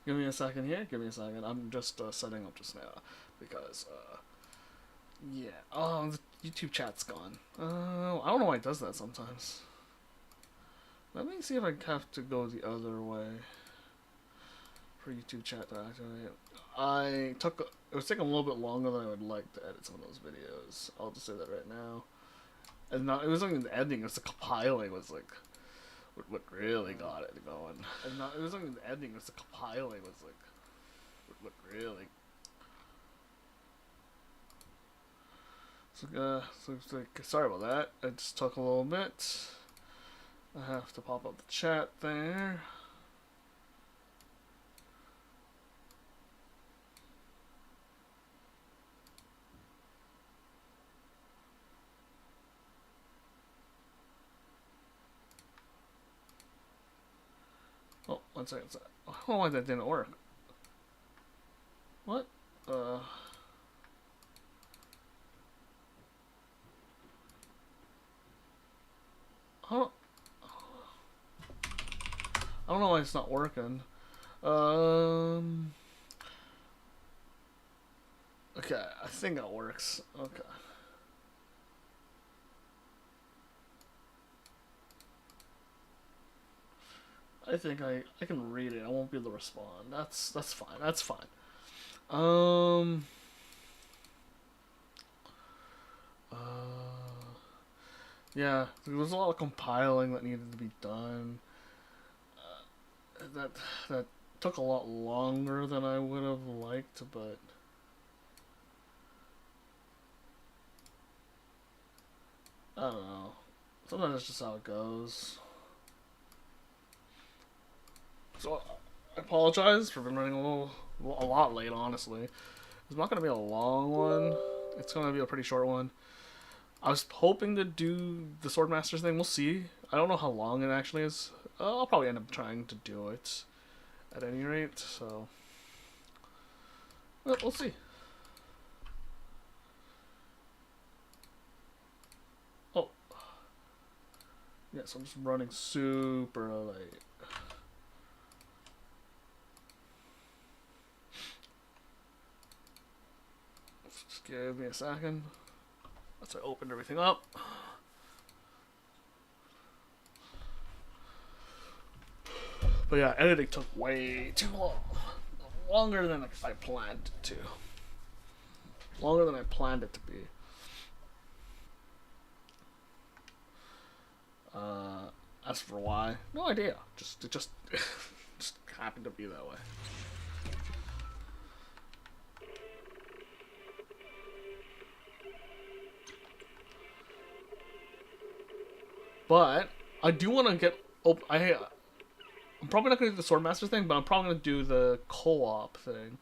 Give me a second here. Give me a second. I'm just setting up just now because yeah. Oh, the YouTube chat's gone. I don't know why it does that sometimes. Let me see if I have to go the other way for YouTube chat to activate. It was taking a little bit longer than I would like to edit some of those videos. I'll just say that right now. And not, it wasn't even the editing, it was the compiling was like what really got it going. And not, it wasn't even the editing, it was the compiling was like what really. So it's like, sorry about that. It just took a little bit. I have to pop up the chat there. Oh, 1 second. I don't know why that didn't work. What? I don't know why it's not working. Okay, I think that works. Okay. I think I can read it. I won't be able to respond. That's fine. That's fine. Um. Yeah, there was a lot of compiling that needed to be done. That took a lot longer than I would have liked, but I don't know. Sometimes that's just how it goes. So I apologize for been running a lot late. Honestly, it's not gonna be a long one. It's gonna be a pretty short one. I was hoping to do the Swordmasters thing. We'll see. I don't know how long it actually is. I'll probably end up trying to do it at any rate. So we'll see. Oh, yeah. So I'm just running super late. Just give me a second. Once I opened everything up. But yeah, editing took way too long. Longer than I planned it to. Longer than I planned it to be. As for why, no idea. It just just happened to be that way. But I do want to get. I'm probably not going to do the Swordmaster thing, but I'm probably going to do the co-op thing.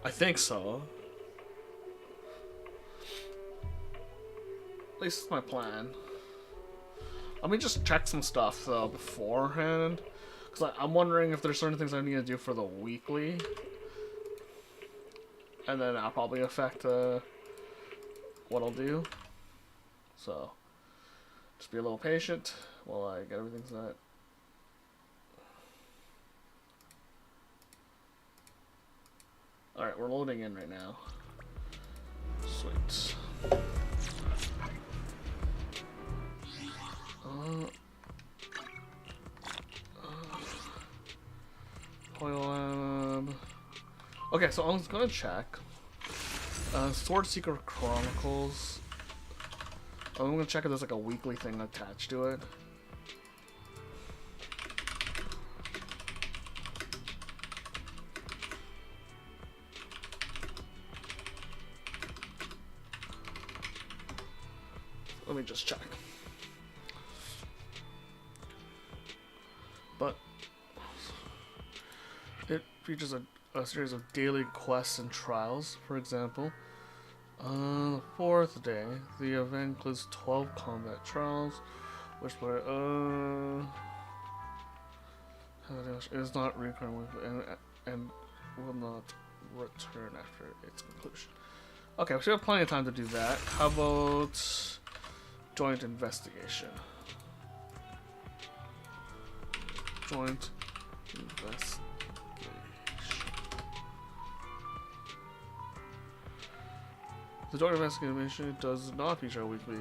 I think so. At least it's my plan. Let me just check some stuff though beforehand, because I'm wondering if there's certain things I need to do for the weekly, and then that'll probably affect what I'll do. So just be a little patient while I get everything set. Alright, we're loading in right now. Sweet. Oil lab. Okay, so I'm gonna check. Sword Seeker Chronicles. I'm gonna check if there's like a weekly thing attached to it. Let me just check. But it features a series of daily quests and trials, for example. The fourth day, the event includes 12 combat trials, which is not recurring and will not return after its conclusion. Okay, so we have plenty of time to do that. How about joint investigation? Joint investigation. The joint investigation does not feature a weekly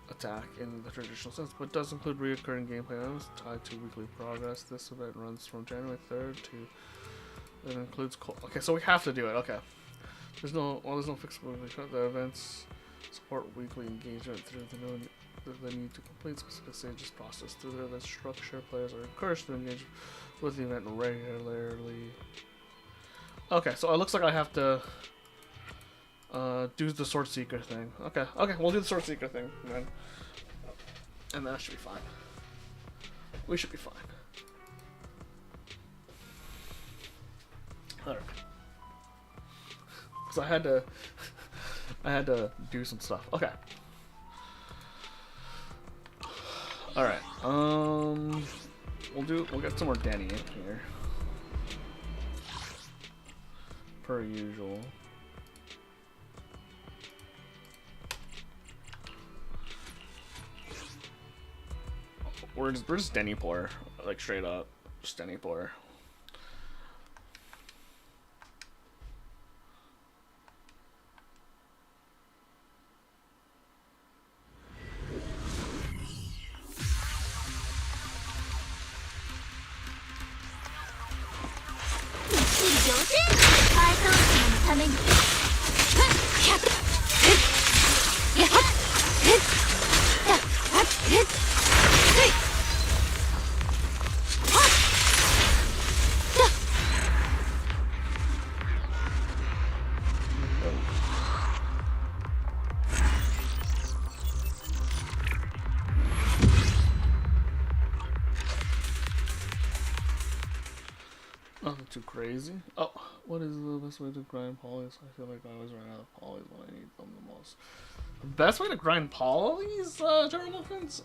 attack in the traditional sense, but does include recurring gameplay items tied to weekly progress. This event runs from January 3rd to. It includes. Okay, so we have to do it. Okay. There's no fixed weekly. The events support weekly engagement through the need to complete specific stages process. Through the event structure, players are encouraged to engage with the event regularly. Okay, so it looks like I have to do the Sword Seeker thing. Okay, we'll do the Sword Seeker thing, and that should be fine. We should be fine. Alright. So I had to do some stuff. Okay. Alright. We'll get some more Danny in here. Per usual. We're just Denny poor, like straight up, just Denny poor. Nothing too crazy. Oh, what is the best way to grind polys? I feel like I always run out of polys when I need them the most. The best way to grind polys, General Muffins?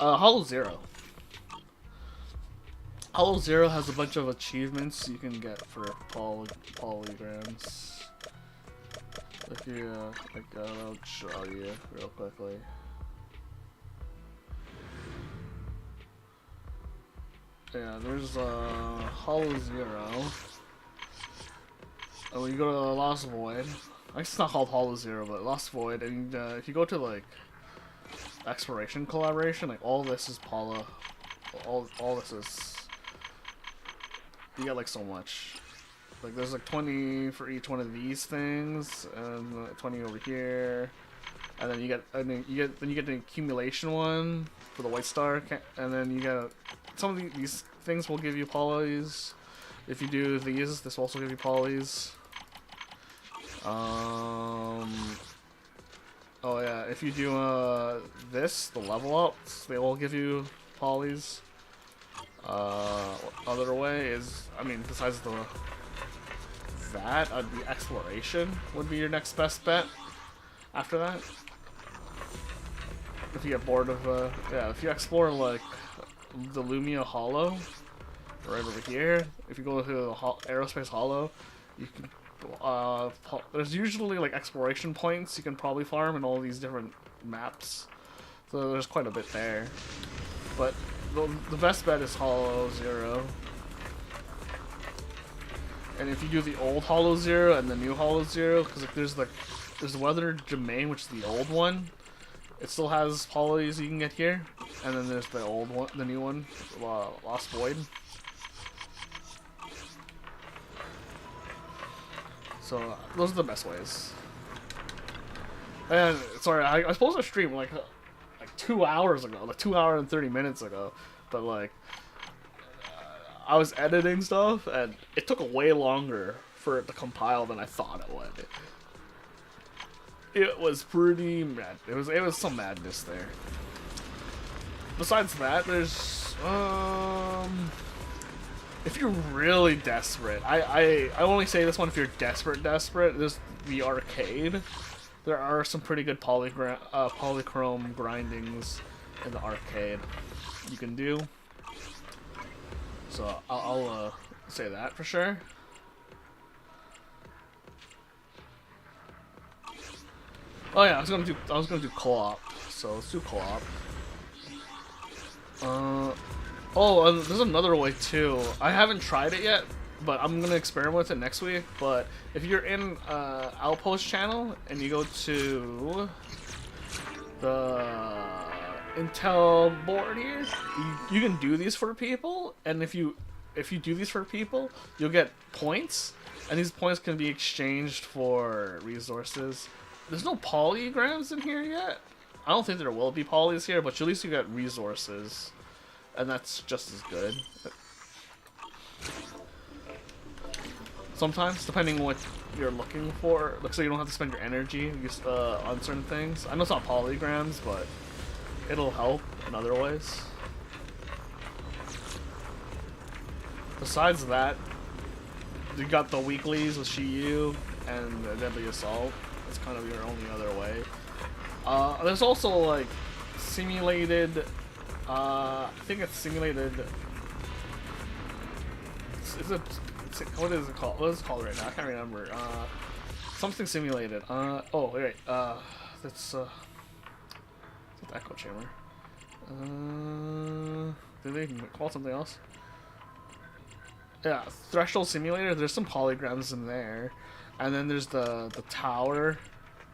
Hollow Zero. Hollow Zero has a bunch of achievements you can get for polygrams. If you, I'll show you real quickly. Yeah, there's Hollow Zero. Oh, you go to Lost Void. I guess it's not called Hollow Zero, but Lost Void. And if you go to like Exploration Collaboration, like all this is Paula. All this is. You get like so much. Like there's like 20 for each one of these things, and 20 over here. And then you get the accumulation one for the White Star, and then you get some of these things will give you polys. If you do these, this will also give you polys. Oh yeah, if you do this, the level ups, they will give you polys. Other way is, I mean, besides the exploration would be your next best bet. After that, if you get bored of yeah, if you explore like the Lumia Hollow, right over here, if you go to the Aerospace Hollow, you can there's usually like exploration points you can probably farm in all these different maps, so there's quite a bit there. But the best bet is Hollow Zero. And if you do the old Hollow Zero and the new Hollow Zero, because like, there's Weather Domain, which is the old one. It still has polys you can get here, and then there's the old one, the new one, Lost Void. So those are the best ways. And sorry, I was supposed to stream like 2 hours ago, like 2 hours and 30 minutes ago, but like I was editing stuff, and it took way longer for it to compile than I thought it would. It was pretty mad. It was some madness there. Besides that, there's if you're really desperate, I only say this one if you're desperate. There's the arcade. There are some pretty good polychrome grindings in the arcade you can do. So I'll say that for sure. Oh yeah, I was gonna do co-op. So let's do co-op. Oh, there's another way too. I haven't tried it yet, but I'm gonna experiment with it next week. But if you're in Outpost channel and you go to the Intel board here, you can do these for people, and if you do these for people, you'll get points, and these points can be exchanged for resources. There's no polygrams in here yet. I don't think there will be polys here, but at least you get resources. And that's just as good. Sometimes, depending on what you're looking for, looks like you don't have to spend your energy on certain things. I know it's not polygrams, but it'll help in other ways. Besides that, you got the weeklies with Shiyu and the Deadly Assault. That's kind of your only other way. There's also like simulated. I think it's simulated. What is it called? What is it called right now? I can't remember. Something simulated. Oh wait. That's the echo chamber. Did they call it something else? Yeah, threshold simulator. There's some polygrams in there, and then there's the tower,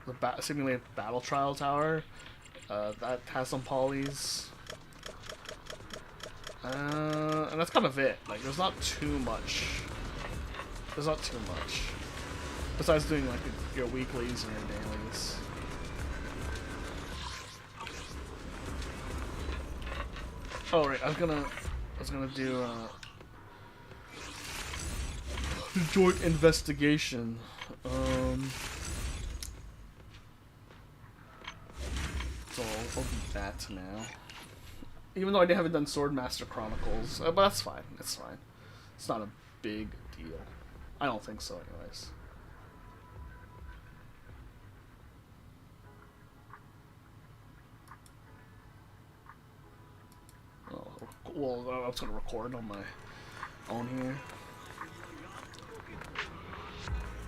the simulated battle trial tower. That has some polys. And that's kind of it. Like, there's not too much. There's not too much. Besides doing, like, your weeklies and your dailies. Oh, right, I was gonna do, joint investigation. So, I'll do that now. Even though I haven't done Swordmaster Chronicles, but that's fine. It's fine. It's not a big deal. I don't think so, anyways. Oh, well, I was gonna record on my own here.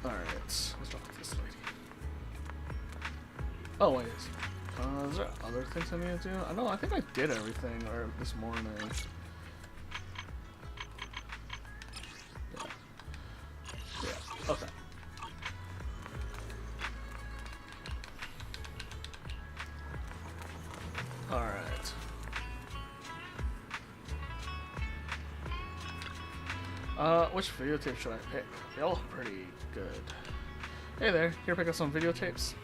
All right, let's talk to this lady. Oh wait. Is there other things I need to do? I know, I think I did everything this morning. Yeah, okay. Alright. Which videotape should I pick? They all look pretty good. Hey there, here pick up some videotapes.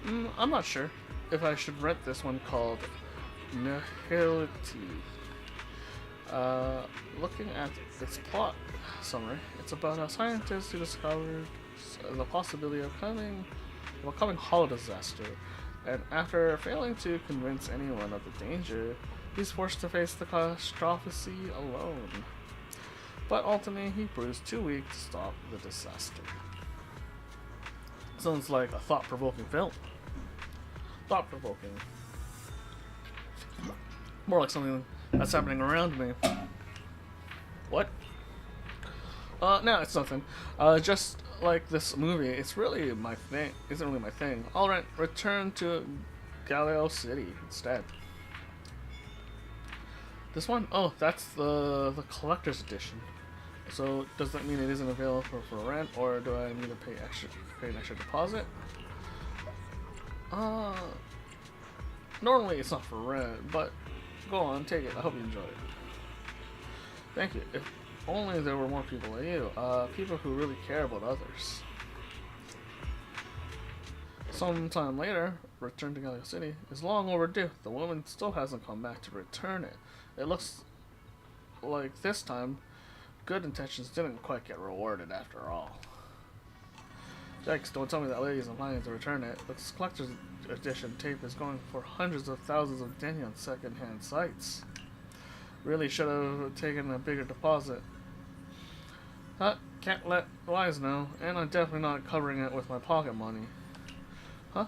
I'm not sure if I should rent this one called Nihility. Looking at its plot summary, it's about a scientist who discovered the possibility of a coming hollow disaster, and after failing to convince anyone of the danger, he's forced to face the catastrophe alone. But ultimately, he proves too weak to stop the disaster. Sounds like a thought-provoking film. Thought-provoking. More like something that's happening around me. What? No, it's nothing. Just like this movie, it's really my thing. Isn't really my thing. I'll return to Galileo City instead. This one? Oh, that's the collector's edition. So does that mean it isn't available for rent, or do I need to pay an extra deposit? Normally it's not for rent, but go on, take it. I hope you enjoy it. Thank you. If only there were more people like you, people who really care about others. Sometime later, return to Galileo City is long overdue. The woman still hasn't come back to return it. It looks like this time, good intentions didn't quite get rewarded after all. Yikes, don't tell me that lady isn't planning to return it. This collector's edition tape is going for hundreds of thousands of yen on second-hand sites. Really should have taken a bigger deposit. Can't let Wise know, and I'm definitely not covering it with my pocket money. Huh?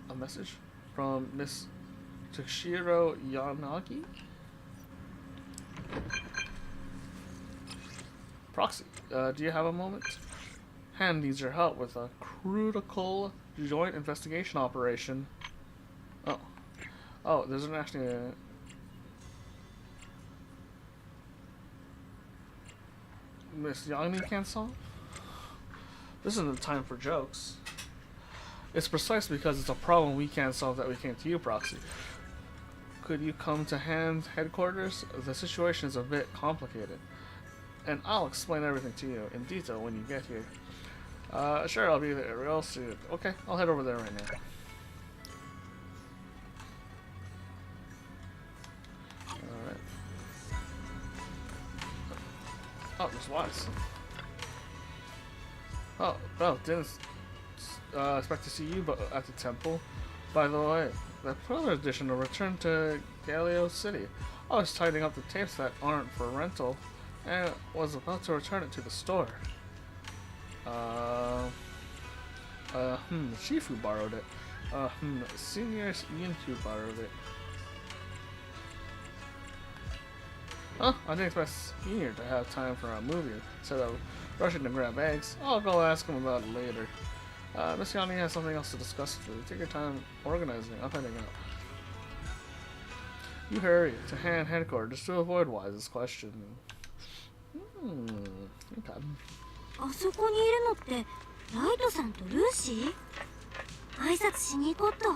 A message? From Miss Toshiro Yanagi? Proxy, do you have a moment? Han needs your help with a critical joint investigation operation. Oh, there's actually Miss Yanni can't solve? This isn't the time for jokes. It's precisely because it's a problem we can't solve that we came to you, Proxy. Could you come to hand headquarters? The situation is a bit complicated. And I'll explain everything to you in detail when you get here. Sure, I'll be there real soon. Okay, I'll head over there right now. Alright. Oh, there's Wise. Oh, well, didn't expect to see you but at the temple. By the way, the Thriller edition will return to Galileo City. I was tidying up the tapes that aren't for rental and was about to return it to the store. Shifu borrowed it. Senior Yinku borrowed it. Huh? I didn't expect Senior to have time for a movie instead of rushing to grab eggs. I'll go ask him about it later. Miss Yanni has something else to discuss with you. Take your time organizing. I'm heading out. You hurry to hand headquarters to avoid Wise's question. Okay. あそこにいるのってライトさんとルーシー？挨拶しに行こうと。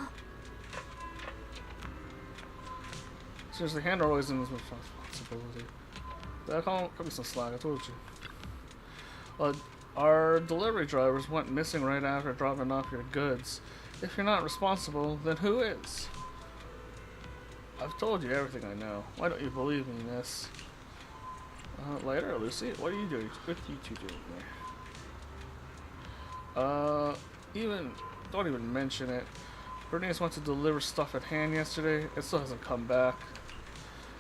Seriously, hand always in this responsibility. That cut me some slack, I told you. Our delivery drivers went missing right after dropping off your goods. If you're not responsible, then who is? I've told you everything I know. Why don't you believe me, miss? Later, Lucy. What are you doing? What are you two doing there? Don't even mention it. Bernice went to deliver stuff at hand yesterday. It still hasn't come back.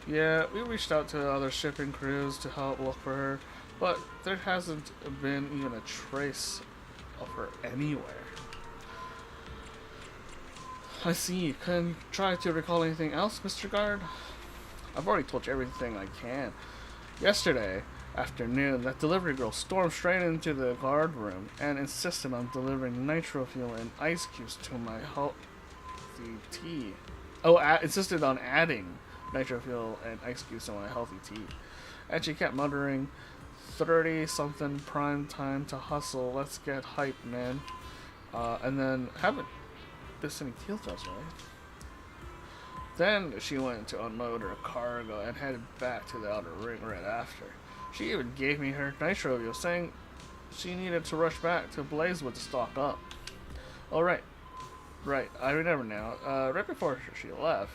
Yeah, we reached out to other shipping crews to help look for her, but there hasn't been even a trace of her anywhere. I see. Can you try to recall anything else, Mr. Guard? I've already told you everything I can. Yesterday afternoon, that delivery girl stormed straight into the guard room and insisted on delivering nitro fuel and ice cubes to my healthy tea. Oh, insisted on adding nitro fuel and ice cubes to my healthy tea. And she kept muttering, 30-something prime time to hustle, let's get hype, man. And then haven't missed any teal jobs, right? Then she went to unload her cargo and headed back to the outer ring right after. She even gave me her nitro fuel, saying she needed to rush back to Blazewood to stock up. Oh, right, I remember now. Right before she left,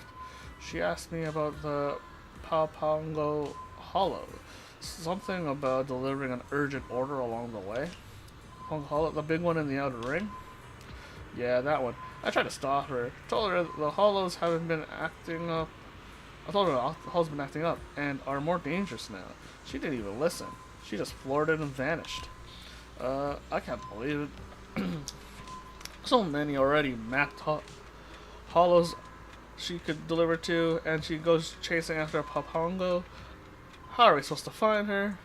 she asked me about the Papango Hollow. Something about delivering an urgent order along the way. Papango Hollow, the big one in the outer ring? Yeah, that one. I tried to stop her. Told her the hollows haven't been acting up. I told her the hollows been acting up and are more dangerous now. She didn't even listen. She just floored it and vanished. I can't believe it. So many already mapped hollows she could deliver to, and she goes chasing after Papango. How are we supposed to find her?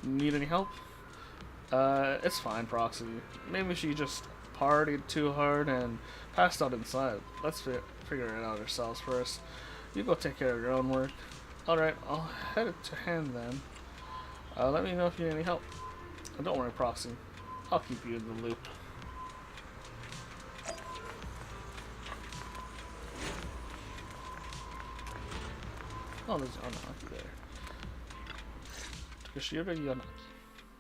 Need any help? It's fine, Proxy. Maybe she just partied too hard and passed out inside. Let's figure it out ourselves first. You go take care of your own work. Alright, I'll head it to hand then. Let me know if you need any help. Don't worry, Proxy. I'll keep you in the loop. Oh, there's Yanaki there. Takashira Yanaki.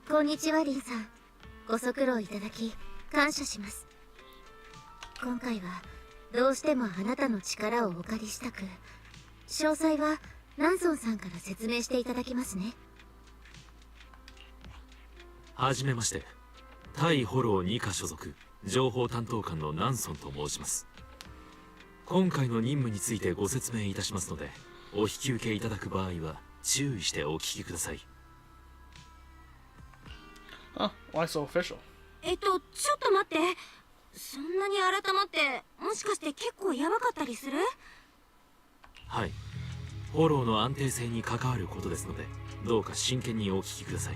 こんにちは、リンさん。ご足労いただき感謝します。今回はどうしてもあなたの力をお借りしたく、詳細はナンソンさんから説明していただきますね。はじめまして。対フォロー2課所属情報担当官のナンソンと申します。今回の任務についてご説明いたしますので、お引き受けいただく場合は注意してお聞きください。Huh? Why so official? ちょっと待って。そんなに改まって、もしかして結構やばかったりする？はい。フォローの安定性に関わることですので、どうか真剣にお聞きください。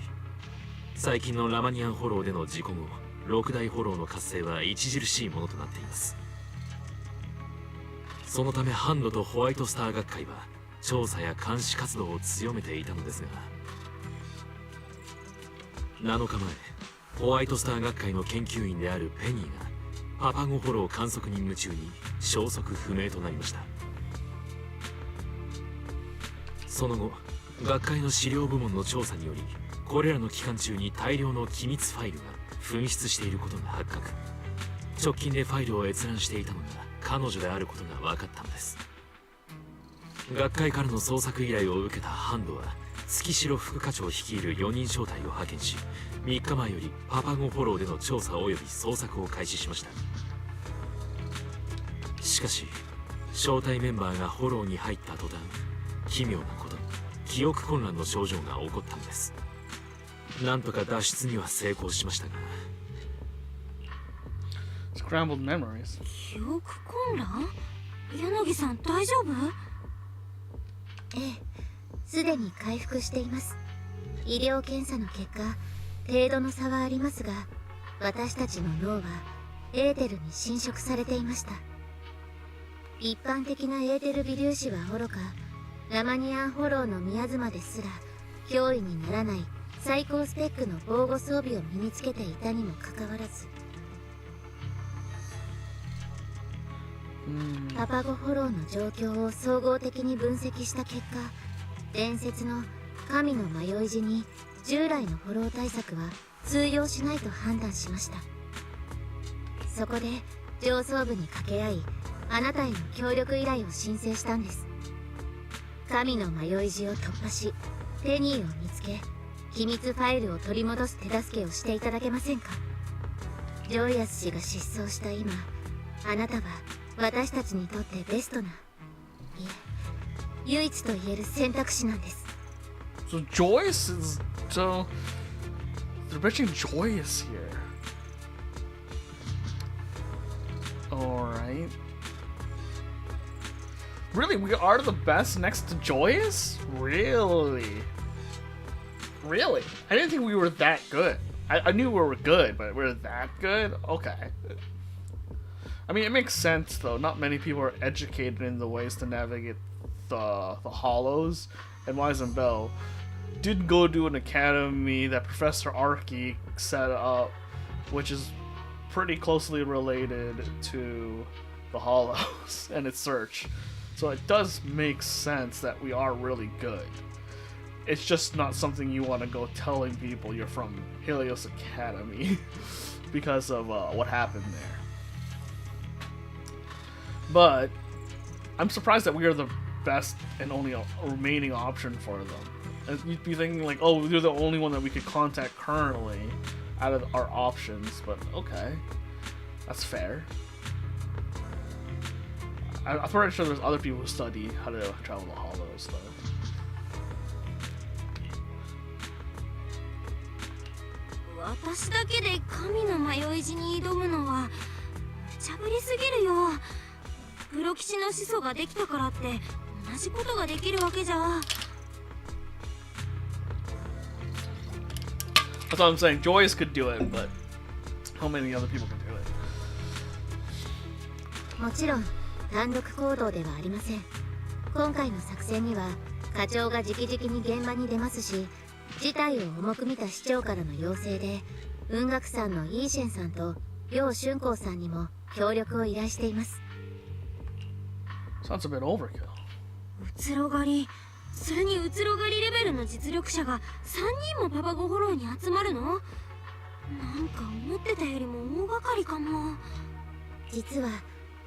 最近のラマニアンフォローでの事故後、6大フォローの活性は著しいものとなっています。そのためハンドとホワイトスター学会は、調査や監視活動を強めていたのですが、7日前ホワイトスター学会の研究員であるペニーがパパゴフォロー観測任務中に消息不明となりました。その後学会の資料部門の調査により、これらの期間中に大量の機密ファイルが紛失していることが発覚。直近でファイルを閲覧していたのが彼女であることが分かったのです。学会からの捜索依頼を受けたハンドは月城副課長率いる4人小隊を派遣し、3日前よりパパゴフォローでの調査及び捜索を開始しました。しかし小隊メンバーがフォローに入った途端、奇妙なことに記憶混乱の症状が起こったのです。なんとか脱出には成功しましたが、 Scrambled memories. 記憶混乱？柳さん大丈夫？ええ、すでに回復しています。医療検査の結果、程度の差はありますが、私たちの脳はエーテルに侵食されていました。一般的なエーテル微粒子はおろか、ラマニアンフォローの宮妻ですら脅威にならない最高スペックの防護装備を身につけていたにもかかわらず、パパゴフォローの状況を総合的に分析した結果、伝説の神の迷い路に従来のフォロー対策は通用しないと判断しました。そこで上層部に掛け合い、あなたへの協力依頼を申請したんです。神の迷い路を突破し、ペニーを見つけ、機密ファイルを取り戻す手助けをしていただけませんか？ジョイアス氏が失踪した今、あなたは私たちにとってベストな、いえ、唯一と言える選択肢なんです。So Joyce is so they're mentioning Joyce here. Alright. Really, we are the best next to Joyous? Really? Really? I didn't think we were that good. I knew we were good, but we're that good? Okay. I mean, it makes sense, though. Not many people are educated in the ways to navigate the hollows. And Wise Bell did go to an academy that Professor Arky set up, which is pretty closely related to the hollows and its search. So it does make sense that we are really good. It's just not something you want to go telling people you're from Helios Academy because of what happened there. But I'm surprised that we are the best and only remaining option for them. And you'd be thinking like, oh, you're the only one that we could contact currently out of our options, but okay, that's fair. I'm pretty sure there's other people who study how to travel the hollows, though. 私だけで神の迷い路に挑むのは無茶ぶりすぎるよ。プロ騎士の始祖ができたからって同じことができるわけじゃ。That's what I'm saying. Joyce could do it, but how many other people can do it? もちろん単独行動ではありません。今回の作戦には課長が直々に現場に出ますし、事態を重く見た市長からの要請で雲岳山のイーシェンさんと楊春光さんにも協力を依頼しています。 Sounds a bit overkill. うつろ狩り、それにうつろ狩りレベルの実力者が3人もパパゴフォローに集まるの？なんか思ってたよりも大掛かりかも。実は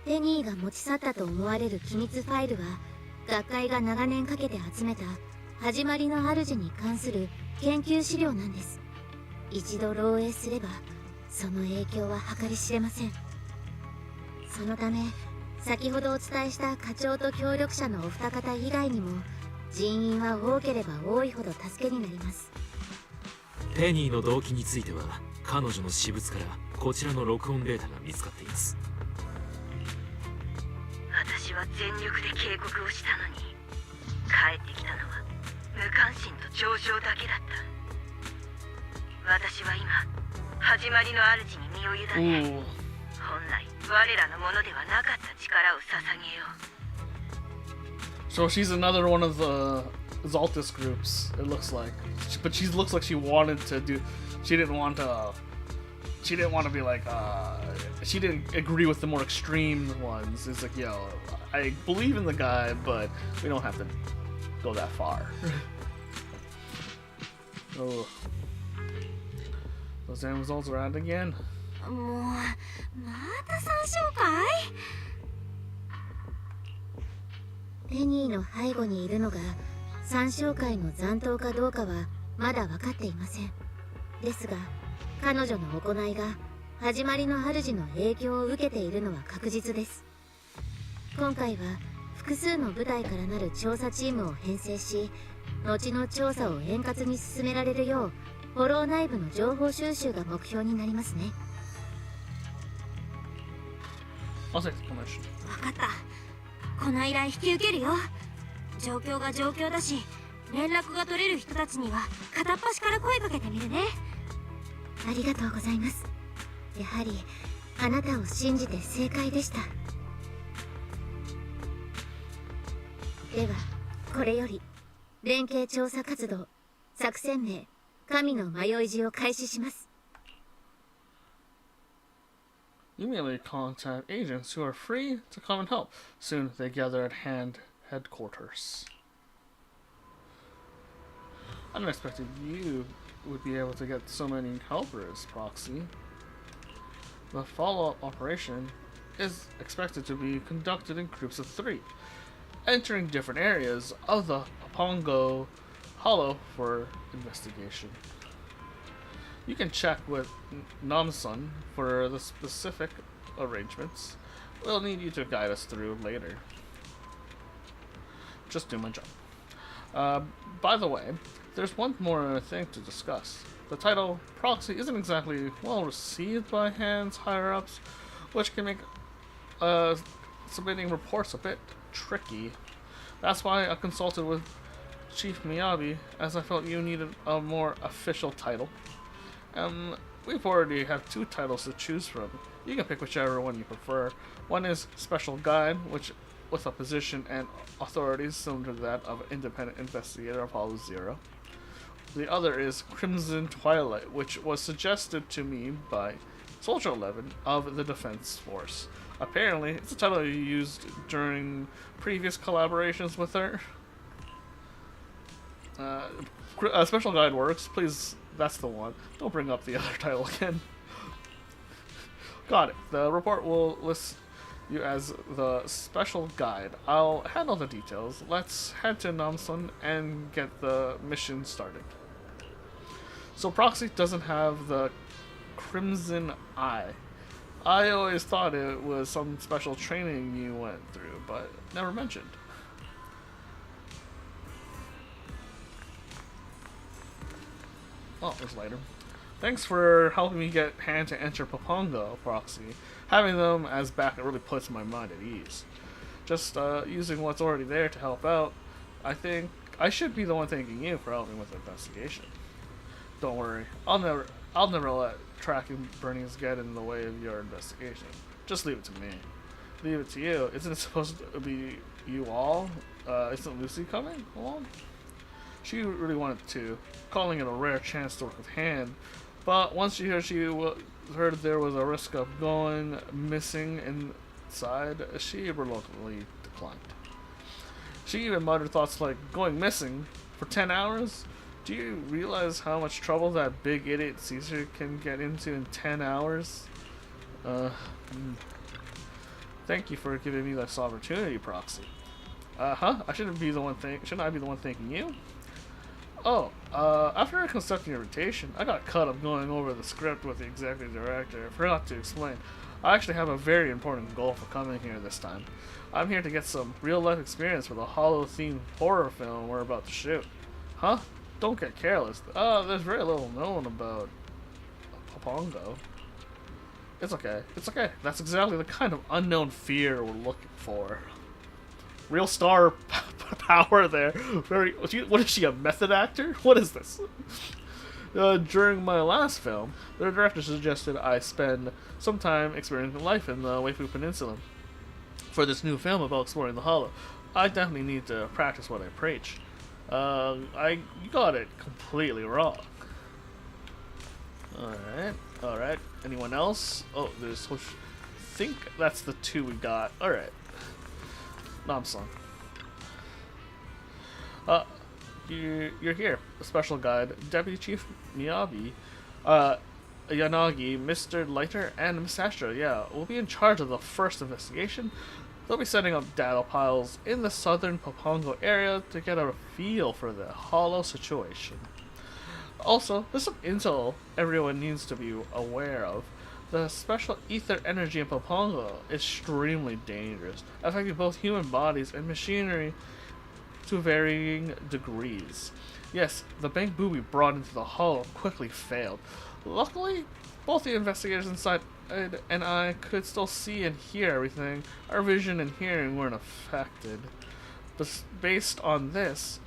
ペニーが持ち去ったと思われる機密ファイルは学会が長年かけて集めた始まりの主に関する研究資料なんです。一度漏洩すればその影響は計り知れません。そのため先ほどお伝えした課長と協力者のお二方以外にも人員は多ければ多いほど助けになります。ペニーの動機については彼女の私物からこちらの録音データが見つかっています。私は全力で警告をしたのに帰ってきたのは無関心と上昇だけだった。私は今始まりの主に身を委ね、本来我らのものではなかった力を捧げよう。So she's another one of the Zaltis groups, it looks like. But she looks like she wanted to do... She didn't want to be like, she didn't agree with the more extreme ones. It's like, yo, I believe in the guy, but we don't have to go that far. Oh. Those damn results are out again. もうまた参照会？ペニーの背後にいるのが参照会の残党かどうかはまだ分かっていません。ですが彼女の行いが始まりの主の影響を受けているのは確実です。今回は複数の部隊からなる調査チームを編成し、後の調査を円滑に進められるようフォロー内部の情報収集が目標になりますね。I'll take the commission. 分かった。この依頼引き受けるよ。状況が状況だし、連絡が取れる人たちには片っ端から声かけてみるね。ありがとうございます。やはりあなたを信じて正解でした。ではこれより連携調査活動作戦名神の迷い字を開始します。Immediately contact agents who are free to come and help. Soon they gather at headquarters. I didn't expect you would be able to get so many helpers, Proxy. The follow-up operation is expected to be conducted in groups of 3, entering different areas of the Pongo Hollow for investigation. You can check with Namsun for the specific arrangements. We'll need you to guide us through later. Just do my job. By the way, there's one more thing to discuss. The title Proxy isn't exactly well received by hands higher-ups, which can make submitting reports a bit tricky. That's why I consulted with Chief Miyabi, as I felt you needed a more official title. We've already have 2 titles to choose from. You can pick whichever one you prefer. One is Special Guide, which with a position and authorities similar to that of Independent Investigator of Hollow Zero. The other is Crimson Twilight, which was suggested to me by Soldier 11 of the Defense Force. Apparently, it's a title you used during previous collaborations with her. Special Guide works. Please, that's the one. Don't bring up the other title again. Got it. The report will list you as the Special Guide. I'll handle the details. Let's head to Namsun and get the mission started. So Proxy doesn't have the Crimson Eye. I always thought it was some special training you went through, but never mentioned. Oh, it was later. Thanks for helping me get hand to enter Papongo, Proxy. Having them as backup really puts my mind at ease. Just using what's already there to help out, I think I should be the one thanking you for helping with the investigation. Don't worry, I'll never let tracking burnings get in the way of your investigation. Just leave it to me. Leave it to you. Isn't it supposed to be you all? Isn't Lucy coming along? She really wanted to, calling it a rare chance to work with Hand, but once she heard there was a risk of going missing inside, she reluctantly declined. She even muttered thoughts like, going missing? For 10 hours? Do you realize how much trouble that big idiot Caesar can get into in 10 hours? Thank you for giving me this opportunity, Proxy. Shouldn't I be the one thanking you? Oh, after accepting your invitation, I got cut up going over the script with the executive director. I forgot to explain. I actually have a very important goal for coming here this time. I'm here to get some real-life experience for the Hollow-themed horror film we're about to shoot. Huh? Don't get careless. There's very little known about Papongo. It's okay. It's okay. That's exactly the kind of unknown fear we're looking for. Real star power there. What is she, a method actor? What is this? During my last film, the director suggested I spend some time experiencing life in the Waifu Peninsula. For this new film about exploring the Hollow, I definitely need to practice what I preach. You got it completely wrong. Alright. Anyone else? Oh, there's... I think that's the 2 we got. Alright. Namsong. You're here. A special guide. Deputy Chief Miyabi, Yanagi, Mr. Lighter, and Miss Astra, yeah, will be in charge of the first investigation. They'll be setting up data piles in the southern Papongo area to get a feel for the hollow situation. Also, there's some intel everyone needs to be aware of. The special ether energy in Papongo is extremely dangerous, affecting both human bodies and machinery to varying degrees. Yes, the bank booby brought into the hollow quickly failed. Luckily, both the investigators inside and I could still see and hear everything. Our vision and hearing weren't affected. But based on this,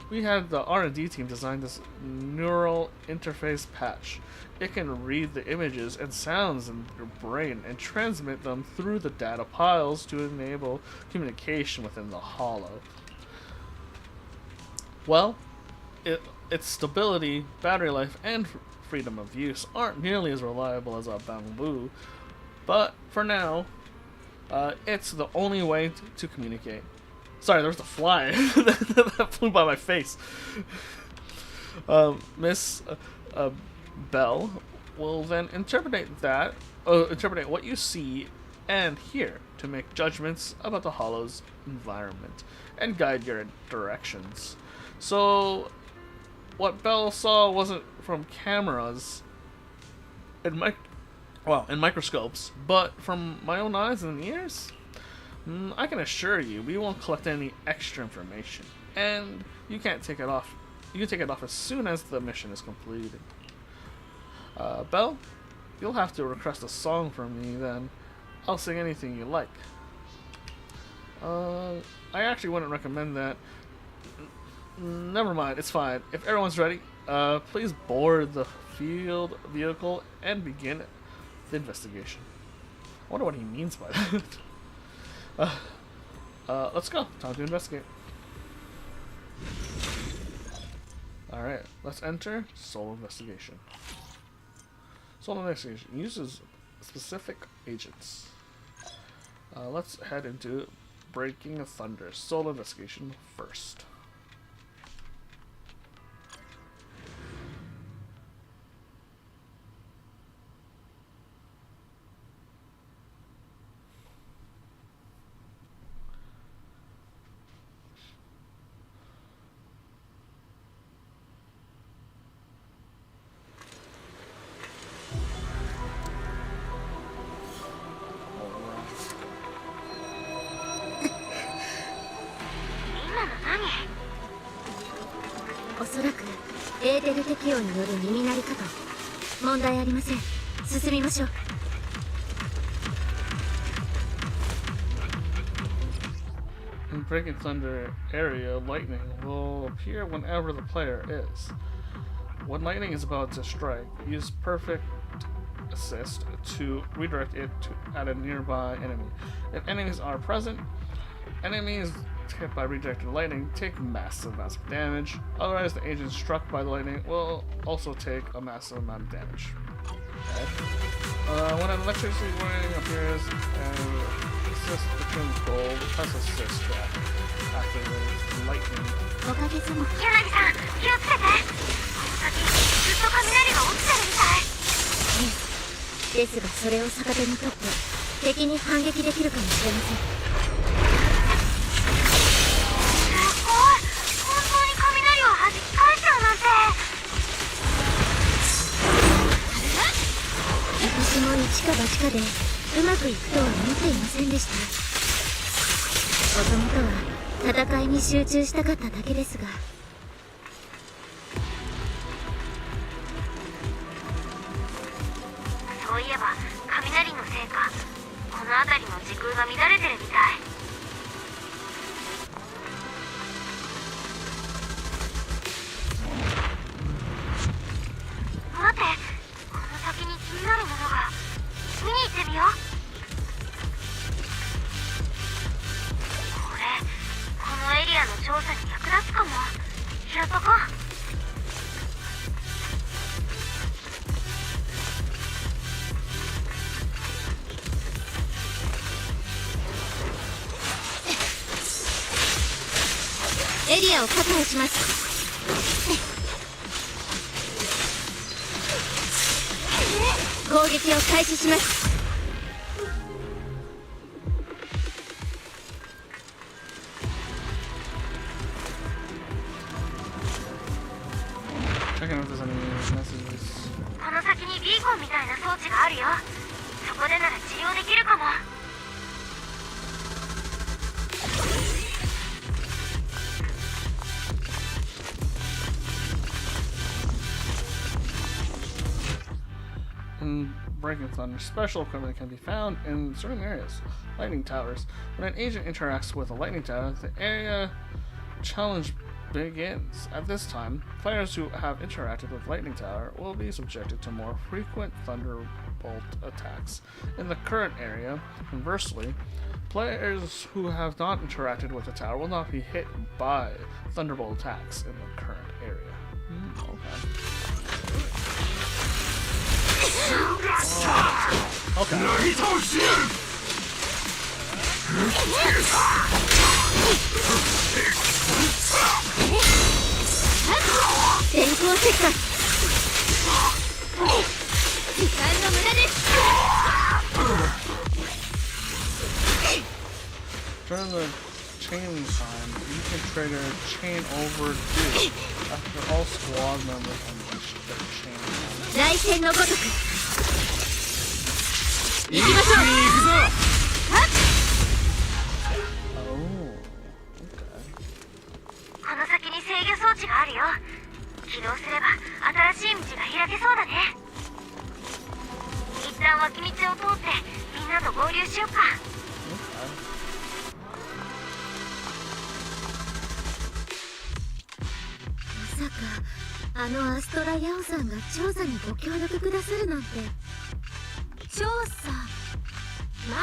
we had the R&D team design this neural interface patch. It can read the images and sounds in your brain and transmit them through the data piles to enable communication within the hollow. Well, its stability, battery life, and freedom of use aren't nearly as reliable as a bamboo, but for now, it's the only way to communicate. Sorry, there was a fly that flew by my face. Miss Bell will then interpret what you see and hear to make judgments about the hollow's environment and guide your directions. So, what Bell saw wasn't from cameras and microscopes, but from my own eyes and ears. I can assure you, we won't collect any extra information, and you can't take it off. You can take it off as soon as the mission is completed. Belle, you'll have to request a song from me. Then I'll sing anything you like. I actually wouldn't recommend that. Never mind, it's fine. If everyone's ready, please board the field vehicle and begin the investigation. I wonder what he means by that. Let's go. Time to investigate. Alright, let's enter Soul Investigation. Soul Investigation uses specific agents. Let's head into Breaking Thunder. Soul Investigation first. In Breaking Thunder area, lightning will appear whenever the player is. When lightning is about to strike, use Perfect Assist to redirect it at a nearby enemy. If enemies are present, enemies hit by redirected lightning take massive damage. Otherwise, the agent struck by the lightning will also take a massive amount of damage. Okay. When an electricity warning appears and assist becomes gold, press assist to activate lightning. ですがそれを逆手にとって敵に反撃できるかもしれません。すごい、本当に雷を弾き返しちゃうなんて。私も一か八かでうまくいくとは思っていませんでした。もともとは戦いに集中したかっただけですが。そういえば雷のせいか、この辺りの時空が乱れてるみたい。待って、この先に気になるものが。見に行ってみよう。これ調査に役立つかも。やっとこう。エリアを確保します。攻撃を開始します。この先にビーコンみたいな装置があるよ。そこでなら治療できるかも。In Breaking Thunder, special equipment can be found in certain areas. Lightning towers. When an agent interacts with a lightning tower, the area challenge begins. At this time, players who have interacted with Lightning Tower will be subjected to more frequent Thunderbolt attacks. In the current area, conversely, players who have not interacted with the tower will not be hit by Thunderbolt attacks in the current area. During the chaining time, you can trigger chain over 2 after all squad members unleash their chain. 雷戦のごとく行きましょう。この先に制御装置があるよ。起動すれば新しい道が開けそうだね。一旦脇道を通ってみんなと合流しよっか。まさかあのアストラヤオさんが調査にご協力くださるなんて。調査、ま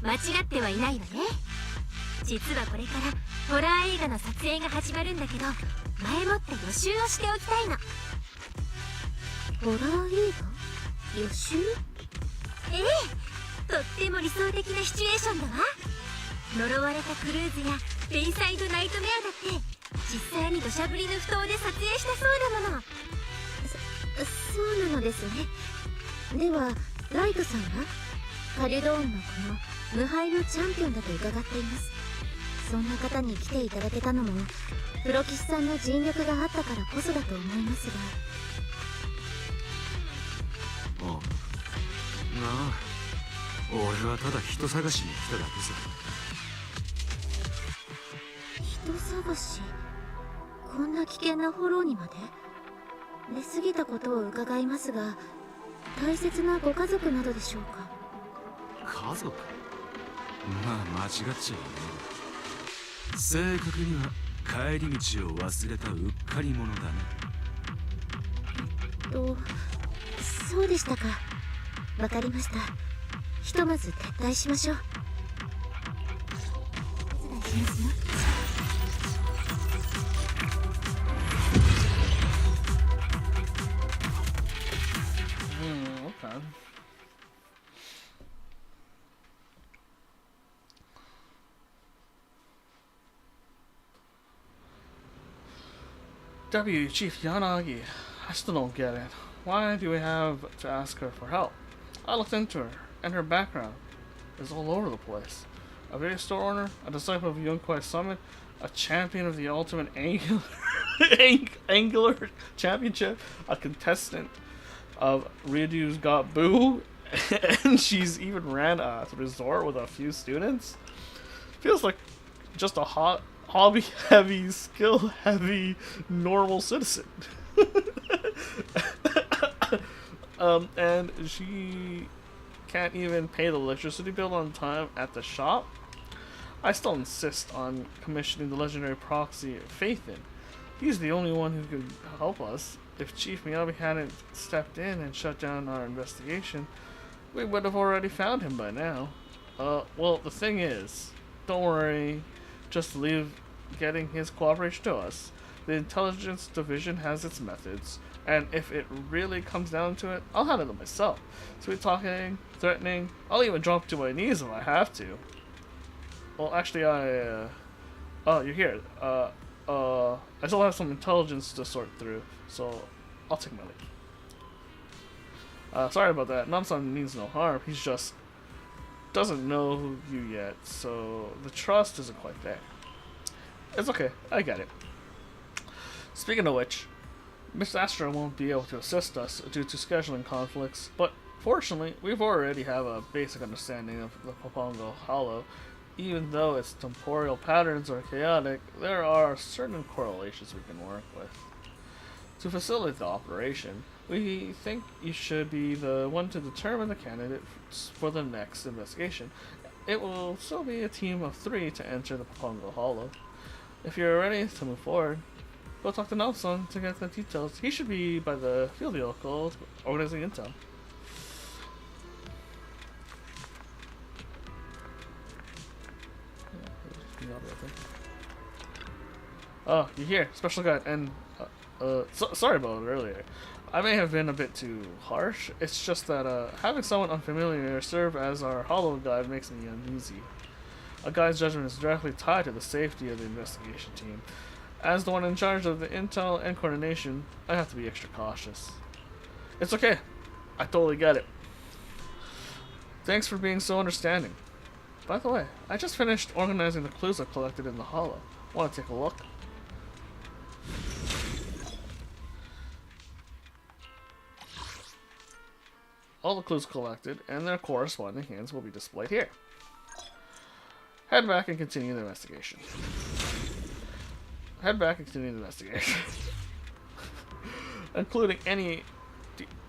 あ間違ってはいないわね。実はこれからホラー映画の撮影が始まるんだけど、前もって予習をしておきたいの。ホラー映画予習？ええ、とっても理想的なシチュエーションだわ。呪われたクルーズやベイサイドナイトメアだって実際に土砂降りの埠頭で撮影したそうなもの。そうなのですね。ではライトさんはカルドーンのこの無敗のチャンピオンだと伺っています。そんな方に来ていただけたのもプロキシさんの尽力があったからこそだと思いますが。ああ、俺はただ人探しに来ただけさ。人探し？こんな危険なフォローにまで？出過ぎたことを伺いますが、大切なご家族などでしょうか？家族？まあ間違っちゃいねえ。正確には帰り道を忘れたうっかり者だね。そうでしたか。わかりました。ひとまず撤退しましょう。失礼しますよ。Okay. W. Chief Yanagi, I still don't get it. Why do we have to ask her for help? I looked into her, and her background is all over the place. A video store owner, a disciple of Yunkwai Summit, a champion of the Ultimate Angular Championship, a contestant of Ryudu's Got Boo, and she's even ran a resort with a few students. Feels like just a hobby-heavy, skill-heavy, normal citizen. And she can't even pay the electricity bill on time at the shop. I still insist on commissioning the legendary proxy Faithin. He's the only one who could help us. If Chief Miyabi hadn't stepped in and shut down our investigation, we would have already found him by now. Well, the thing is, don't worry, just leave getting his cooperation to us. The intelligence division has its methods, and if it really comes down to it, I'll handle it myself. Sweet talking, threatening, I'll even drop to my knees if I have to. Well, actually, oh, you're here. I still have some intelligence to sort through, so I'll take my leave. Sorry about that. Namsan means no harm. He's just doesn't know you yet, so the trust isn't quite there. It's okay. I get it. Speaking of which, Miss Astra won't be able to assist us due to scheduling conflicts, but fortunately, we've already have a basic understanding of the Papongo Hollow. Even though its temporal patterns are chaotic, there are certain correlations we can work with. To facilitate the operation, we think you should be the one to determine the candidates for the next investigation. It will still be a team of 3 to enter the Papongo Hollow. If you're ready to move forward, go talk to Nelson to get the details. He should be by the field vehicle organizing intel. Oh, you're here, special guide, and sorry about it earlier. I may have been a bit too harsh. It's just that having someone unfamiliar serve as our hollow guide makes me uneasy. A guide's judgment is directly tied to the safety of the investigation team. As the one in charge of the intel and coordination, I have to be extra cautious. It's okay. I totally get it. Thanks for being so understanding. By the way, I just finished organizing the clues I collected in the hollow. Want to take a look? All the clues collected and their corresponding hints will be displayed here. Head back and continue the investigation. Head back and continue the investigation. Including any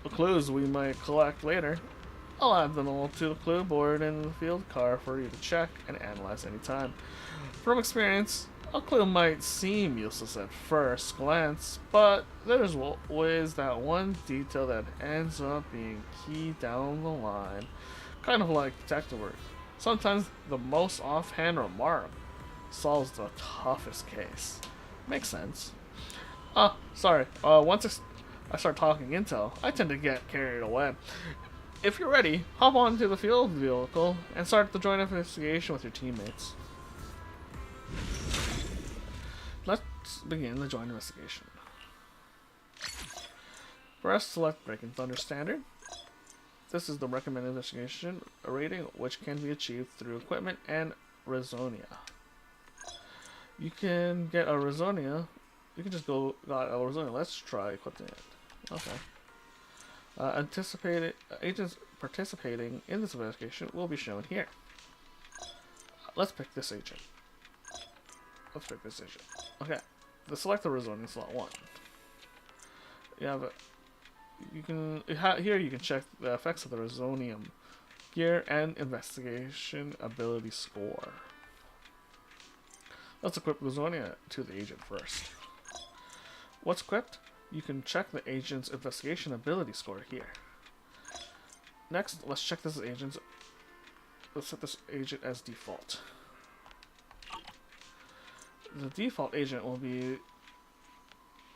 clues we might collect later. I'll add them all to the clue board in the field car for you to check and analyze anytime. From experience, a clue might seem useless at first glance, but there's always that one detail that ends up being key down the line. Kind of like detective work. Sometimes the most offhand remark solves the toughest case. Makes sense. Sorry. Once I start talking intel, I tend to get carried away. If you're ready, hop onto the field vehicle and start the joint investigation with your teammates. Let's begin the joint investigation. First, select Breaking Thunder Standard. This is the recommended investigation rating, which can be achieved through equipment and Rezonia. You can get a Rezonia. You can just go got a Rezonia. Let's try equipping it. Okay. Anticipated agents participating in this investigation will be shown here. Let's pick this agent. Okay. Select the Rezonia slot 1. Here you can check the effects of the Rezonium gear and investigation ability score. Let's equip Rezonia to the agent first. Once equipped, you can check the agent's investigation ability score here. Next, let's check this agent's. Let's set this agent as default. The default agent will be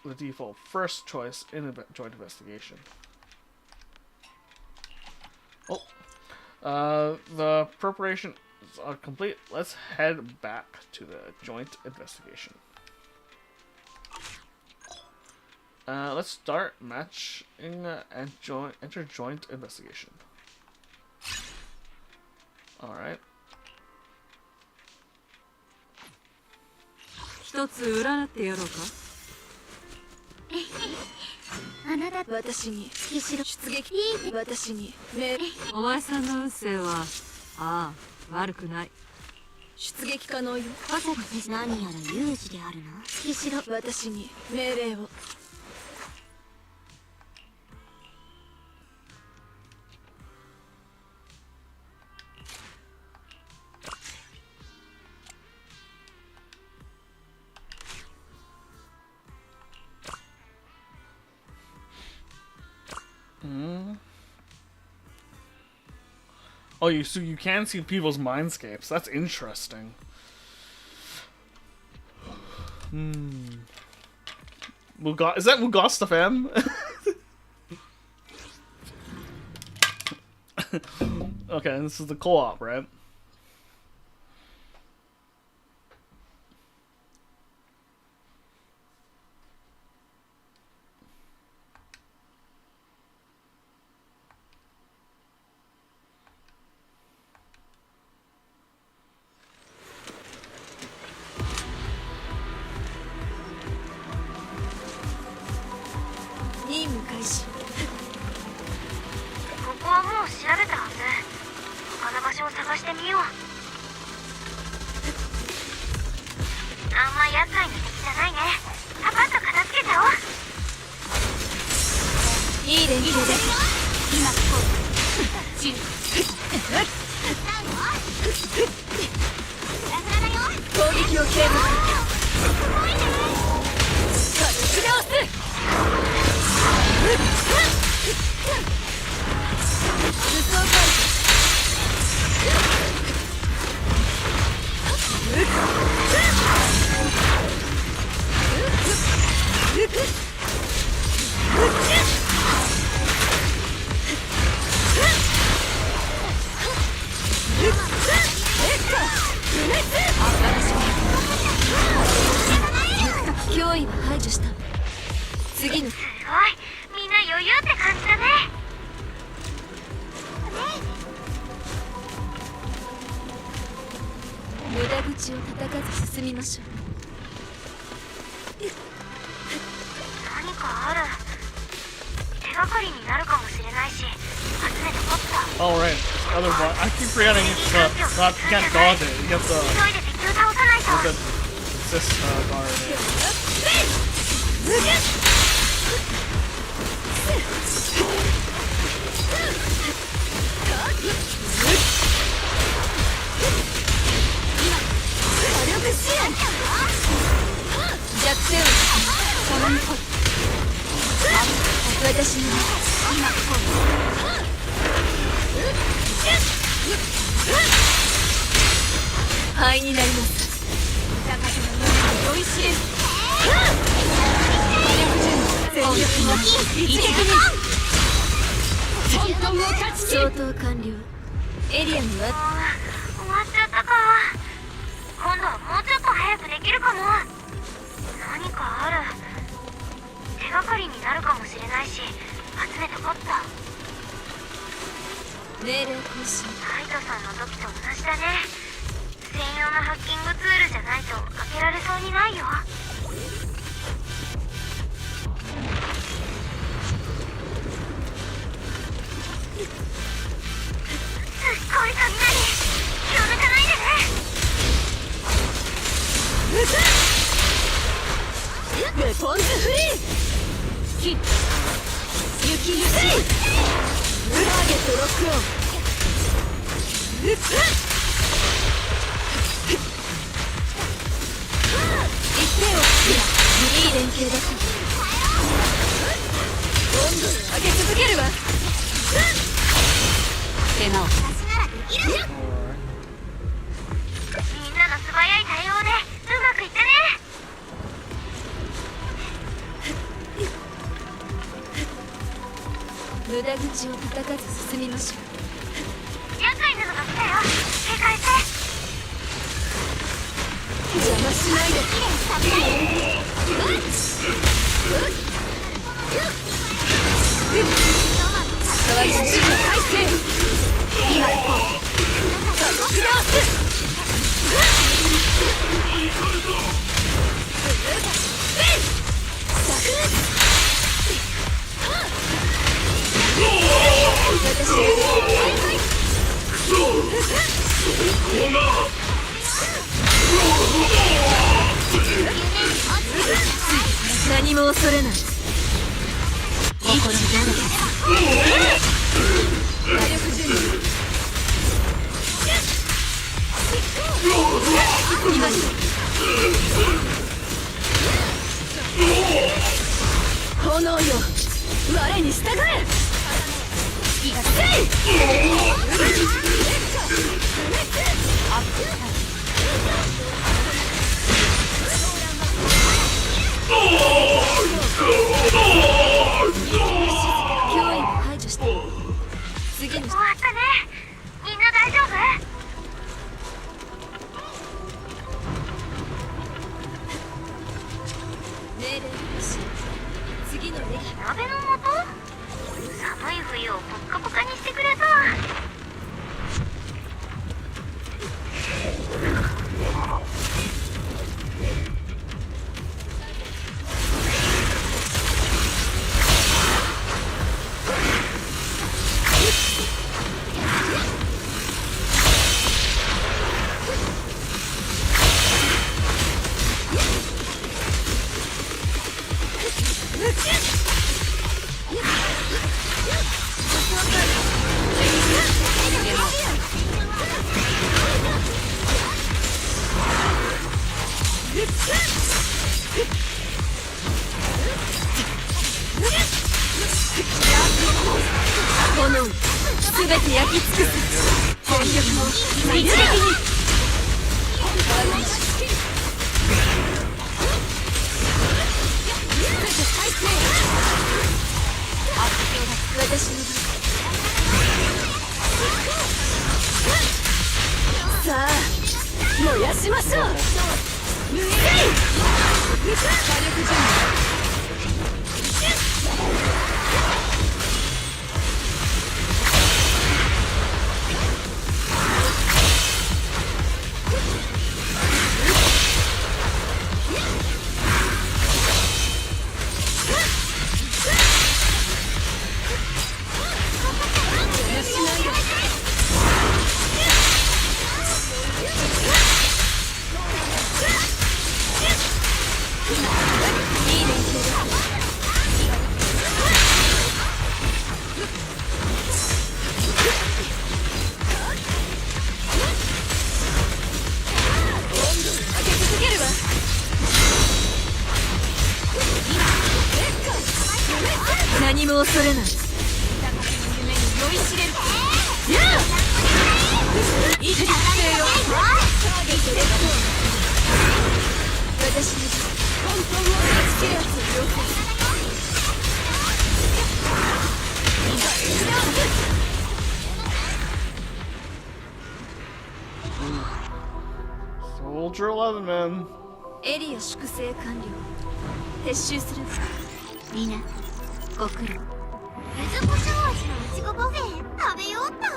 the default first choice in a joint investigation. The preparations are complete. Let's head back to the joint investigation. Let's start matching and enter joint investigation. Alright. 一つ占ってやろうか。あなた私に出撃私にお前さんの運勢は悪くない。出撃可能よ。何やら有事であるな。私に命令を。Oh, so you can see people's mindscapes. That's interesting. Is that Mugasta fam? Okay, this is the co-op, right? Oh right, the other one. I keep forgetting it's not, you can't dodge it. You have to look at this guard. 燃やしましょう。無理。火力準備。何も恐れない。夢に酔いしれる。一時性よ。私に根本を助けやつを要請する。Soldier 11 man. エリア粛清完了。撤収する。みんなご苦労。柚子胡椒味のいちごパフェ食べようった。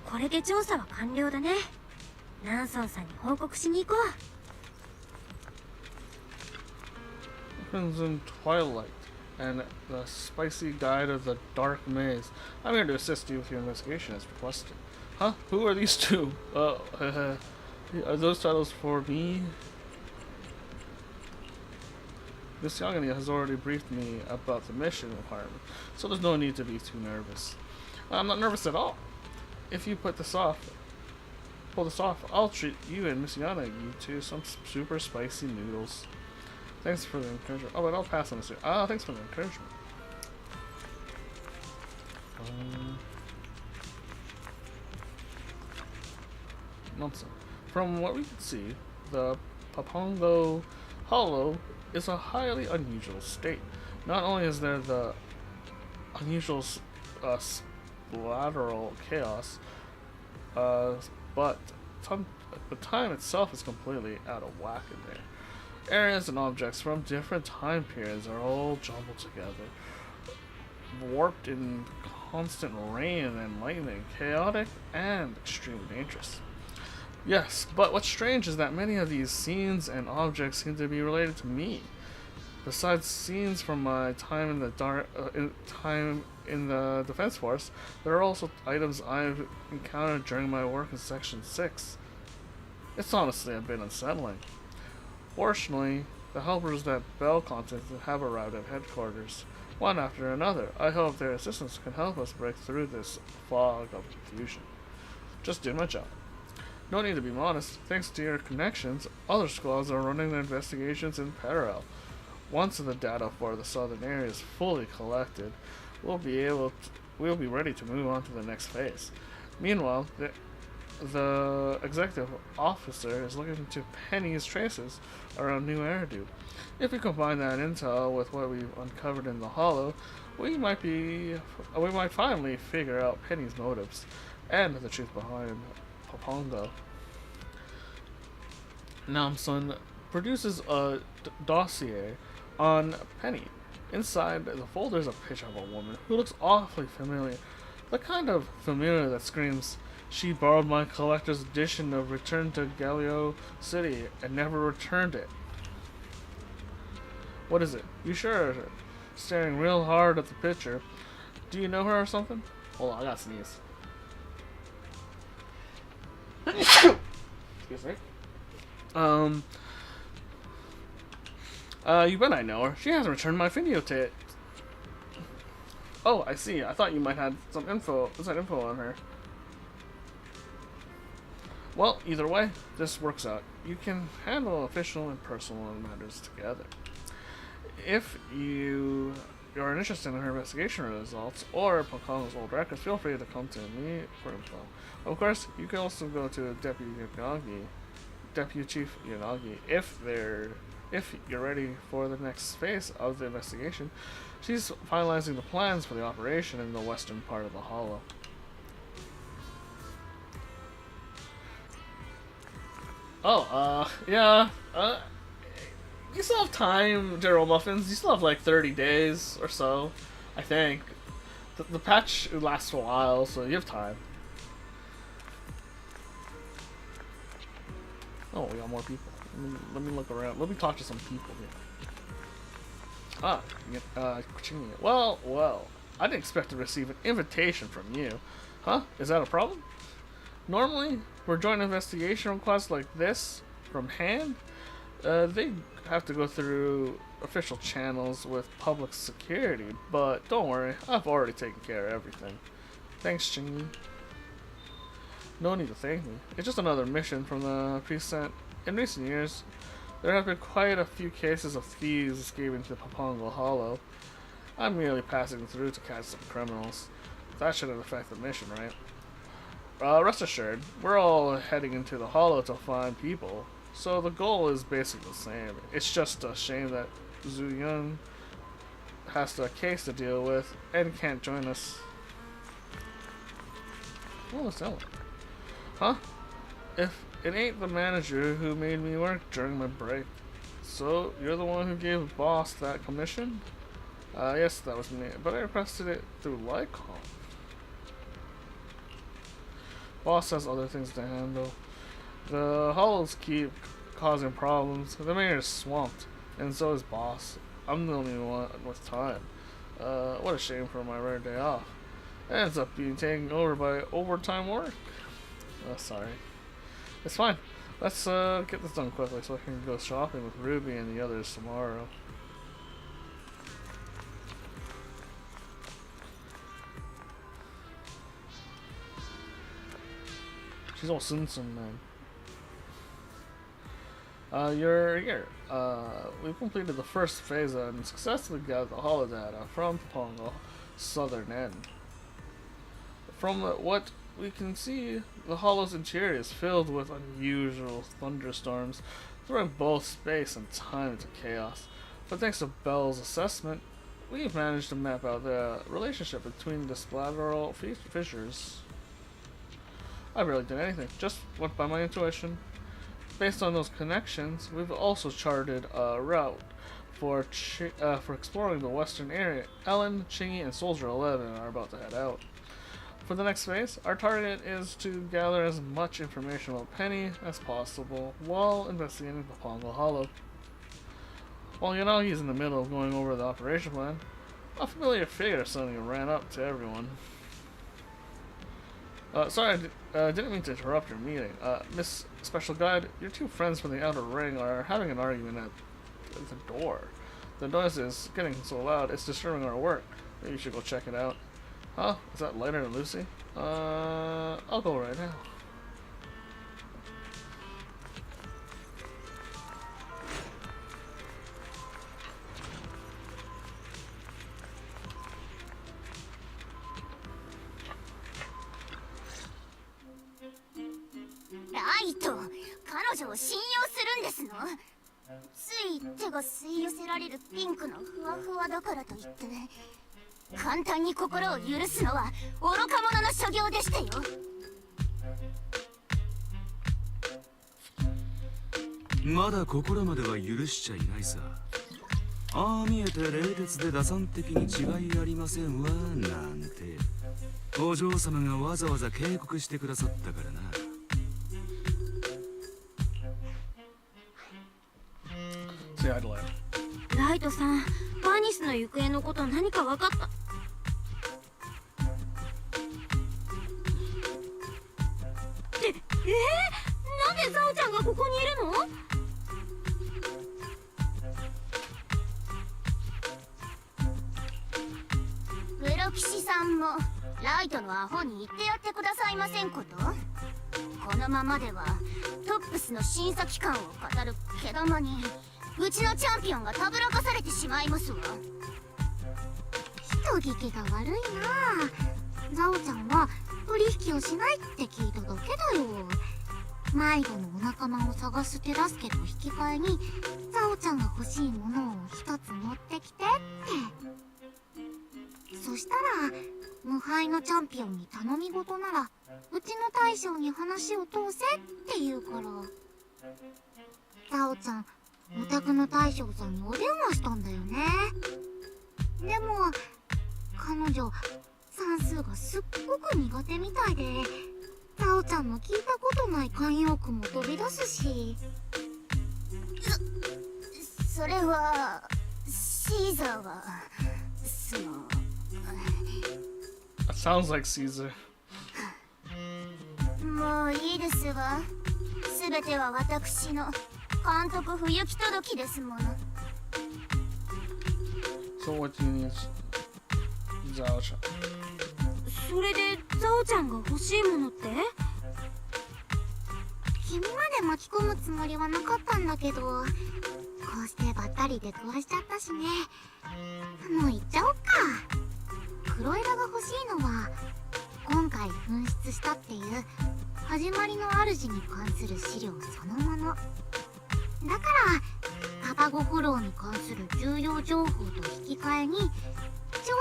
これで調査は完了だね。ナンソンさんに報告しに行こう。Crimson Twilight and the Spicy Guide of the Dark Maze. I'm here to assist you with your investigation as requested. Huh? Who are these two? Are those titles for me? Miss Yagani has already briefed me about the mission requirement, so there's no need to be too nervous. I'm not nervous at all. If you pull this off, I'll treat you and Miss Yagani to some super spicy noodles. Thanks for the encouragement. Oh, but I'll pass on this. Thanks for the encouragement. Nonsense. From what we can see, the Papongo Hollow is a highly unusual state. Not only is there the unusual lateral chaos, but time itself is completely out of whack in there. Areas and objects from different time periods are all jumbled together, warped in constant rain and lightning, chaotic and extremely dangerous. Yes, but what's strange is that many of these scenes and objects seem to be related to me. Besides scenes from my time in the Defense Force, there are also items I've encountered during my work in Section 6. It's honestly a bit unsettling. Fortunately, the helpers that Bell contacted have arrived at headquarters, one after another. I hope their assistance can help us break through this fog of confusion. Just do my job. No need to be modest. Thanks to your connections, other squads are running their investigations in parallel. Once the data for the southern area is fully collected, we'll be ready to move on to the next phase. Meanwhile, the executive officer is looking into Penny's traces around New Eridu. If we combine that intel with what we've uncovered in the Hollow, we might finally figure out Penny's motives and the truth behind Papongo. Namsun produces a dossier on Penny. Inside the folder is a picture of a woman who looks awfully familiar. The kind of familiar that screams, "She borrowed my collector's edition of Return to Galio City and never returned it." What is it? You sure are staring real hard at the picture. Do you know her or something? Hold on, I gotta sneeze. Excuse me. You bet I know her. She hasn't returned my video tape. Oh, I see. I thought you might have some inside info on her. Well, either way, this works out. You can handle official and personal matters together. If you are interested in her investigation results or Pokongo's old records, feel free to come to me for info. Of course, you can also go to Deputy Chief Yanagi if you're ready for the next phase of the investigation. She's finalizing the plans for the operation in the western part of the hollow. Oh, yeah, you still have time, General Muffins. You still have like 30 days or so, I think. The patch lasts a while, so you have time. Oh, we got more people. Let me look around. Let me talk to some people here. Ah, well, I didn't expect to receive an invitation from you. Huh? Is that a problem? Normally, for joint investigation requests like this from hand, they have to go through official channels with public security, but don't worry, I've already taken care of everything. Thanks, Chingy. No need to thank me. It's just another mission from the precinct. In recent years, there have been quite a few cases of thieves escaping to Pokongo Hollow. I'm merely passing through to catch some criminals. That shouldn't affect the mission, right? Rest assured, we're all heading into the Hollow to find people, so the goal is basically the same. It's just a shame that Zhu Yun has a case to deal with and can't join us. What was that one? Huh? If it ain't the manager who made me work during my break. So, you're the one who gave boss that commission? Yes, that was me, but I requested it through Lycom. Boss has other things to handle. The hollows keep causing problems. The mayor is swamped, and so is boss. I'm the only one with time. What a shame for my rare day off. It ends up being taken over by overtime work. Sorry. It's fine. Let's get this done quickly so I can go shopping with Ruby and the others tomorrow. She's all Simpson, man. You're here. We've completed the first phase and successfully gathered the holodata from Pokongo southern end. From what we can see, the hollow's interior is filled with unusual thunderstorms, throwing both space and time into chaos. But thanks to Bell's assessment, we've managed to map out the relationship between the splatteral fissures. I barely did anything, just went by my intuition. Based on those connections, we've also charted a route for exploring the western area. Ellen, Chingy, and Soldier 11 are about to head out. For the next phase, our target is to gather as much information about Penny as possible while investigating the Pokongo Hollow. While Yanagi's in the middle of going over the operation plan, a familiar figure suddenly ran up to everyone. Sorry, I didn't mean to interrupt your meeting. Miss Special Guide, your two friends from the Outer Ring are having an argument at the door. The noise is getting so loud, it's disturbing our work. Maybe you should go check it out. Huh? Is that Leonard and Lucy? I'll go right now.ライト、彼女を信用するんですの？つい手が吸い寄せられるピンクのふわふわだからといって簡単に心を許すのは愚か者の所業でしてよ。まだ心までは許しちゃいないさ。ああ見えて冷徹で打算的に違いありませんわなんてお嬢様がわざわざ警告してくださったからな。ライトさん、バニスの行方のこと何か分かった？なんでザオちゃんがここにいるの？さんもライトのアホに言ってやってくださいませんこと。このままではトップスの審査期間を語る毛玉にうちのチャンピオンがたぶらかされてしまいますわ。人聞きが悪いなあ。ザオちゃんは取引をしないって聞いただけだよ。迷子のお仲間を探す手助けと引き換えにザオちゃんが欲しいものを一つ持ってきてって。そしたら無敗のチャンピオンに頼み事ならうちの大将に話を通せって言うから、ザオちゃんお宅の大将さんにお電話したんだよね。でも彼女算数がすっごく苦手みたいで、ザオちゃんの聞いたことない慣用句も飛び出すし。それはシーザーはその That sounds like Caesar. もういいですわ。すべては私の監督不行き届きですもの。 So what do you need? Zao-chan. それでザオちゃんが欲しいものって？君まで巻き込むつもりはなかったんだけど、こうしてばったり出くわしちゃったしね。もう行っちゃおっか。黒枝が欲しいのは今回紛失したっていう始まりの主に関する資料そのものだから、パパゴフォローに関する重要情報と引き換えに調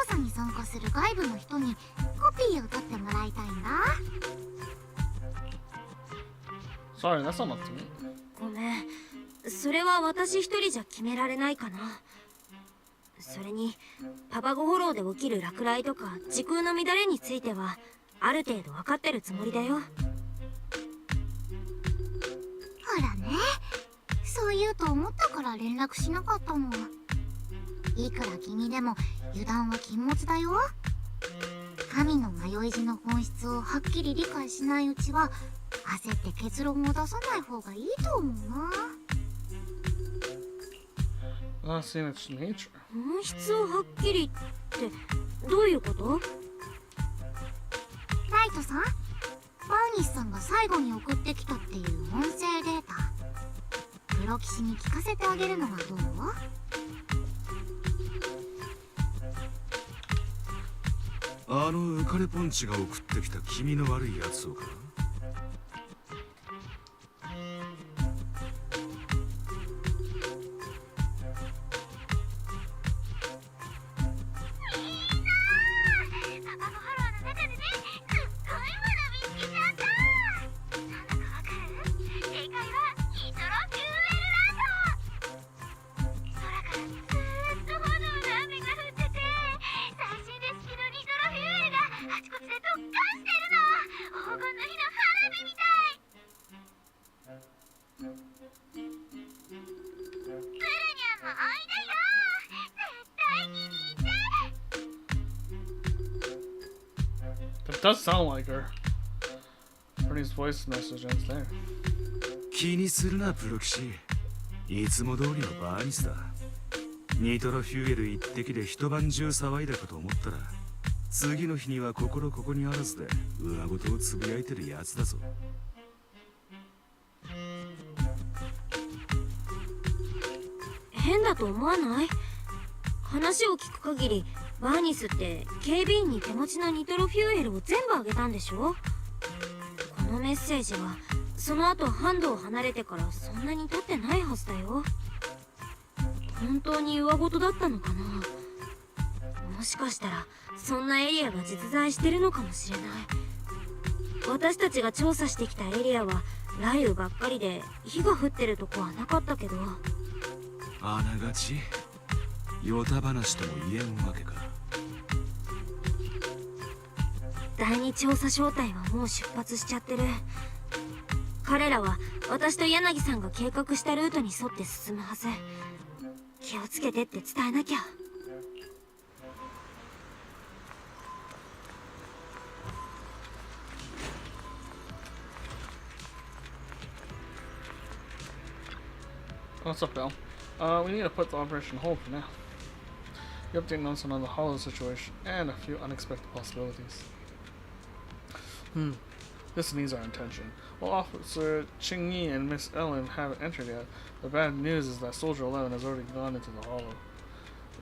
査に参加する外部の人にコピーを取ってもらいたいんだ。 Sorry, that's not up to me. ごめん、それは私一人じゃ決められないかな。それにパパゴフォローで起きる落雷とか時空の乱れについてはある程度分かってるつもりだよ。ほらね、そう言うと思ったから連絡しなかったの。いくら君でも油断は禁物だよ。神の迷い路の本質をはっきり理解しないうちは焦って結論を出さない方がいいと思うな。 That's in its nature. 本質をはっきりってどういうこと？ライトさん、バーニスさんが最後に送ってきたっていう音声データ、プロ棋士に聞かせてあげるのはどう？あの浮かれポンチが送ってきた気味の悪いやつをか。It does sound like her. Pretty's voice message ends there. 気にするなプロ棋士、いつも通りのバーニスだ。ニトロフューエル一滴で一晩中騒いだかと思ったら、次の日には心ここにあらずで上ごとをつぶやいてるやつだぞ。変だと思わない？話を聞く限りバーニスって警備員に手持ちのニトロフューエルを全部あげたんでしょ？このメッセージはその後ハンドを離れてからそんなに経ってないはずだよ。本当に上事だったのかな？もしかしたらそんなエリアが実在してるのかもしれない。私たちが調査してきたエリアは雷雨ばっかりで火が降ってるとこはなかったけど。あながちヨタ話とも言えんわけか。第二調査小隊はもう出発しちゃってる。彼らは私と柳さんが計画したルートに沿って進むはず。気をつけてって伝えなきゃ。What's up, Bill? We need to put the operation on hold for now. The update notes on the hollow situation and a few unexpected possibilities. This needs our attention. While Officer Ching Yi and Miss Ellen haven't entered yet, the bad news is that Soldier 11 has already gone into the hollow.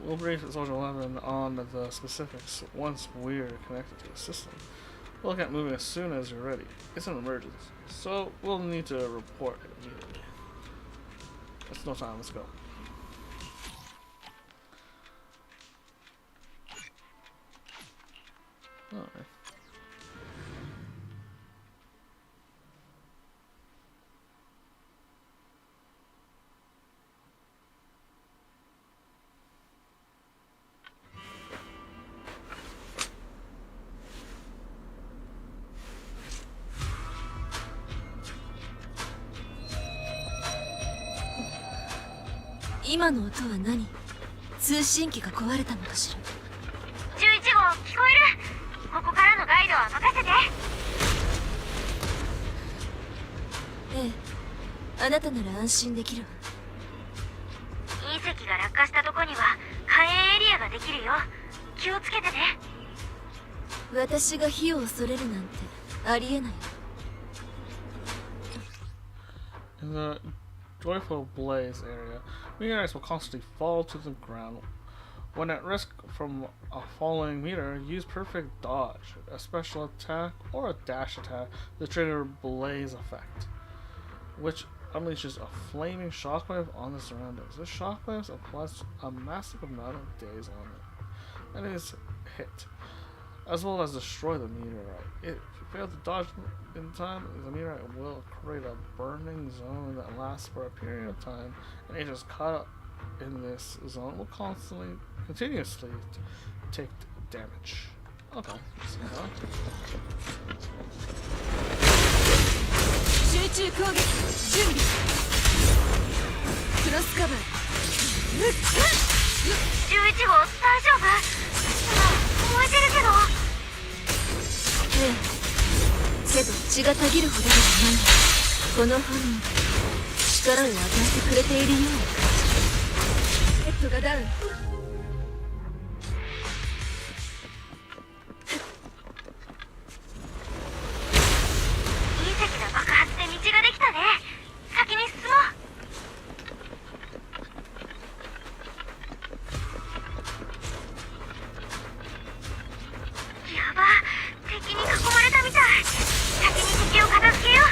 We'll brief Soldier 11 on the specifics once we're connected to the system. We'll get moving as soon as you're ready. It's an emergency, so we'll need to report immediately. There's no time, let's go. Alright.今の音は何？通信機が壊れたのかしら。11号聞こえる？ここからのガイドは任せて。ええ、あなたなら安心できるわ。隕石が落下したとこには火炎エリアができるよ。気をつけてね。私が火を恐れるなんてありえない。In the joyful blaze area, meteorites will constantly fall to the ground. When at risk from a falling meteor, use perfect dodge, a special attack, or a dash attack to trigger blaze effect, which unleashes a flaming shockwave on the surroundings. This shockwave applies a massive amount of days on it, and is hit, as well as destroy the meteorite. If you fail to dodge in time, the meteorite will create a burning zone that lasts for a period of time, and agents caught up in this zone will continuously take damage. Okay. 集中攻撃準備。クロスカバー。11号大丈夫？燃えてるけど。ええ。けど血がたぎるほどではないわ。この炎が力を与えてくれているような感じ。ヘッドがダウン。隕石の爆発で道ができたね。先に進もう。やば、敵に囲まれたみたい。先に敵を片付けよう。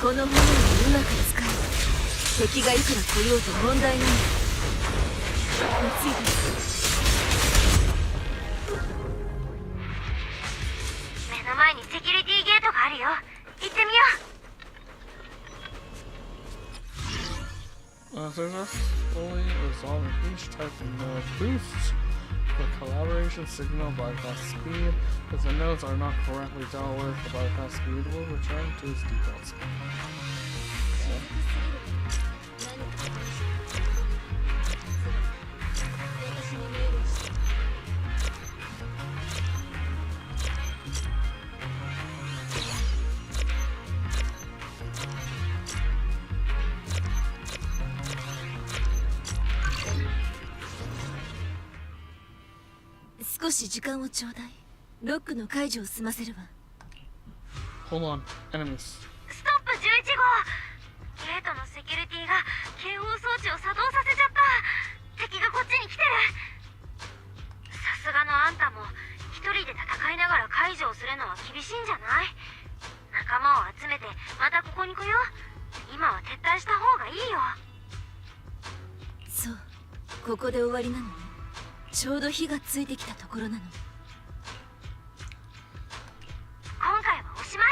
この炎をうまく使えば敵がいくら来ようと問題ない。ついてる。目の前にセキュリティゲートがあるよ。行ってみよう。Successfully resolving each type of node boosts the collaboration signal bypass speed. If the nodes are not correctly dealt with, the bypass speed will return to its default speed. Okay. 少し時間をちょうだい。ロックの解除を済ませるわ。Hold on, enemies. ストップ11号。ゲートのセキュリティが警報装置を作動させちゃった。敵がこっちに来てる。さすがのあんたも一人で戦いながら解除をするのは厳しいんじゃない？仲間を集めてまたここに来よう。今は撤退した方がいいよ。そう、ここで終わりなのね。ちょうど火がついてきたところなの。今回はおしまい。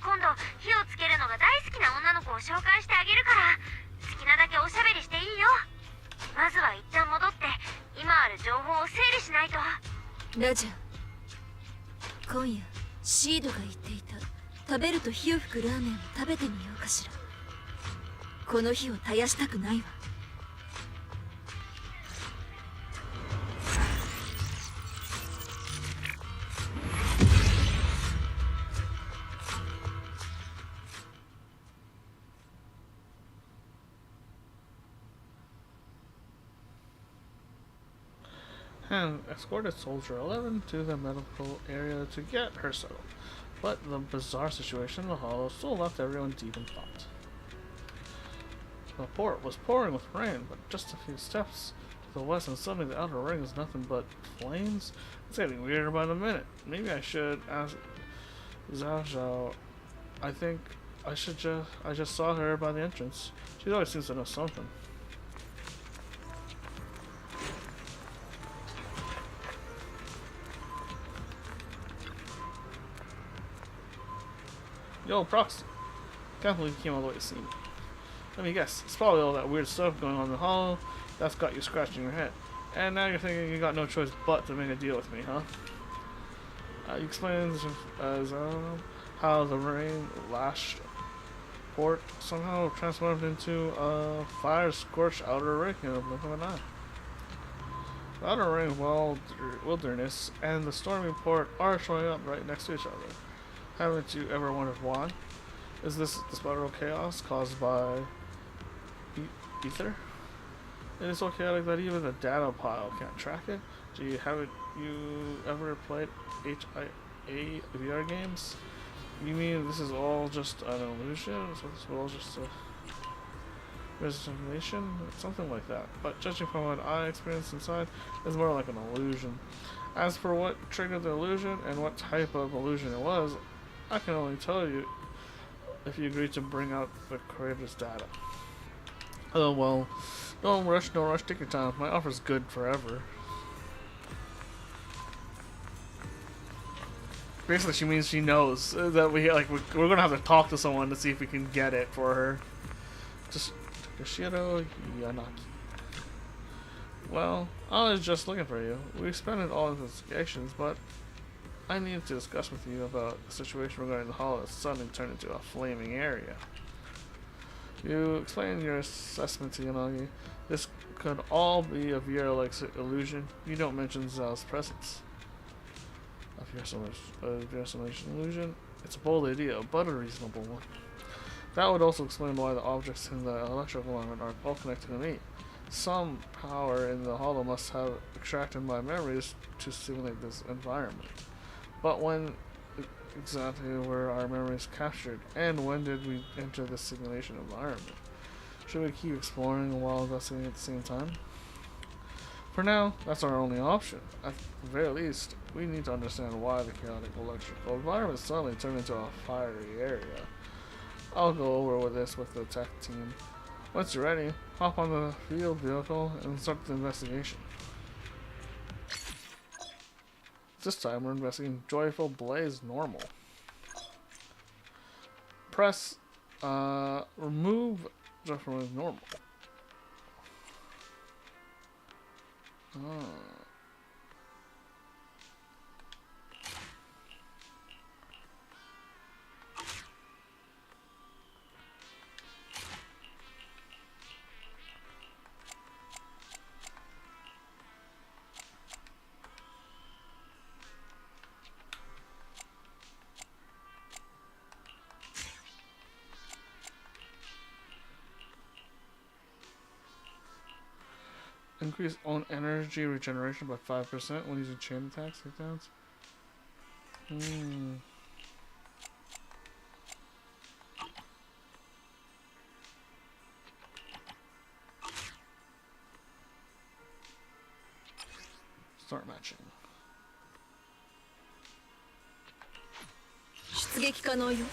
今度火をつけるのが大好きな女の子を紹介してあげるから好きなだけおしゃべりしていいよ。まずは一旦戻って今ある情報を整理しないと。ラジャー、今夜シードが言っていた食べると火を吹くラーメンを食べてみようかしら。この火を絶やしたくないわ。and escorted Soldier 11 to the medical area to get her settled. But the bizarre situation in the hollow still left everyone deep in thought. The port was pouring with rain, but just a few steps to the west and suddenly the outer ring is nothing but flames. It's getting weirder by the minute. Maybe I should ask Zhao Zhao. I just saw her by the entrance. She always seems to know something. Yo, Proxy. Can't believe you came all the way to see me. Let me guess, it's probably all that weird stuff going on in the hollow that's got you scratching your head. And now you're thinking you got no choice but to make a deal with me, huh? You explained as how the rain lashed port somehow transformed into a fire-scorched outer ring in the blink of an eye. The outer ring, wilderness, and the stormy port are showing up right next to each other. Haven't you ever wondered why? Is this the spiral chaos caused by ether? It is so chaotic that even the data pile can't track it. Haven't you ever played HIA VR games? You mean this is all just an illusion? So this is all just a representation? Something like that. But judging from what I experienced inside, it's more like an illusion. As for what triggered the illusion and what type of illusion it was, I can only tell you if you agree to bring out the creator's data. Oh well, don't rush, take your time. My offer's good forever. Basically, she means she knows that we're gonna have to talk to someone to see if we can get it for her. Just Yoshiro Yanaki. Well, I was just looking for you. We spent all investigations, but I needed to discuss with you about the situation regarding the hollow that suddenly turned into a flaming area. You explained your assessment to Yanagi. This could all be a VR-like illusion. You don't mention Zhao's presence. A VR simulation illusion? It's a bold idea, but a reasonable one. That would also explain why the objects in the electrical environment are all connected to me. Some power in the hollow must have extracted my memories to simulate this environment. But when exactly were our memories captured, and when did we enter the simulation environment? Should we keep exploring while investigating at the same time? For now, that's our only option. At the very least, we need to understand why the chaotic electrical environment suddenly turned into a fiery area. I'll go over with this with the tech team. Once you're ready, hop on the field vehicle and start the investigation. This time we're investigating Joyful Blaze Normal. Press remove Joyful Blaze Normal. Increase own energy regeneration by 5% when using chain attacks, takedowns. Start matching. 出撃可能よ。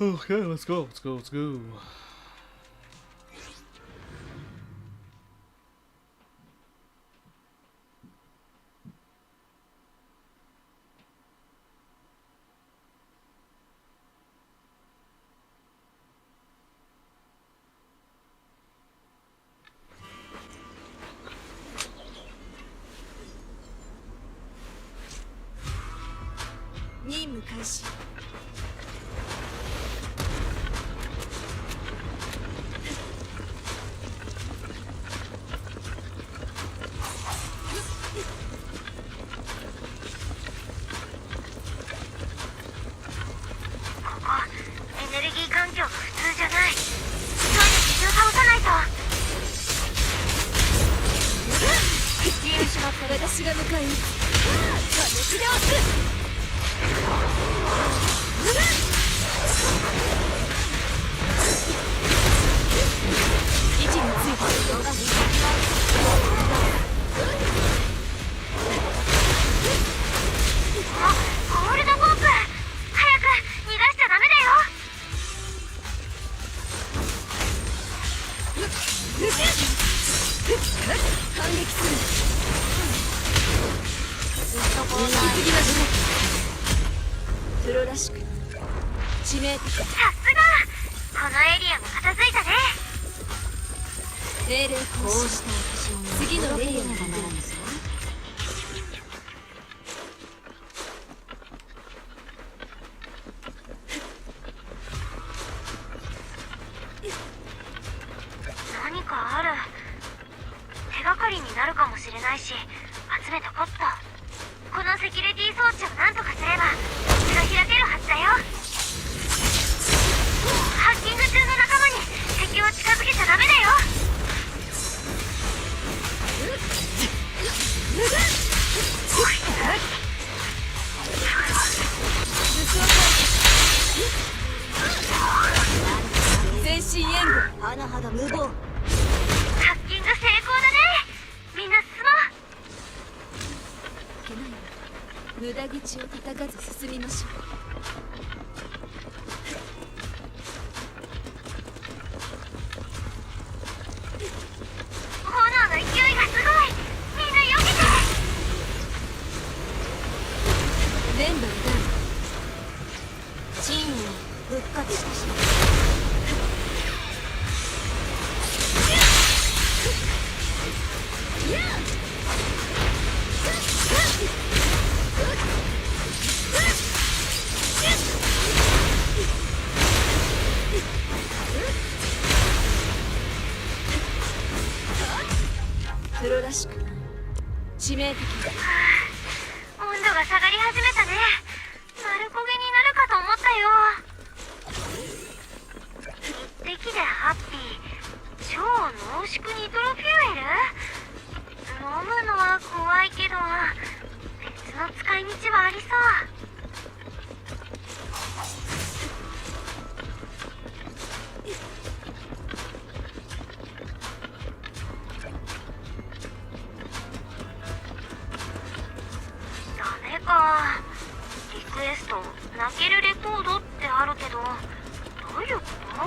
Okay, let's go. 始。ここエネルギー環境が普通じゃない。急いで敵を倒さないと。見失った私が向かい過激で押す。位置について動画にゴールドポンプ、早く逃がしちゃダメだよ。反撃する。ずっとこうだ。行きましょう。プロらしく致命的。さすが、このエリアも片付いたね。命令こうした私を次のレイヤーにならないぞ。何かある。手がかりになるかもしれないし、集めとこっと。このセキュリティ装置をなんとかすれば道が開けるはずだよ。ハッキング中の仲間に敵を近づけちゃダメだよ。全身援護。甚だ無謀。ハッキング成功だね。みんな進もう。いけないわ。無駄口を叩かず進みましょう。炎の勢いがすごい。みんな避けて。全部ダウン。チームを復活したし。プロらしく致命的。温度が下がり始めたね。丸焦げになるかと思ったよ。一滴でハッピー、超濃縮ニトロフューエル。飲むのは怖いけど別の使い道はありそう。ダメか。リクエスト泣けるレコードってあるけど、どういうこと？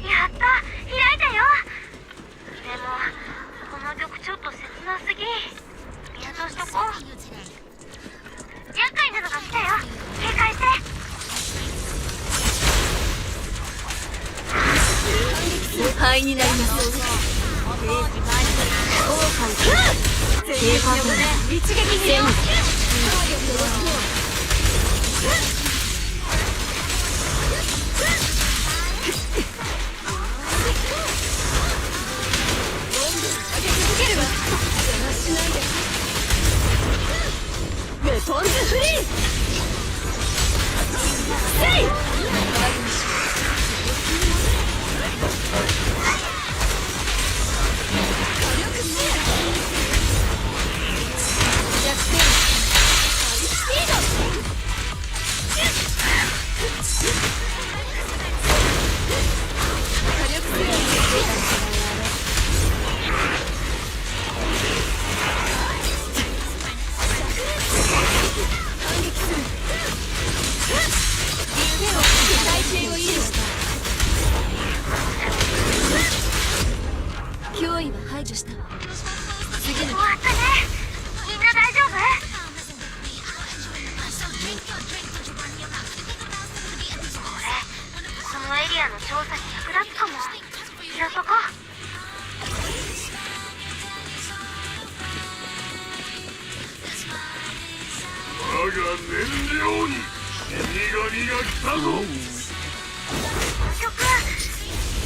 やった、開いたよ。でもこの曲ちょっと切なすぎ。ミュートしとこう。厄介なのが来たよ。警戒して。灰になります。警戒で一撃によ。ウェポンズフリー。せい。反撃する。料に死神が来たぞ。諸君、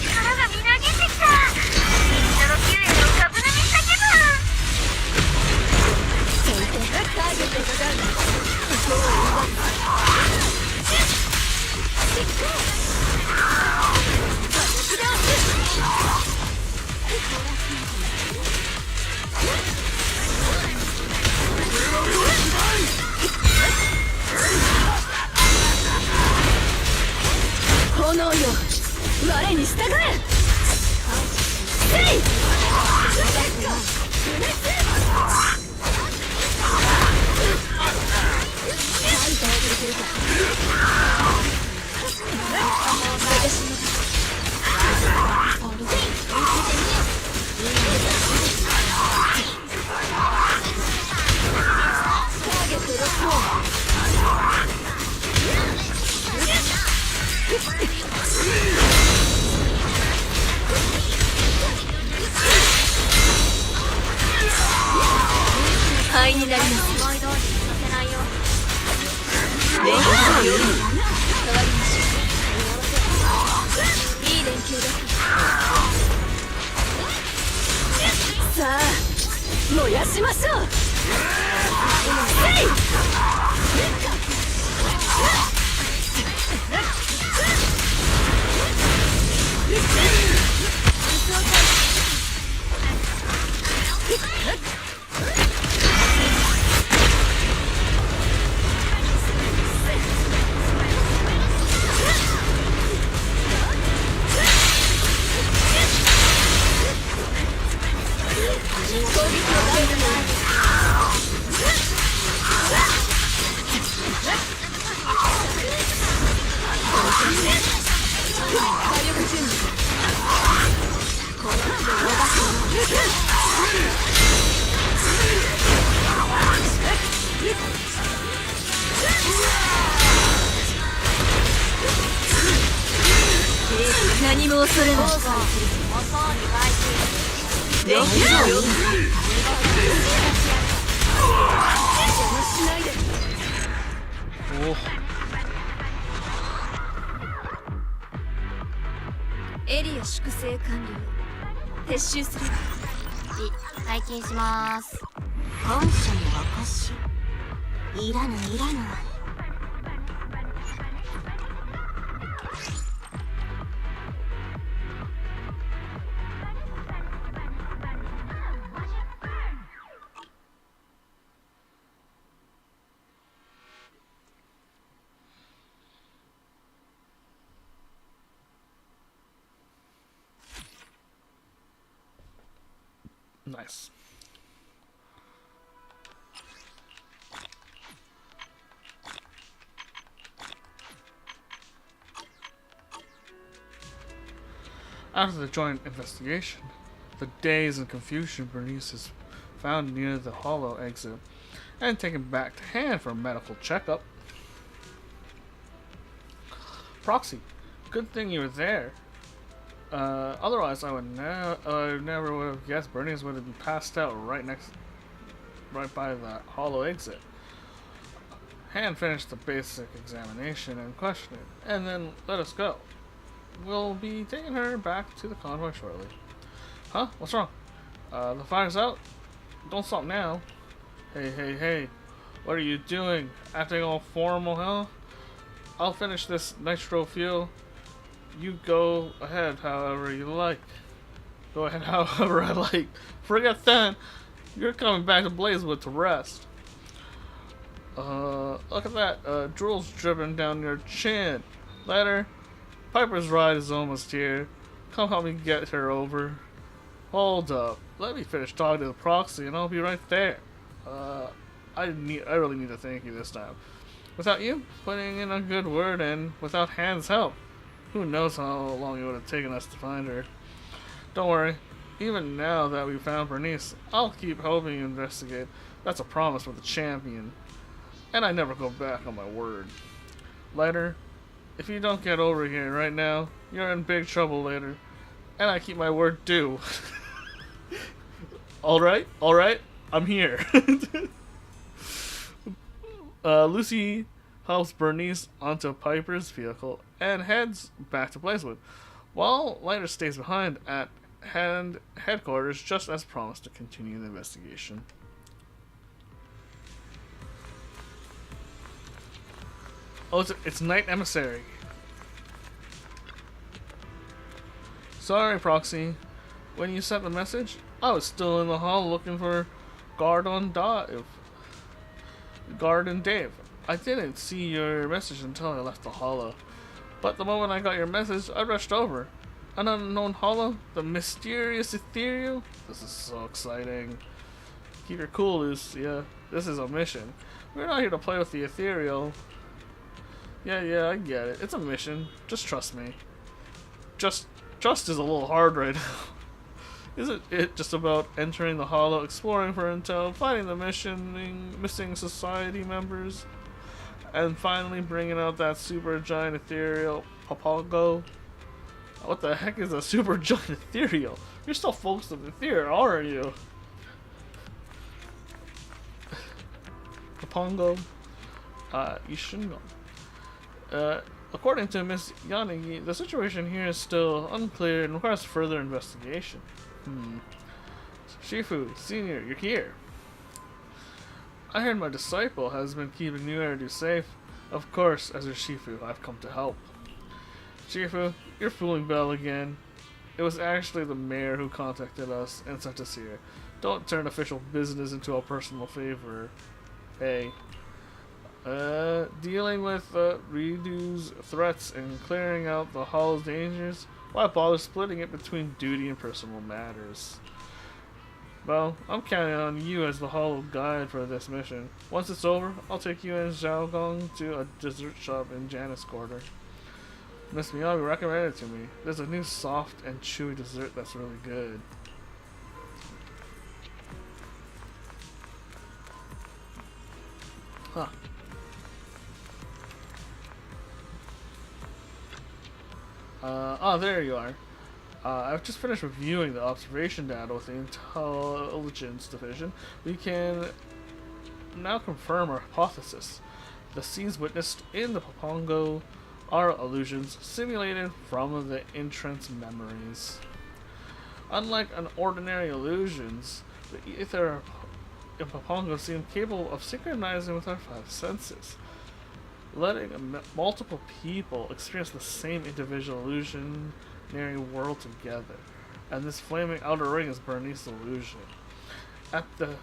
力がみなぎってきた。ニトロ救援の株抜みした気分。ターゲットがダウン。炎よ、我に従え。灰になります。思い通りにさせないよ。連携のように変わりましょう。いい連携です。さあ、燃やしましょう。何も恐れない。連携のようにエリア粛清完了。撤収する。拝見します。感謝の証。いらぬいらぬ。Nice. After the joint investigation, the daze and confusion Bernice is found near the hollow exit and taken back to hand for a medical checkup. Proxy, good thing you were there. Otherwise, I never would have guessed Bernice would have been passed out right by the hollow exit. Han finished the basic examination and questioning, and then let us go. We'll be taking her back to the convoy shortly. Huh? What's wrong? The fire's out? Don't stop now. Hey. What are you doing? Acting all formal, huh? I'll finish this nitro fuel. You go ahead however you like. Go ahead however I like. Forget that. You're coming back to Blazewood to rest. Look at that. Drool's dripping down your chin. Later. Piper's ride is almost here. Come help me get her over. Hold up. Let me finish talking to the proxy and I'll be right there. I really need to thank you this time. Without you putting in a good word and without Han's help, who knows how long it would have taken us to find her. Don't worry. Even now that we found Bernice, I'll keep helping you investigate. That's a promise with the champion. And I never go back on my word. Later, if you don't get over here right now, you're in big trouble later. And I keep my word too. Alright, I'm here. Lucy helps Bernice onto Piper's vehicle and heads back to Blazewood, while Lighter stays behind at headquarters just as promised to continue the investigation. Oh, it's Night Emissary. Sorry, Proxy. When you sent the message, I was still in the hall looking for Garden Dave. I didn't see your message until I left the hollow. But the moment I got your message, I rushed over. An unknown hollow? The mysterious ethereal? This is so exciting. Keep your cool, Lucia. This is a mission. We're not here to play with the ethereal. Yeah, I get it. It's a mission. Just trust me. Trust is a little hard right now. Isn't it just about entering the hollow, exploring for intel, finding the missing society members, and finally bringing out that super giant ethereal Papago? What the heck is a super giant ethereal? You're still focused on the ethereal, aren't you? Papago? Ishingon. According to Miss Yanagi, the situation here is still unclear and requires further investigation. Shifu, Senior, you're here. I heard my disciple has been keeping New Eridu safe. Of course, as your Shifu, I've come to help. Shifu, you're fooling Belle again. It was actually the mayor who contacted us and sent us here. Don't turn official business into a personal favor. Hey. Dealing with Ridu's threats and clearing out the hollow's dangers? Why bother splitting it between duty and personal matters? Well, I'm counting on you as the hollow guide for this mission. Once it's over, I'll take you and Xiaogong to a dessert shop in Janus Quarter. Miss Miyagi recommended it to me. There's a new soft and chewy dessert that's really good. Huh. There you are. I've just finished reviewing the observation data with the Intelligence Division. We can now confirm our hypothesis. The scenes witnessed in the Papongo are illusions simulated from the entrance memories. Unlike an ordinary illusions, the ether in Papongo seem capable of synchronizing with our five senses, letting multiple people experience the same individual illusionary world together. And this flaming outer ring is Bernice's illusion. At the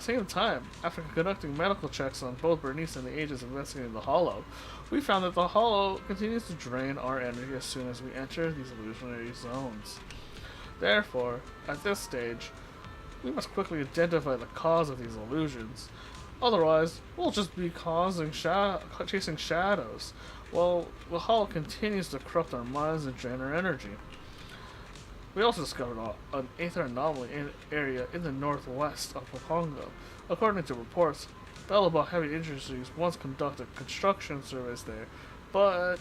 same time, after conducting medical checks on both Bernice and the agents investigating the Hollow, we found that the Hollow continues to drain our energy as soon as we enter these illusionary zones. Therefore, at this stage, we must quickly identify the cause of these illusions. Otherwise, we'll just be chasing shadows, while the Hollow continues to corrupt our minds and drain our energy. We also discovered an aether anomaly area in the northwest of Papongo. According to reports, Bellaba Heavy Industries once conducted construction surveys there, but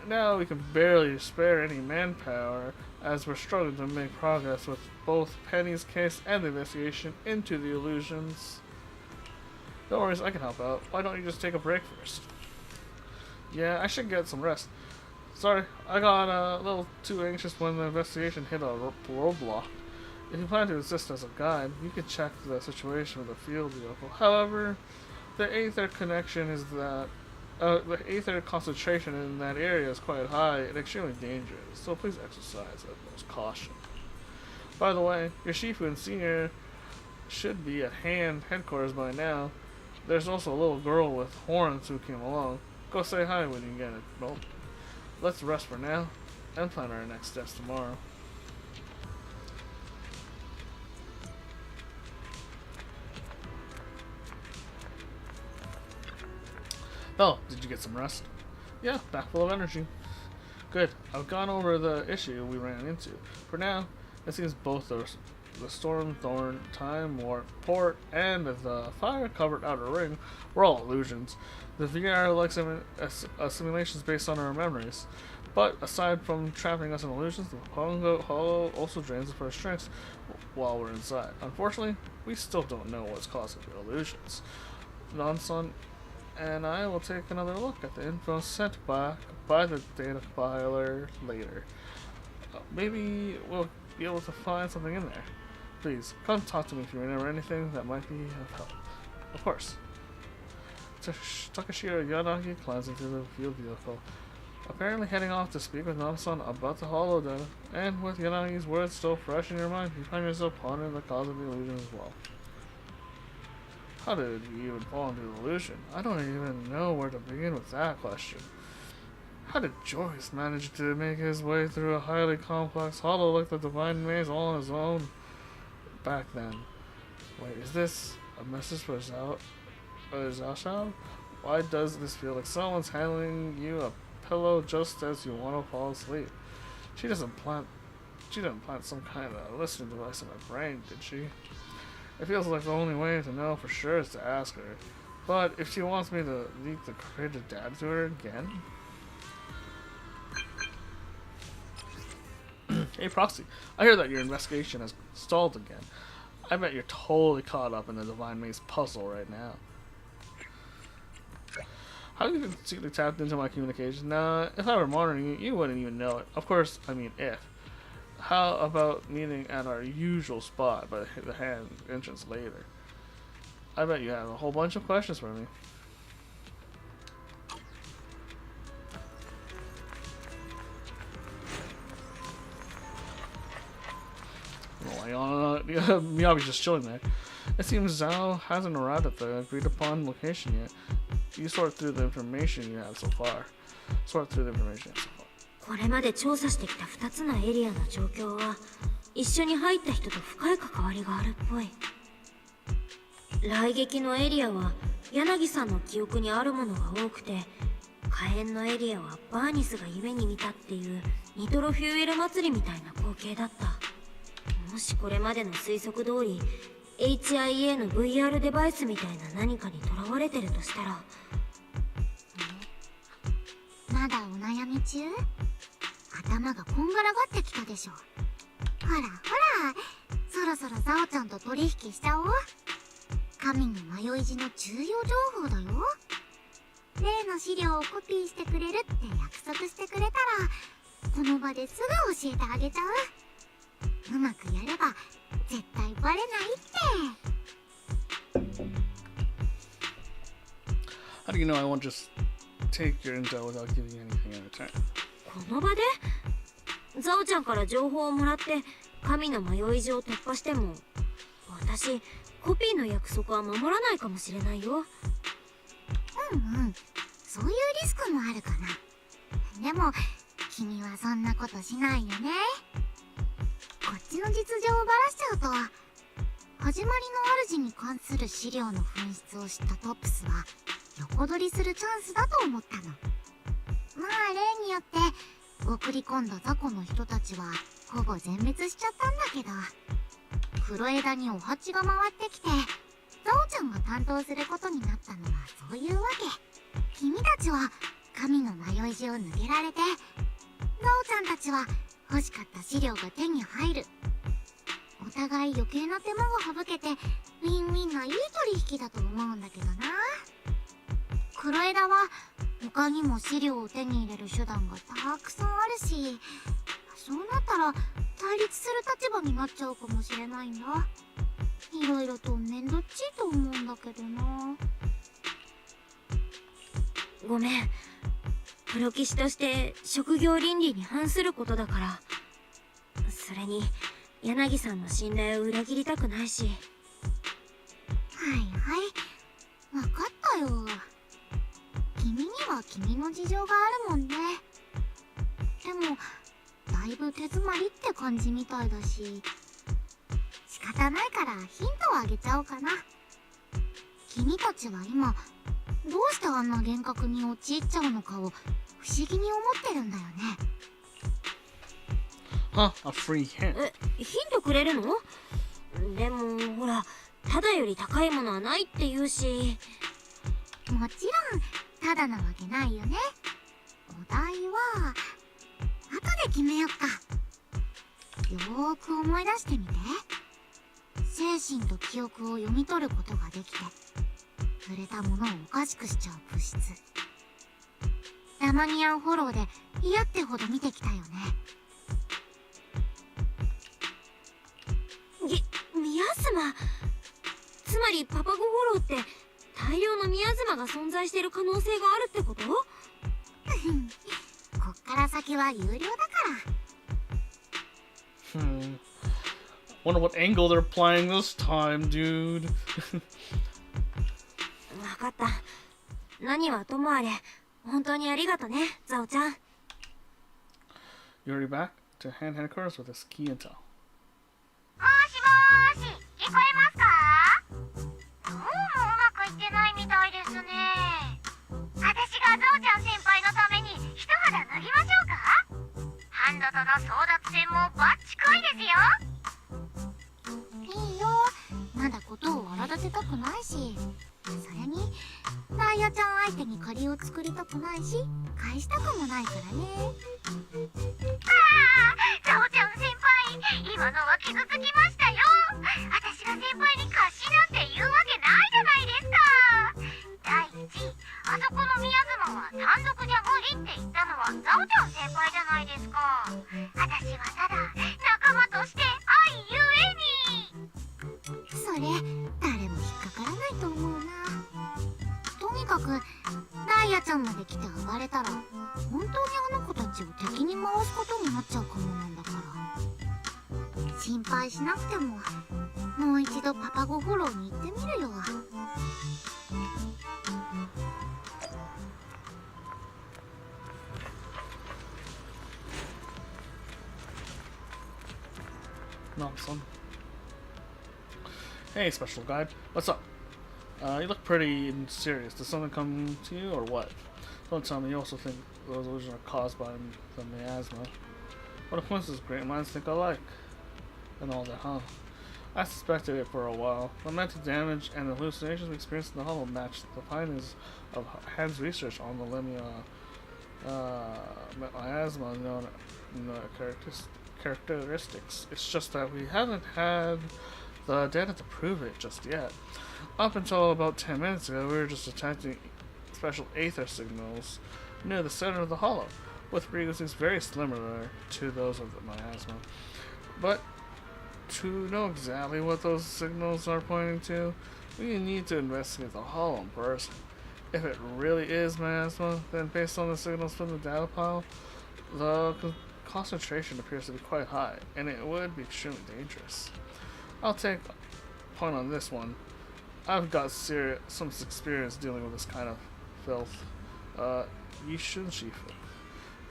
now we can barely spare any manpower as we're struggling to make progress with both Penny's case and the investigation into the illusions. No worries, I can help out. Why don't you just take a break first? Yeah, I should get some rest. Sorry, I got a little too anxious when the investigation hit a roadblock. If you plan to assist as a guide, you can check the situation with a field vehicle. However, the aether connection is that the aether concentration in that area is quite high and extremely dangerous, so please exercise utmost caution. By the way, your Shifu and Senior should be at headquarters by now. There's also a little girl with horns who came along. Go say hi when you get it. Well, let's rest for now and plan our next steps tomorrow. Oh, did you get some rest? Yeah, back full of energy. Good. I've gone over the issue we ran into. For now, it seems both the Stormthorn Time Warp Port and the fire-covered outer ring were all illusions. The VR like simulations based on our memories. But aside from trapping us in illusions, the Hollow also drains us of our strengths while we're inside. Unfortunately, we still don't know what's causing the illusions. Nanson, and I will take another look at the info sent back by the data compiler later. Maybe we'll be able to find something in there. Please, come talk to me if you remember anything that might be of help. Of course. Takashiro Yanagi climbs into the field vehicle, apparently heading off to speak with Namasan about the hollow data, and with Yanagi's words still fresh in your mind, you find yourself pondering the cause of the illusion as well. How did you even fall into the illusion? I don't even know where to begin with that question. How did Joyce manage to make his way through a highly complex hollow like the Divine Maze all on his own back then? Wait, is this a message for Zashao? Why does this feel like someone's handing you a pillow just as you want to fall asleep? She didn't plant some kind of listening device in my brain, did she? It feels like the only way to know for sure is to ask her. But if she wants me to leak the creative data to her again? Hey Proxy, I hear that your investigation has stalled again. I bet you're totally caught up in the Divine Maze puzzle right now. How have you secretly tapped into my communication? Nah, if I were monitoring you, you wouldn't even know it. Of course, I mean if. How about meeting at our usual spot by the hand entrance later? I bet you have a whole bunch of questions for me. Miyabi's just chilling there. It seems Zhao hasn't arrived at the agreed upon location yet. You sort through the information you have so far. これまで調査してきた2つのエリアの状況は一緒に入った人と深い関わりがあるっぽい。来撃のエリアは柳さんの記憶にあるものが多くて、火炎のエリアはバーニスが夢に見たっていうニトロフューエル祭りみたいな光景だった。もしこれまでの推測通り HIA の VR デバイスみたいな何かにとらわれてるとしたら、まだお悩み中？頭がこんがらがってきたでしょ。ほらほら、そろそろザオちゃんと取引しちゃおう。神の迷い字の重要情報だよ。例の資料をコピーしてくれるって約束してくれたら、この場ですぐ教えてあげちゃう。うまくやれば絶対バレないって。 How do you know I won't just take your intel without giving you anything in return? この場でザオちゃんから情報をもらって神の迷い字を突破しても、私コピーの約束は守らないかもしれないよ。そういうリスクもあるかな。でも君はそんなことしないよね。こっちの実情をばらしちゃうと、始まりの主に関する資料の紛失を知ったトップスは横取りするチャンスだと思ったの。まあ例によって送り込んだ雑魚の人たちはほぼ全滅しちゃったんだけど、黒枝にお鉢が回ってきてザオちゃんが担当することになったのはそういうわけ。君たちは神の迷い字を抜けられて、ザオちゃんたちは欲しかった資料が手に入る。お互い余計な手間が省けてウィンウィンないい取引だと思うんだけどな。黒枝は他にも資料を手に入れる手段がたくさんあるし、そうなったら対立する立場になっちゃうかもしれないんだ。いろいろとめんどっちいと思うんだけどな。ごめん、プロ棋士として職業倫理に反することだから。それに柳さんの信頼を裏切りたくないし。はいはい、わかったよ。君には君の事情があるもんね。でもだいぶ手詰まりって感じみたいだし、仕方ないからヒントをあげちゃおうかな。君たちは今どうしてあんな幻覚に陥っちゃうのかを不思議に思ってるんだよね。Huh, a free hint. ヒントくれるの？でもほら、ただより高いものはないって言うし。もちろんただなわけないよね。お題は後で決めよっか。よーく思い出してみて。精神と記憶を読み取ることができて、触れたものをおかしくしちゃう物質。ラマニアンフォローで嫌ってほど見てきたよね。ミヤズマ。つまりパパゴフォローって大量のミヤズマが存在している可能性があるってこと？こっから先は有料だから。Wonder what angle they're playing this time, dude. わかった。何はともあれ、本当にありがとね、ザオちゃん。Yuri back to hand headquarters with his key intel. もしもーし、聞こえますか？どうもうまくいってないみたいですね。私がゾウちゃん先輩のために一肌脱ぎましょうか？ハンドとの争奪戦もバッチコイですよ。いいよ、まだことを荒立てたくないし、それにダイヤちゃん相手に借りを作りたくないし、返したくもないからね。ゾウちゃん先輩、今のは傷つきましたよ。私が先輩に貸しなんて言うわけないじゃないですか。第一、あそこの宮妻は単独じゃ無理って言ったのはザオちゃん先輩じゃないですか。私はただ仲間として愛ゆえに。それ誰も引っかからないと思うな。とにかくダイヤちゃんまで来て暴れたら本当にあの子たちを敵に回すことになっちゃうかもなんだから、心配しなくてももう一度パパゴフォローに行ってみるよ。No, son. Hey, special guide. What's up? You look pretty serious. Did something come to you, or what? Don't tell me you also think those illusions are caused by the miasma. What a coincidence, great minds think alike. And all that, huh? I suspected it for a while. The mental damage and the hallucinations we experienced in the hollow matched the findings of Han's research on the miasma known characteristics. It's just that we haven't had the data to prove it just yet. Up until about 10 minutes ago, we were just detecting special aether signals near the center of the hollow, with frequencies very similar to those of the miasma. But to know exactly what those signals are pointing to, we need to investigate the hollow in person. If it really is miasma, then based on the signals from the data pile, the concentration appears to be quite high, and it would be extremely dangerous. I'll take point on this one. I've got some experience dealing with this kind of filth. Yishun Shifu.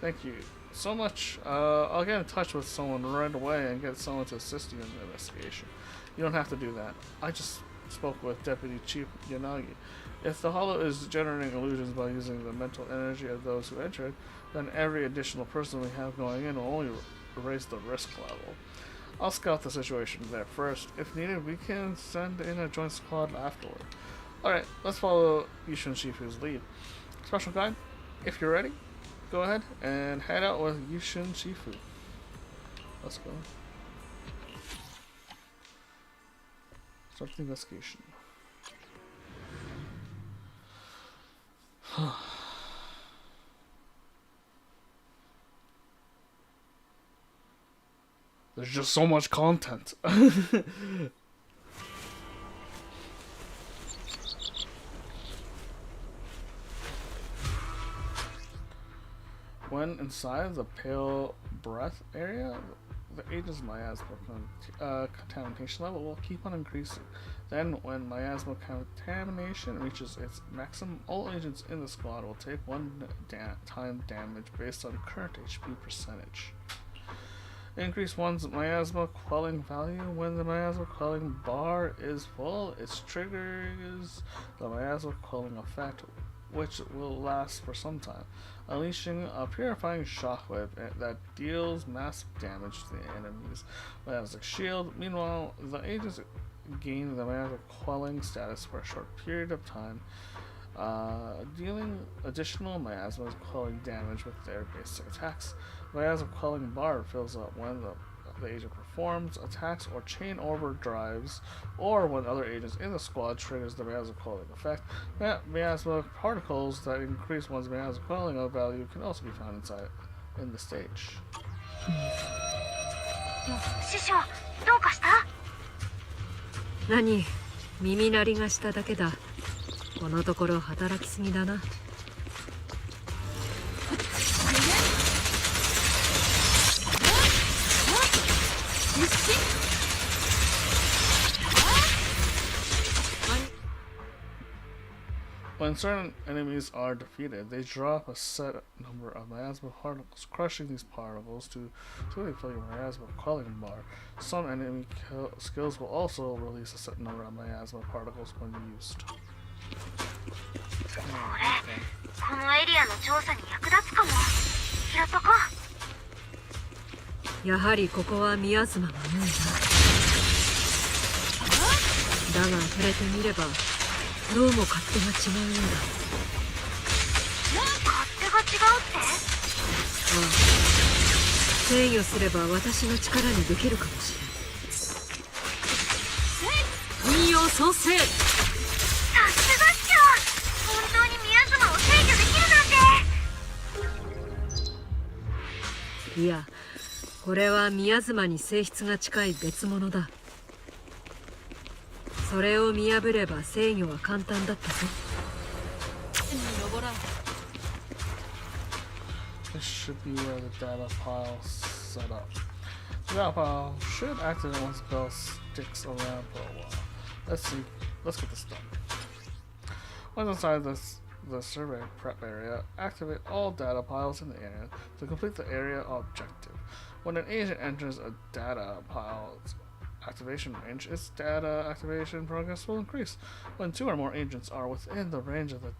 Thank you so much. I'll get in touch with someone right away and get someone to assist you in the investigation. You don't have to do that. I just spoke with Deputy Chief Yanagi. If the hollow is generating illusions by using the mental energy of those who entered, then every additional person we have going in will only raise the risk level. I'll scout the situation there first. If needed, we can send in a joint squad afterward. Alright, let's follow Yishun Shifu's lead. Special guide, if you're ready, go ahead and head out with Yishun Shifu. Let's go. Start the investigation. There's just so much content. When inside the pale breath area, the agent's miasma contamination level will keep on increasing. Then, when miasma contamination reaches its maximum, all agents in the squad will take 1 time damage based on current HP percentage. Increase one's miasma quelling value. When the miasma quelling bar is full, it triggers the miasma quelling effect, which will last for some time, unleashing a purifying shockwave that deals massive damage to the enemy's miasma shield. Meanwhile, the agents gain the miasma quelling status for a short period of time, dealing additional miasma quelling damage with their basic attacks. The miasma quelling bar fills up when the the agent performs attacks or chain overdrives, or when other agents in the squad triggers the miasma quelling effect. Miasma particles that increase one's miasma quelling value can also be found inside in the stage. 師匠どうかした？何、耳鳴りがしただけだ。このところ働きすぎだな。When certain enemies are defeated, they drop a set number of miasma particles, crushing these particles to fill your miasma quelling bar. Some enemy skills will also release a set number of miasma particles when used. このエリアの調査に役立つかも。拾っとこやはりここはミヤズマが多いな。だが触れてみればどうも勝手が違うようだ。勝手が違うって？ああ、制御すれば私の力にできるかもしれん。運用創生。さすがっしょ。本当にミヤズマを制御できるなんて。いや、これはミヤズマに性質が近い別物だ。それを見破れば制御は簡単だったぞ。This should be where the data pile set up. The data pile should activate once the bell sticks around for a while. Let's see. Let's get this done. Once inside the survey prep area, activate all data piles in the area to complete the area objective. When an agent enters a data pile's activation range, its data activation progress will increase. When two or more agents are within the range of the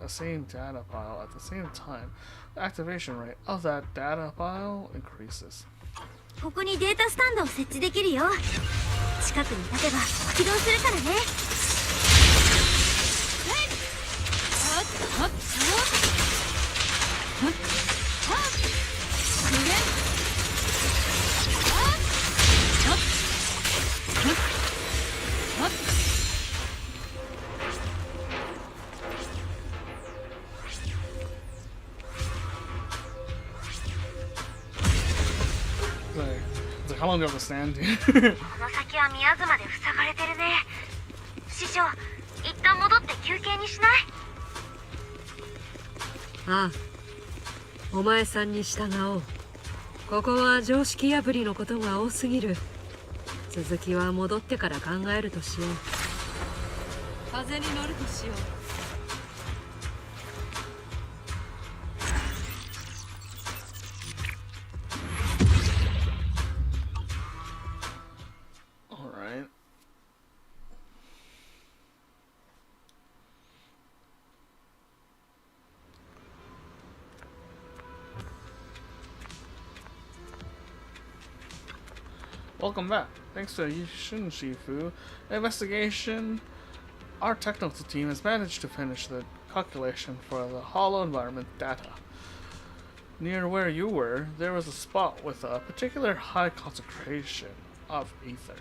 same data pile at the same time, the activation rate of that data pile increases. ここにデータスタンドを設置できるよ。近くに立てば起動するからね。How long do you have to stand here? この先は宮妻で塞がれてるね。師匠、一旦戻って休憩にしない？ああ、お前さんに従おう。ここは常識破りのことが多すぎる。続きは戻ってから考えるとしよう。風に乗るとしよう。Welcome back. Thanks to Yishin Shifu investigation, our technical team has managed to finish the calculation for the hollow environment data. Near where you were, there was a spot with a particular high concentration of ether.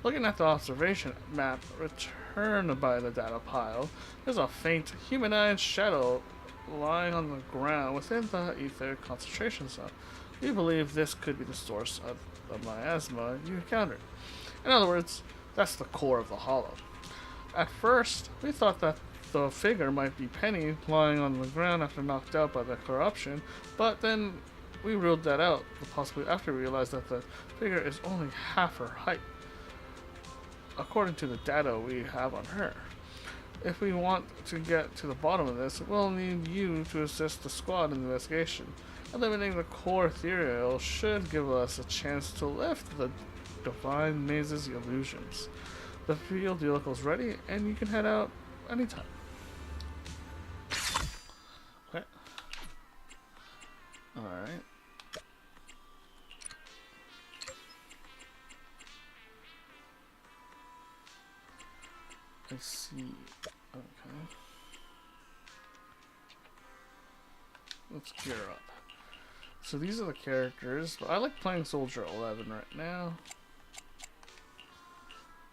Looking at the observation map returned by the data pile, there's a faint humanized shadow lying on the ground within the ether concentration zone. We believe this could be the source of the miasma you encountered. In other words, that's the core of the hollow. At first, we thought that the figure might be Penny lying on the ground after knocked out by the corruption, but then we ruled that out, possibly after we realized that the figure is only half her height, according to the data we have on her. If we want to get to the bottom of this, we'll need you to assist the squad in the investigation. Eliminating the core ethereal should give us a chance to lift the divine maze's illusions. The field vehicle's ready, and you can head out anytime. Okay. Alright. I see. Okay. Let's gear up. So these are the characters, but I like playing Soldier 11 right now.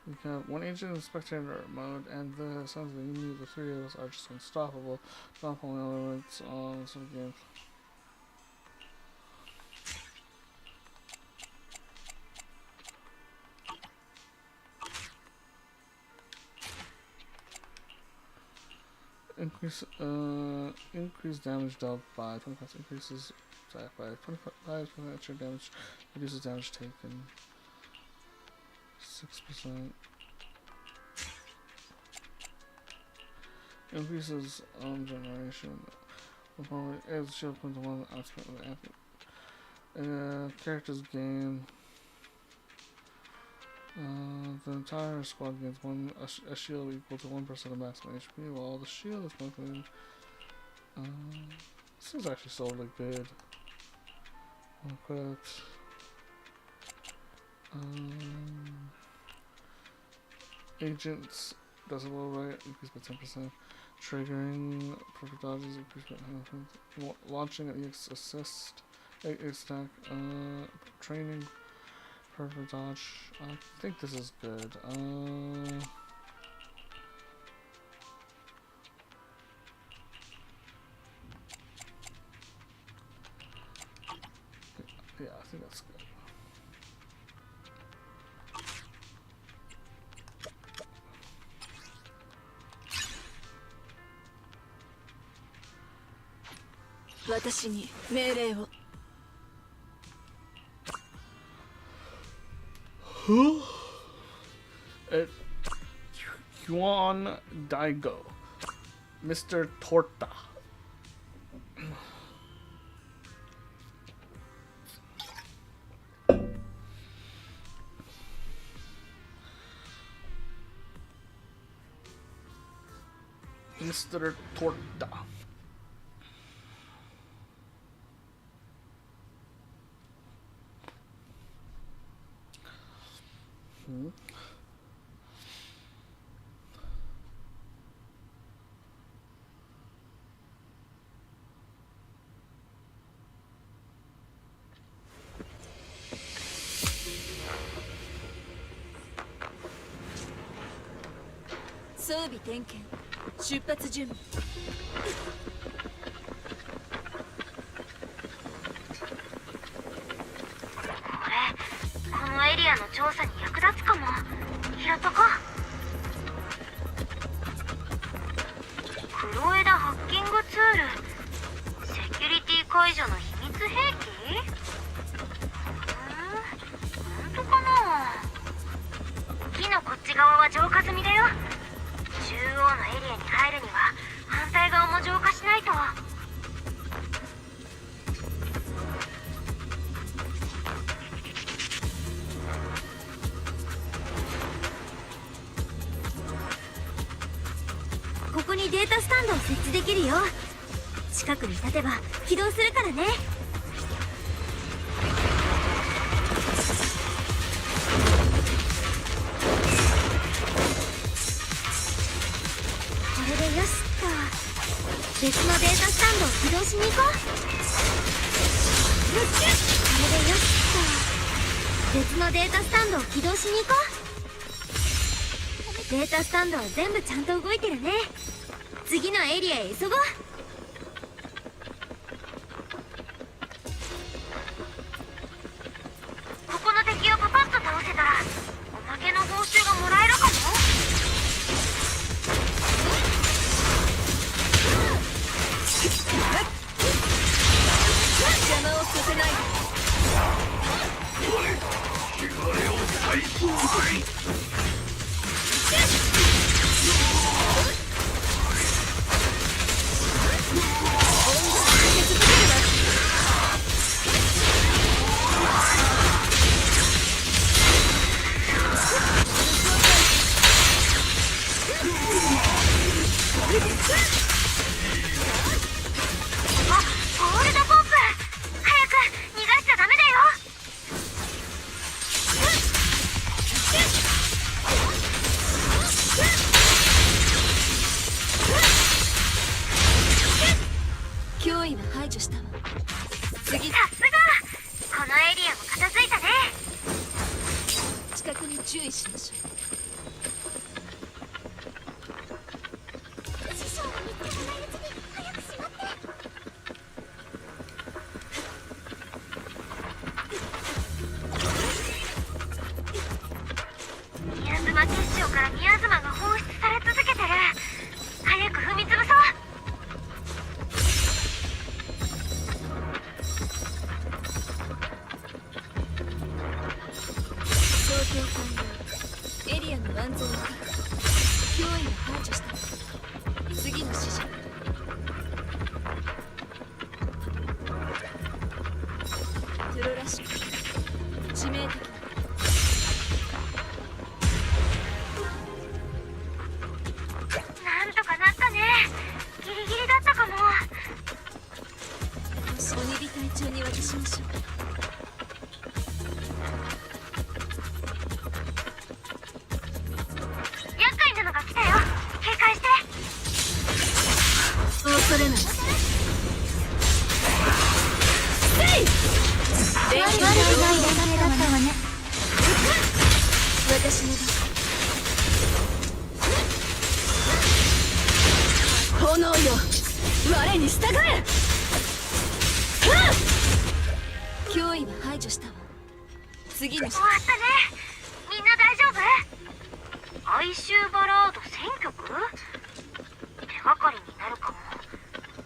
We have one agent in spectator mode, and the sounds of the three of us are just unstoppable. Not only elements on some games. Increase damage dealt by 25, increases attack by 25%, extra damage, reduces damage taken 6%. Increases generation. Adds shield point to one aspect of the characters gain. The entire squad gains a shield equal to 1% of maximum HP, while the shield is calculated. This is actually so really good. Equip. Agents does a little right, increased by 10%. Triggering perfect dodges, increased by 10%. Launching an EX assist, attack. Training. Perfect dodge. I think this is good. Yeah, I think that's good. Juan Daigo, Mr. Torta. Mr. Torta.装備点検出発準備このエリアの調査に役立つかも。拾っとこう。黒枝ハッキングツール、セキュリティ解除の秘密兵器。本当かな。木のこっち側は浄化済みだよ。中央のエリアに入るには反対側も浄化しないと。ここにデータスタンドを設置できるよ。近くに立てば起動するからね。これでよしっと。別のデータスタンドを起動しに行こう。これでよしっと。別のデータスタンドを起動しに行こう。データスタンドは全部ちゃんと動いてるね。次のエリアへ急ごう。ここの敵をパパッと倒せたらおまけの報酬がもらえるかも。邪魔をさせない。汚れを解放。ゴールドポップ、早く逃がしちゃダメだよ。脅威は排除したわ。次さすがも片付いたね。近くに注意しましょう。師匠が見つからないうちに早くしまって。宮妻結晶から宮妻が放出され続けてる。早く踏み潰そう。想定完了。エリアの安全を確保。脅威を排除した。次の指示。プロらしく致命的。なんとかなったね。ギリギリだったかも。鬼火隊長に渡しましょう。厄介なのが来たよ。警戒して。恐れない。悪くない出だったわね。私の番。炎よ、我に従え。脅威は排除したわ。次の終わったね。みんな大丈夫？哀愁バラード1000曲？手がかりになるかも。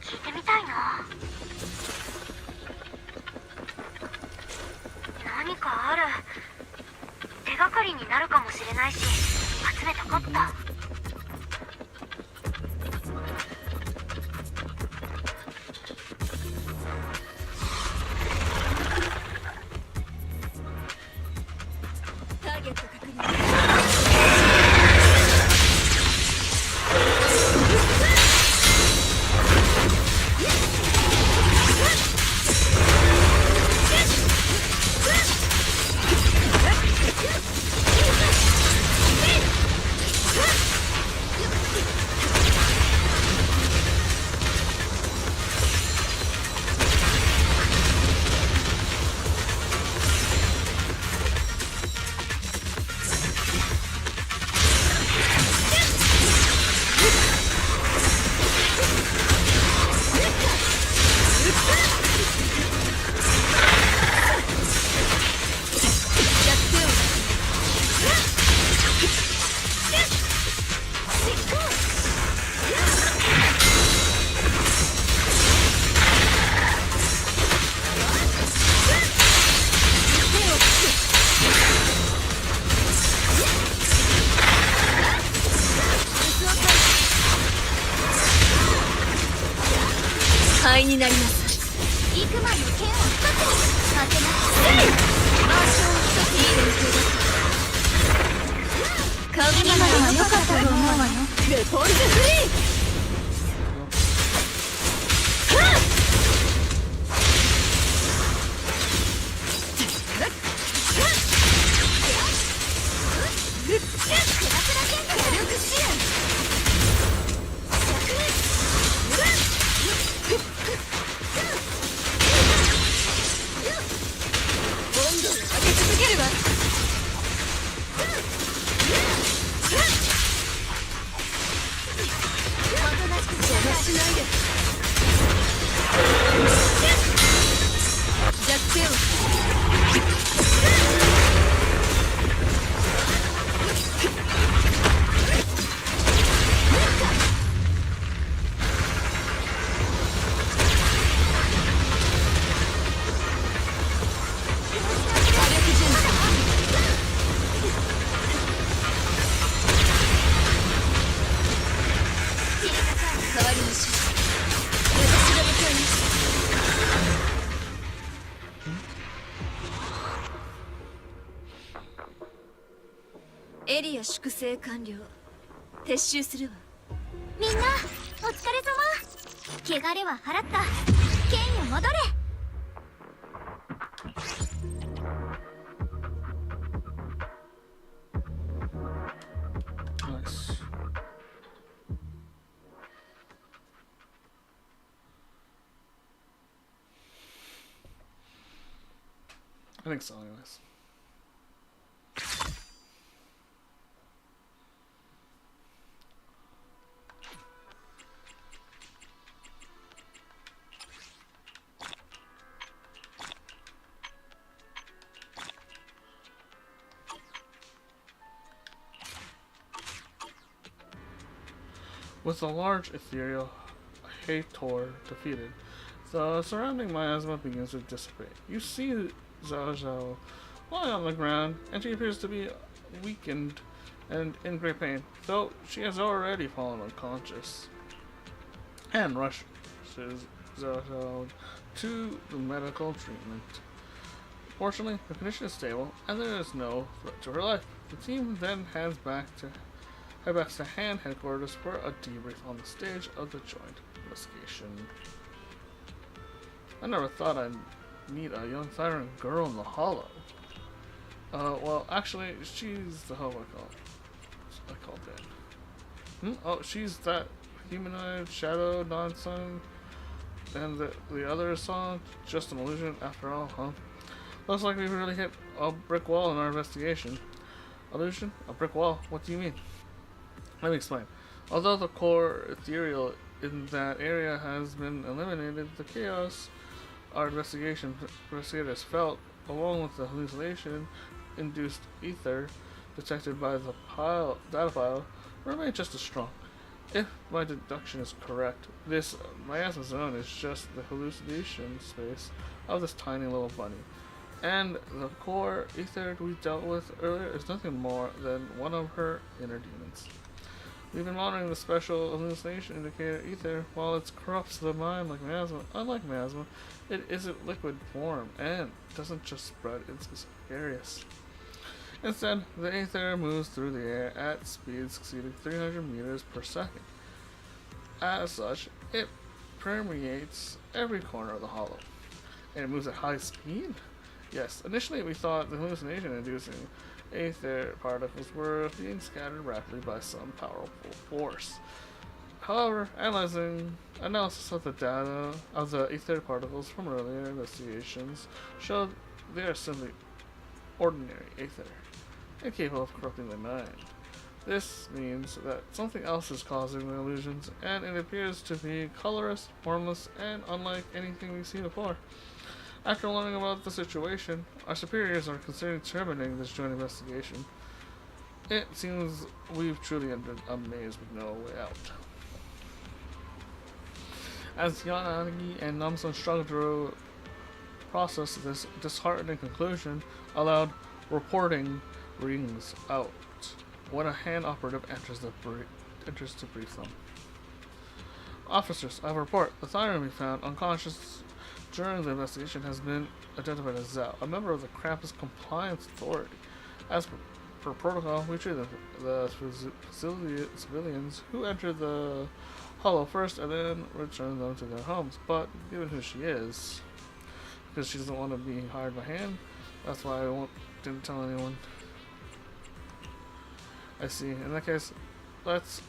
聞いてみたいな。何かある。手がかりになるかもしれないし、集めたかった。ターゲット確認。灰になりなさい。幾枚の剣を一つに当てなくて魔性を一ついい勉強だった。今のは良かったと思うわよ。レポンズフリー。エリア粛清完了。撤収するわ。みんなお疲れ様。汚れは払った。剣よ戻れ。Nice. I think so, anyways. With the large ethereal Hator defeated, the surrounding miasma begins to dissipate. You see Zhao Zhao lying on the ground, and she appears to be weakened and in great pain, though she has already fallen unconscious. And rushes Zhao Zhao to the medical treatment. Fortunately, her condition is stable, and there is no threat to her life. The team then head back to Han headquarters for a debrief on the stage of the joint investigation. I never thought I'd meet a young Thyran girl in the Hollow. Well, actually, she's the hoe I called Dan. Oh, she's that humanoid shadow nonsense, and the other song, just an illusion after all, huh? Looks like we've really hit a brick wall in our investigation. Illusion? A brick wall? What do you mean? Let me explain. Although the core ethereal in that area has been eliminated, the chaos our investigators felt, along with the hallucination-induced ether detected by the data file, remain just as strong. If my deduction is correct, this miasma zone is just the hallucination space of this tiny little bunny. And the core ether we dealt with earlier is nothing more than one of her inner demons. We've been monitoring the special hallucination indicator ether. While it corrupts the mind like miasma, unlike miasma, it isn't liquid form and doesn't just spread in specific areas. Instead, the ether moves through the air at speeds exceeding 300 meters per second. As such, it permeates every corner of the hollow. And it moves at high speed? Yes, initially we thought the hallucination-inducing ether particles were being scattered rapidly by some powerful force. However, analysis of the data of the ether particles from earlier investigations showed they are simply ordinary ether, incapable of corrupting the mind. This means that something else is causing the illusions, and it appears to be colorless, formless, and unlike anything we've seen before. After learning about the situation, our superiors are considering terminating this joint investigation. It seems we've truly entered a maze with no way out. As Yanagi and Namson struggle to process this disheartening conclusion, a loud reporting rings out when a hand operative enters to brief them. Officers, I have a report. The Thyran we found unconscious during the investigation has been identified as Zhao, a member of the Krampus Compliance Authority. As per protocol, we treated the civilians who entered the hollow first and then returned them to their homes. But given who she is, because she doesn't want to be hired by hand, that's why I didn't tell anyone. I see. In that case, let's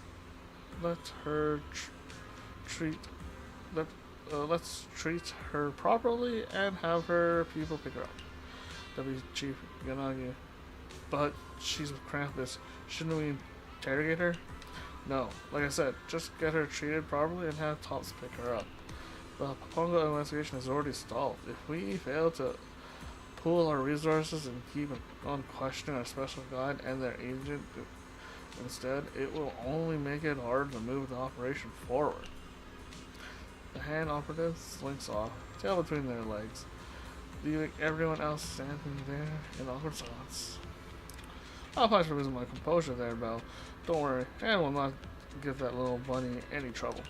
treat her properly and have her people pick her up. Deputy Chief Yanagi. But she's with Krampus. Shouldn't we interrogate her? No. Like I said, just get her treated properly and have Tops pick her up. The Papongo investigation has already stalled. If we fail to pool our resources and keep on questioning our special guide and their agent instead, it will only make it harder to move the operation forward. The hand operative slinks off, tail between their legs, leaving everyone else standing there in awkward silence. I'll apologize for losing my composure there, Belle. Don't worry, and will not give that little bunny any trouble.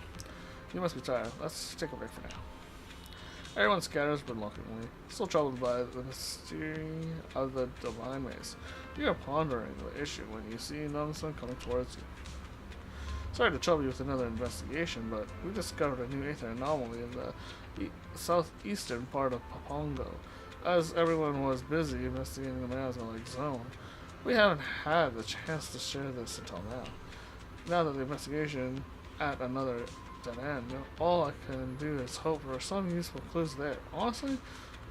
You must be tired. Let's take a break for now. Everyone scatters reluctantly, still troubled by the mystery of the divine maze. You are pondering the issue when you see Namson coming towards you. Sorry to trouble you with another investigation, but we discovered a new aether anomaly in the southeastern part of Papongo. As everyone was busy investigating the miasma-like zone, we haven't had the chance to share this until now. Now that the investigation at another dead end, all I can do is hope for some useful clues there. Honestly,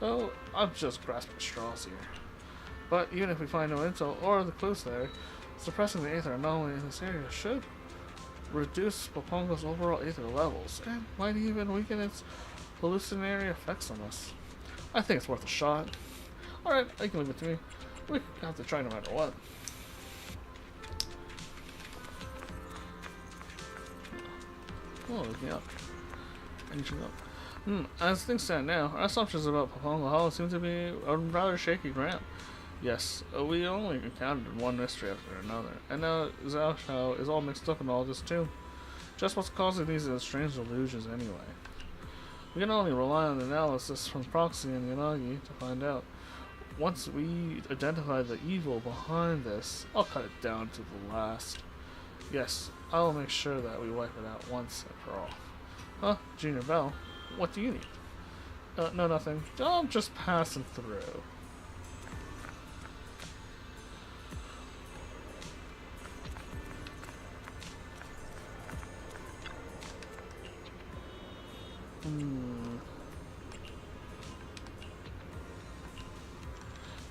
Oh, I'm just grasping straws here. But even if we find no intel or the clues there, suppressing the Aether anomaly in this area should reduce Papongo's overall Aether levels, and might even weaken its hallucinatory effects on us. I think it's worth a shot. Alright, you can leave it to me. We have to try no matter what. Oh, looking up. Anything up? As things stand now, our assumptions about Papongo Hollow seem to be on rather shaky ground. Yes, we only encountered one mystery after another, and now Zhao Shao is all mixed up in all this too. Just what's causing these strange illusions anyway? We can only rely on analysis from Proxy and Yanagi to find out. Once we identify the evil behind this, I'll cut it down to the last. Yes, I'll make sure that we wipe it out once and for all. Huh, Junior Bell, what do you need? No, nothing. I'm just passing through.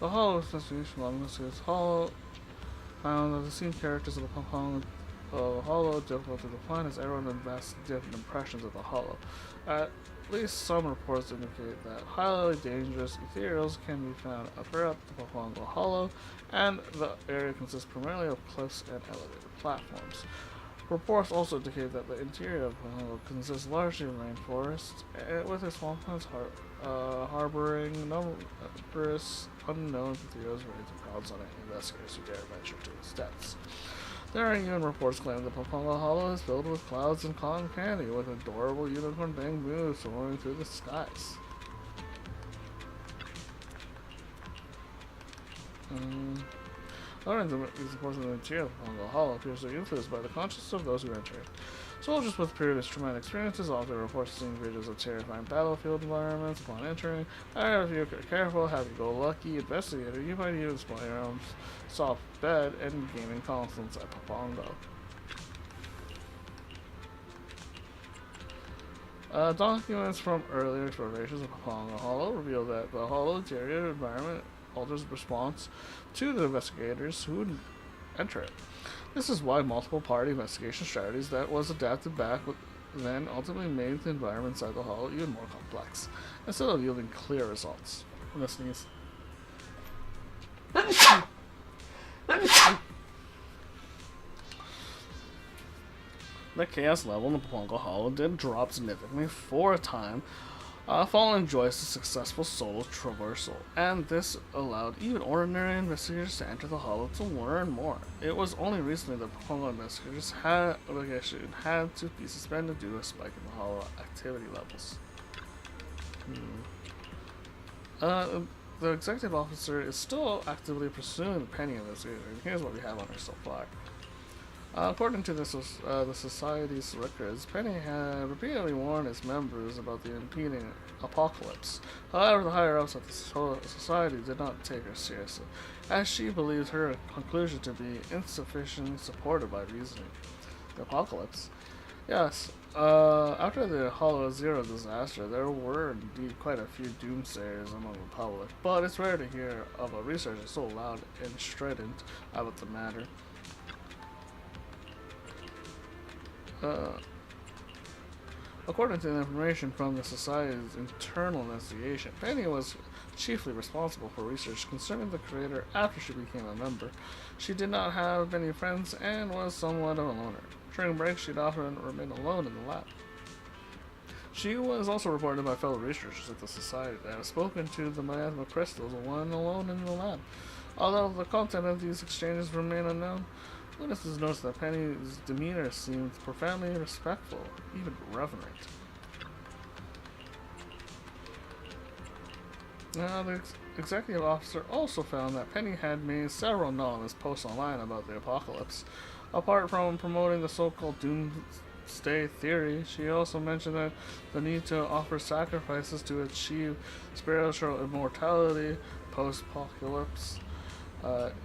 The Hollow Association Long Mysteries Hollow found that the scene characters of the Papongo Hollow difficult to define as everyone has vast different impressions of the Hollow. At least some reports indicate that highly dangerous ethereals can be found throughout the Papongo Hollow, and the area consists primarily of cliffs and elevated platforms. Reports also indicate that the interior of Papongo consists largely of rainforests, with its swamplands harboring numerous unknown ethereals ready to pounce on any investigators who dare venture to its depths. There are even reports claiming the Papongo Hollow is filled with clouds and cotton candy, with adorable unicorn bamboo soaring through the skies. According to these reports, the interior of Papongo Hollow appears to be influenced by the consciousness of those who enter it. Soldiers with previous traumatic experiences often report seeing videos of terrifying battlefield environments upon entering. However, if you're careful, happy-go-lucky investigator, you might even spot your own soft bed and gaming consoles at Papongo. Documents from earlier explorations of Papongo Hollow reveal that the hollow interior environment alters response to the investigators who enter it. This is why multiple party investigation strategies that was adapted back then ultimately made the environment inside the hollow even more complex, instead of yielding clear results. I'm gonna sneeze. The chaos level in the Papongo Hollow did drop significantly for a time, following Joyce's successful solo traversal, and this allowed even ordinary investigators to enter the Hollow to learn more. It was only recently that Papongo investigators had to be suspended due to a spike in the Hollow activity levels. The executive officer is still actively pursuing the Penny investigation. Here's what we have on her so far. According to the Society's records, Penny had repeatedly warned its members about the impending apocalypse. However, the higher-ups of the Society did not take her seriously, as she believed her conclusion to be insufficiently supported by reasoning. The apocalypse? Yes. After the Hollow Zero disaster, there were indeed quite a few doomsayers among the public, but it's rare to hear of a researcher so loud and strident about the matter. According to the information from the Society's internal investigation, Penny was chiefly responsible for research concerning the creator after she became a member. She did not have many friends and was somewhat of a loner. During breaks, she'd often remain alone in the lab. She was also reported by fellow researchers at the Society that have spoken to the miasma crystals when alone in the lab. Although the content of these exchanges remain unknown, witnesses noticed that Penny's demeanor seemed profoundly respectful, even reverent. Now, the executive officer also found that Penny had made several anonymous posts online about the apocalypse. Apart from promoting the so-called doomsday theory, she also mentioned that the need to offer sacrifices to achieve spiritual immortality post-apocalypse.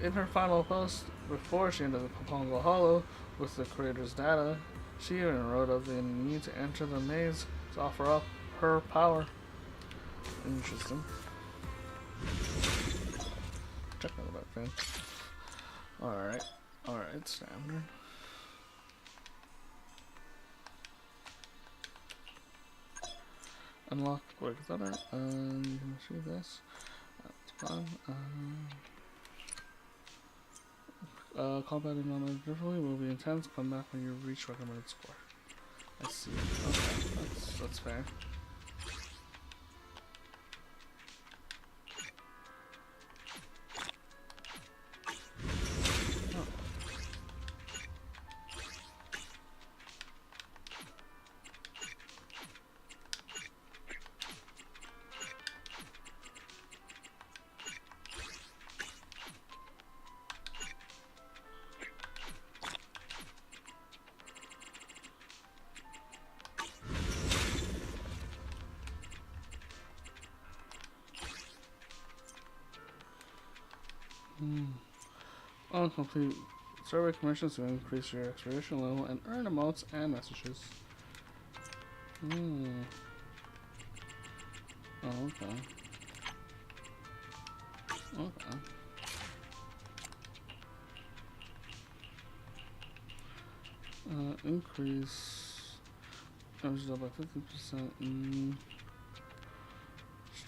In her final post, before she entered the Papongo Hollow with the creator's data, she even wrote of the need to enter the maze to offer up her power. Interesting. Check out the back thing. Alright, standard. Unlock quick thunder, you can see this. That's fine. Combat environment difficulty will be intense. Come back when you reach recommended score. I see. Okay, that's fair. Complete survey commissions to increase your exploration level and earn emotes and messages. Oh, okay. Okay. Increase damage dealt by 50%.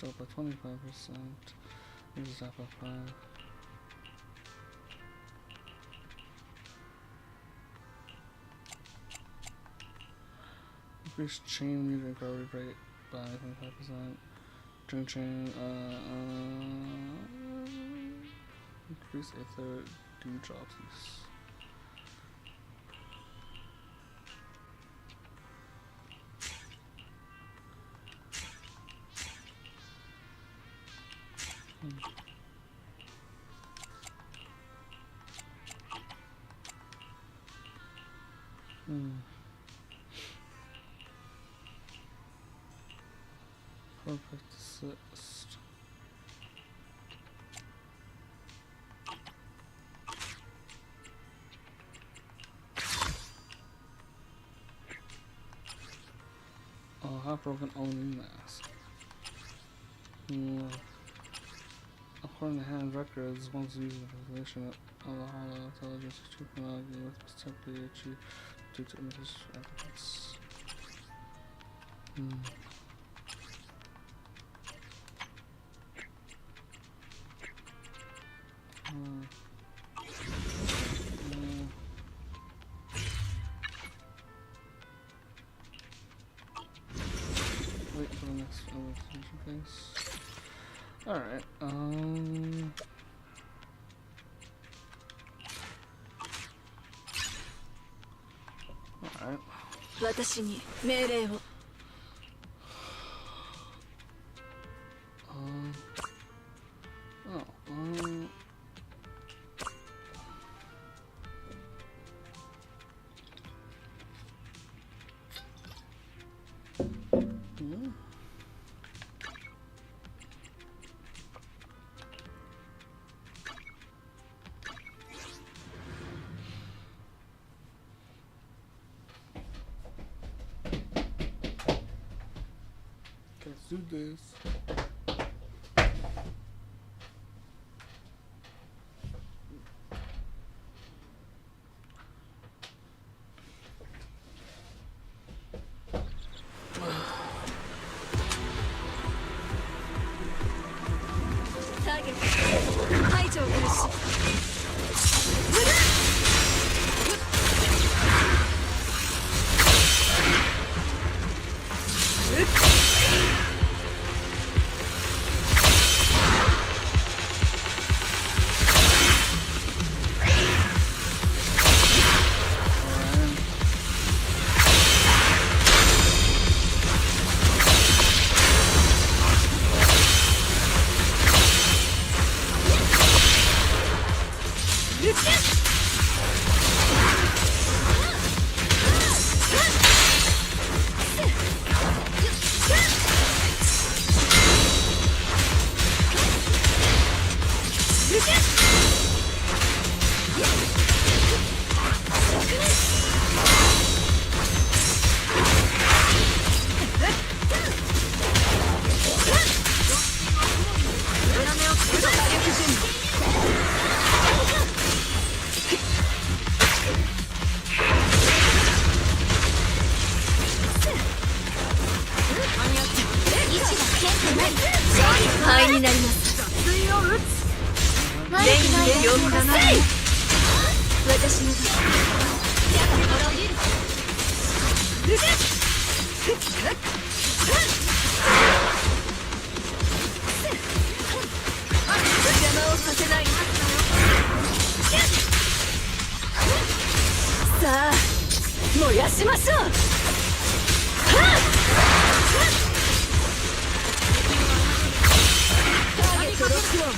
Dealt by 25%. Increase attack by 5. Increase chain meter recovery rate by 25%. Drink chain, increase a third dewdrop use. Perfect assist. Oh, half-broken Oni mask. According to hand records, once using the calculation of the hollow intelligence achievement was temporarily achieved due to images evidence. Wait for the next investigation phase. Alright, alright. 私に命令を。Let's do this. 灰になります。悪くないよ。私の邪魔をさせない。さあ燃やしましょう。ターゲットロックオン。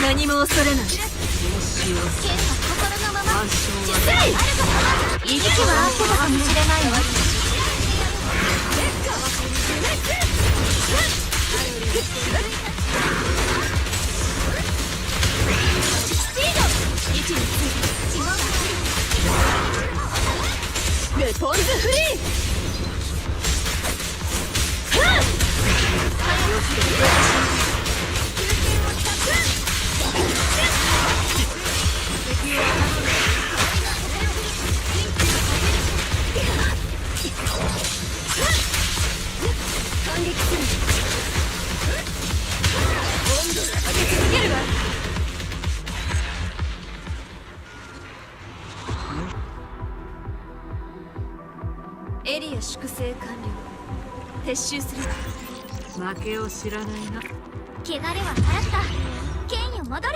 何も恐れない。剣は心のまま。息は合ってたかもしれないわ。スピード。位置について。レポンズフリー。エリア粛清完了。撤収する。負けを知らないな。汚れは払った。剣よ戻れ。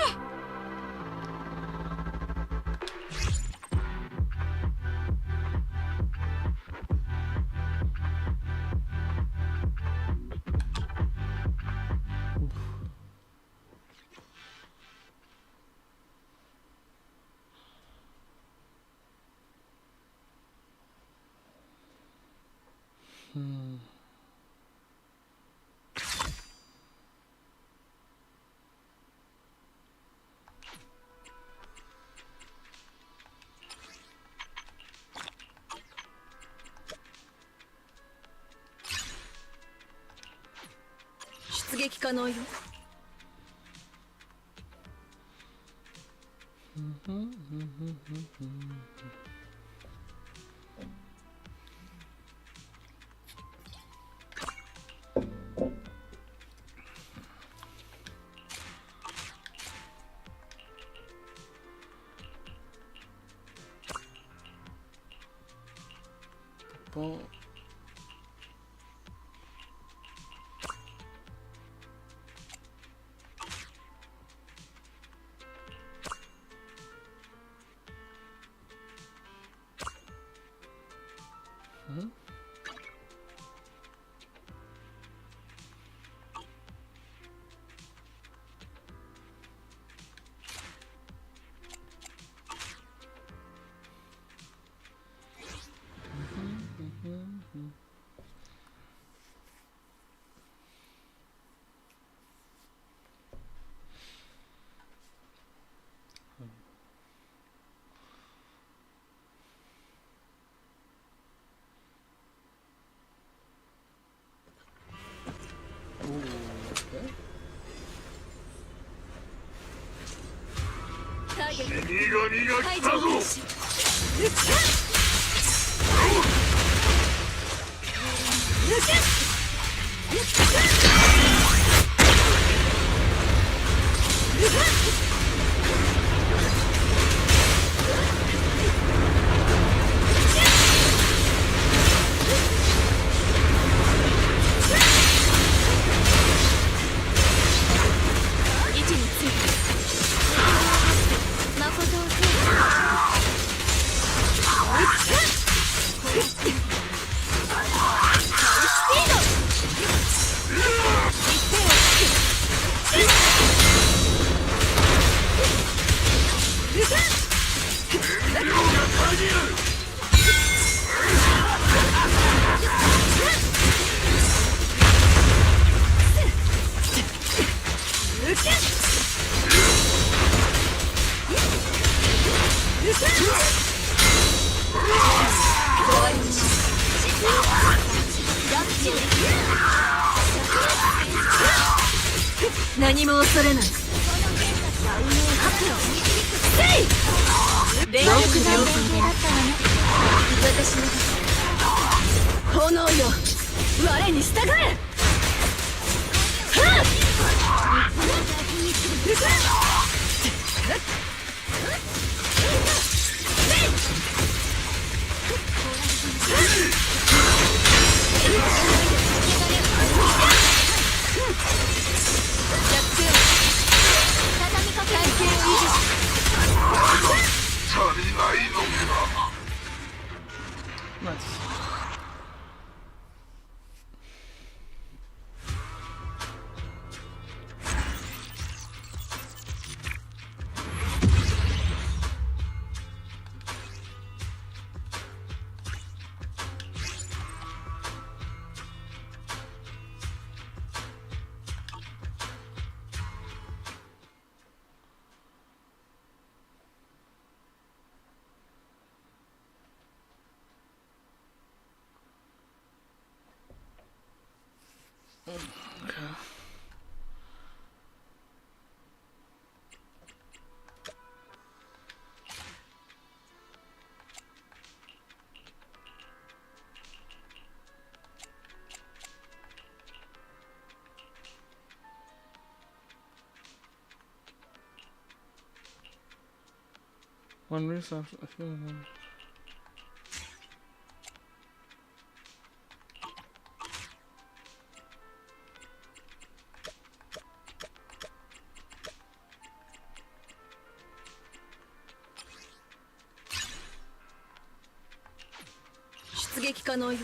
出撃可能よ。ポン。ターゲット死神が来たぞ。位置について。何も恐れない。レイよくクない連携だったわね。私の炎よ、我に従え。足りないのか。ナイス。One reason I feel出撃可能よ。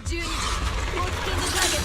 12時、コースキングターゲ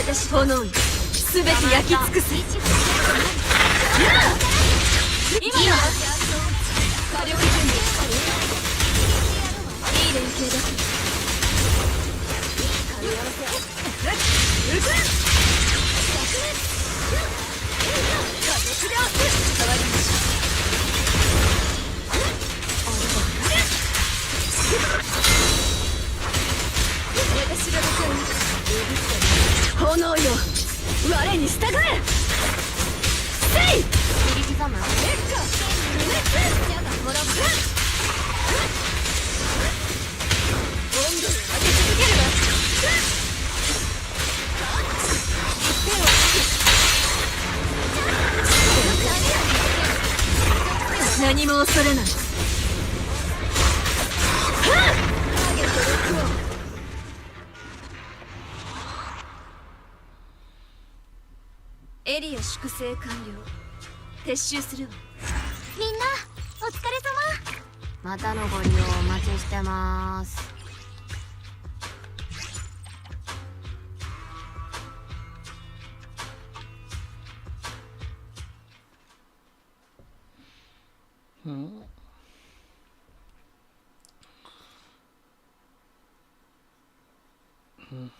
私炎よ、すべて焼き尽くせ。今火力準備。いい連携だ。私が出炎よ、我に従え。せい。切り刻む。レッカもらう。温度を上げ続けるわ。何も恐れない。エリア粛清完了。撤収するわ。みんなお疲れ様。またのご利用お待ちしてます。Alright.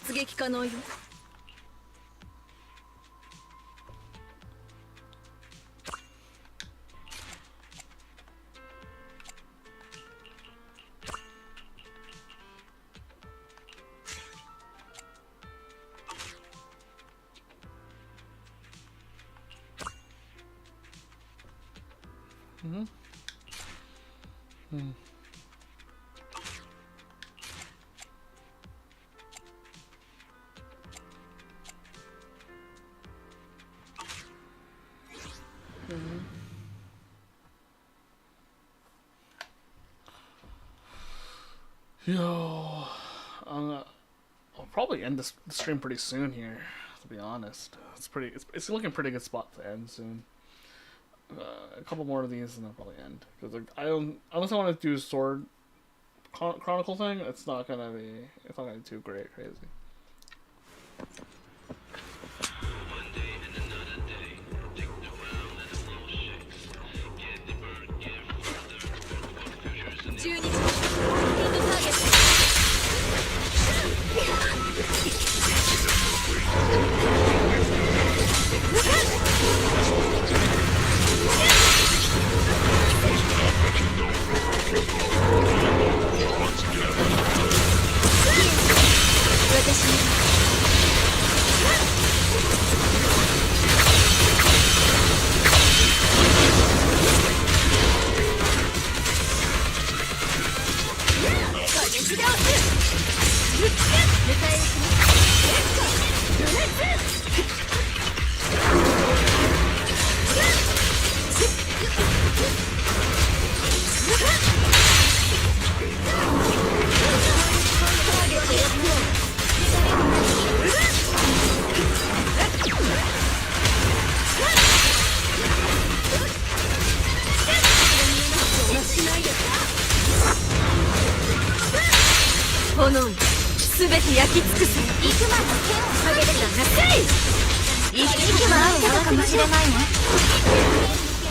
出撃可能よ。Yo, I'll probably end this stream pretty soon here. To be honest, it's looking pretty good spot to end soon. A couple more of these and I'll probably end because I don't, unless I want to do sword chronicle thing, it's not gonna be too crazy.炎にすべて焼き尽くす。幾万の剣を下げてください。息は合うかもしれないわ。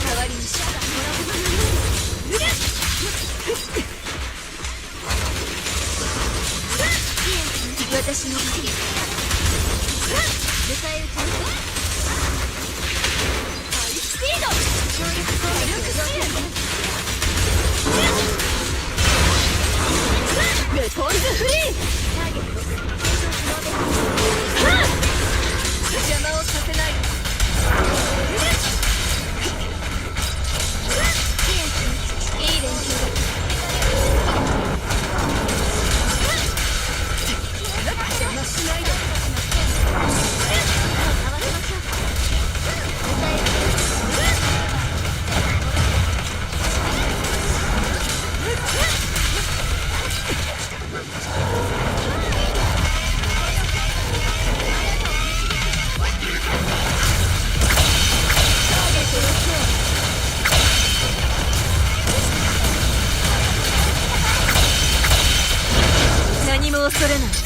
代わりにし私の時迎え撃ちハイスピード強力攻撃メトルズフリーターゲット邪魔をさせないいい連携だ邪魔しないで何も恐れない。終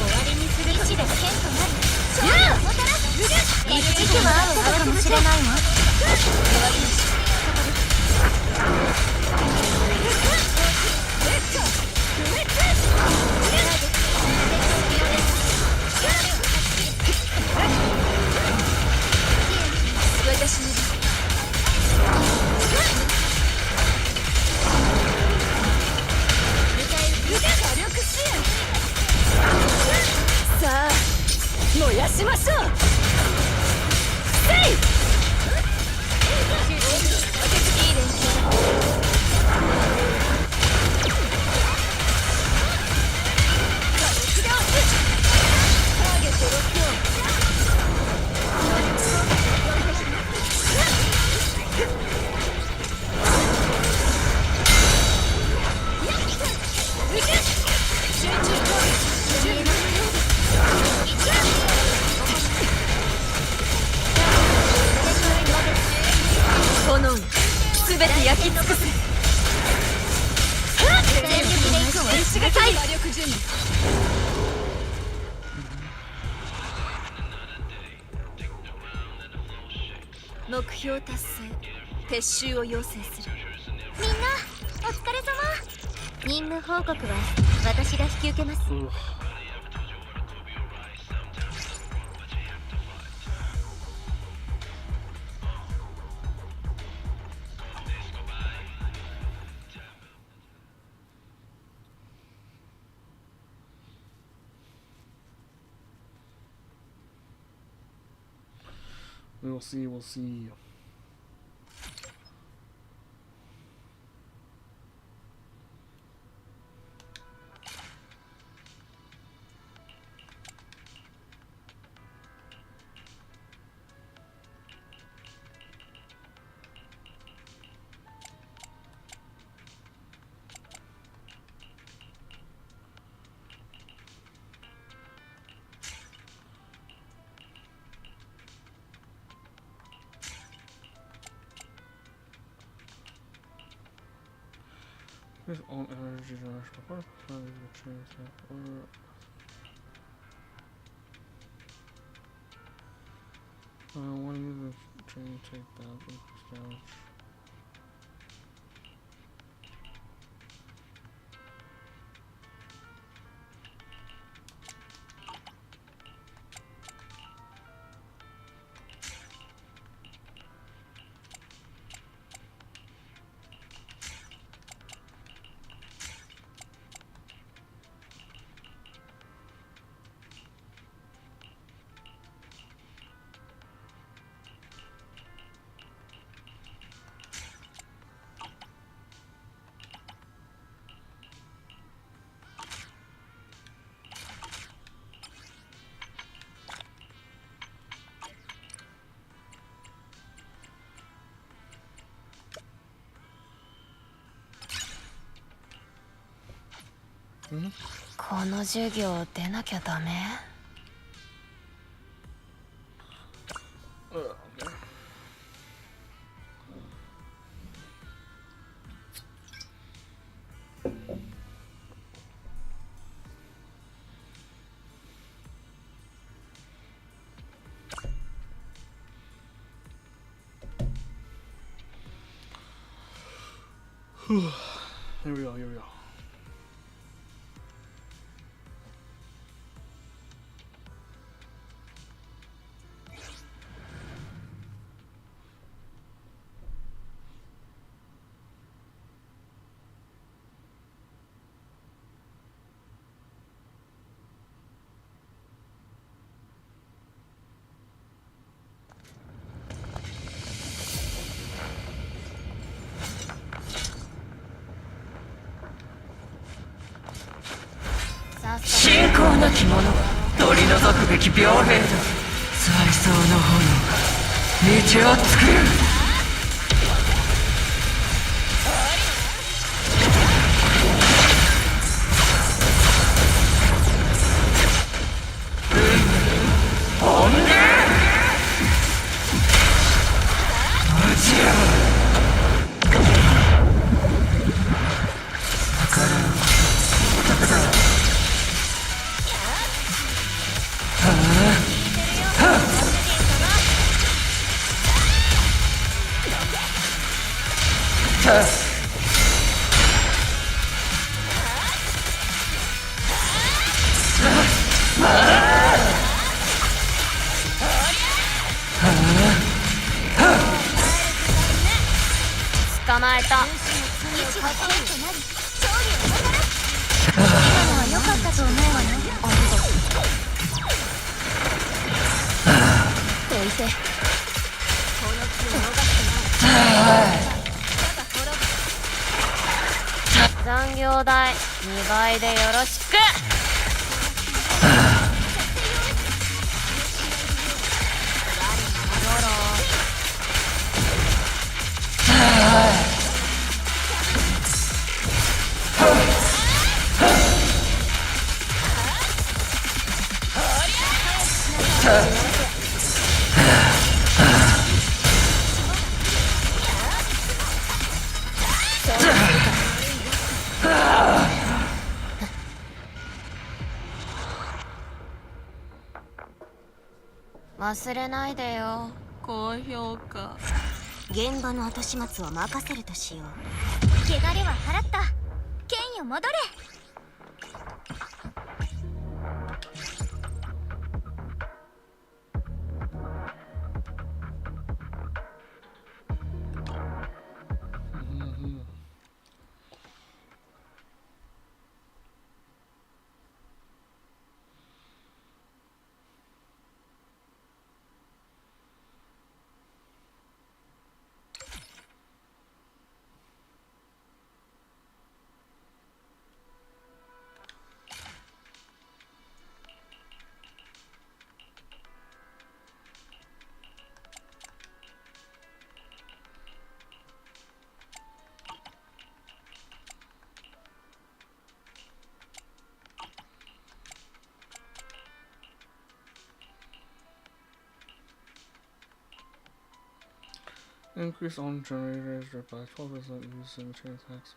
わりにする1で剣となる。息は合うかもしれないわ。私のさあ燃やしましょう。せいターゲットロックオン。て焼き尽くす。全力で行くわ。私が火力準備。目標達成。撤収を要請する。みんなお疲れ様。任務報告は私が引き受けます。We'll see, we'll see. With all energy rush before planning the train or one of the train take down damage. Mm-hmm. この授業出なきゃダメ。Here we go, here we go.信仰なき者は取り除くべき病兵だ。最早の炎が道を作る。本音無知や捕まえた。今のは良かったと思うわよ。どいて。残業代2倍でよろしく。忘れないでよ、高評価。現場の後始末は任せるとしよう。汚れは払った。剣よ戻れ。Increase on generators by 12% using chain attacks.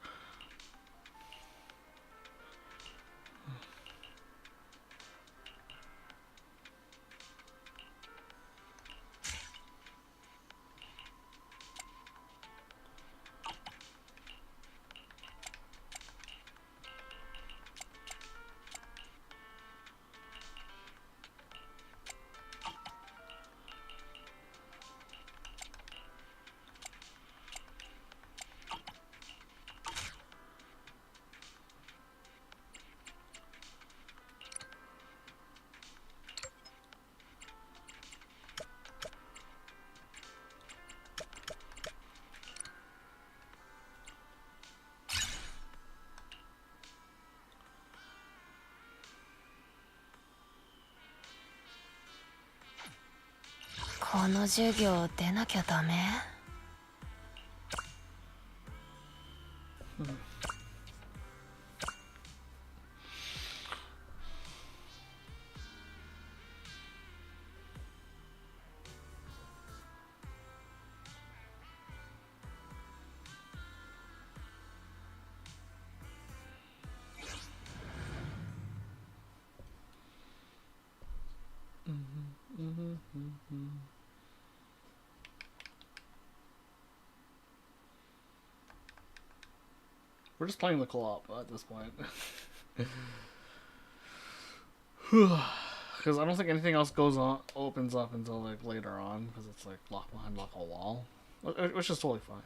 この授業出なきゃダメ？We're just playing the co-op at this point. Because I don't think anything else opens up until like later on, because it's like locked behind like a wall, which is totally fine.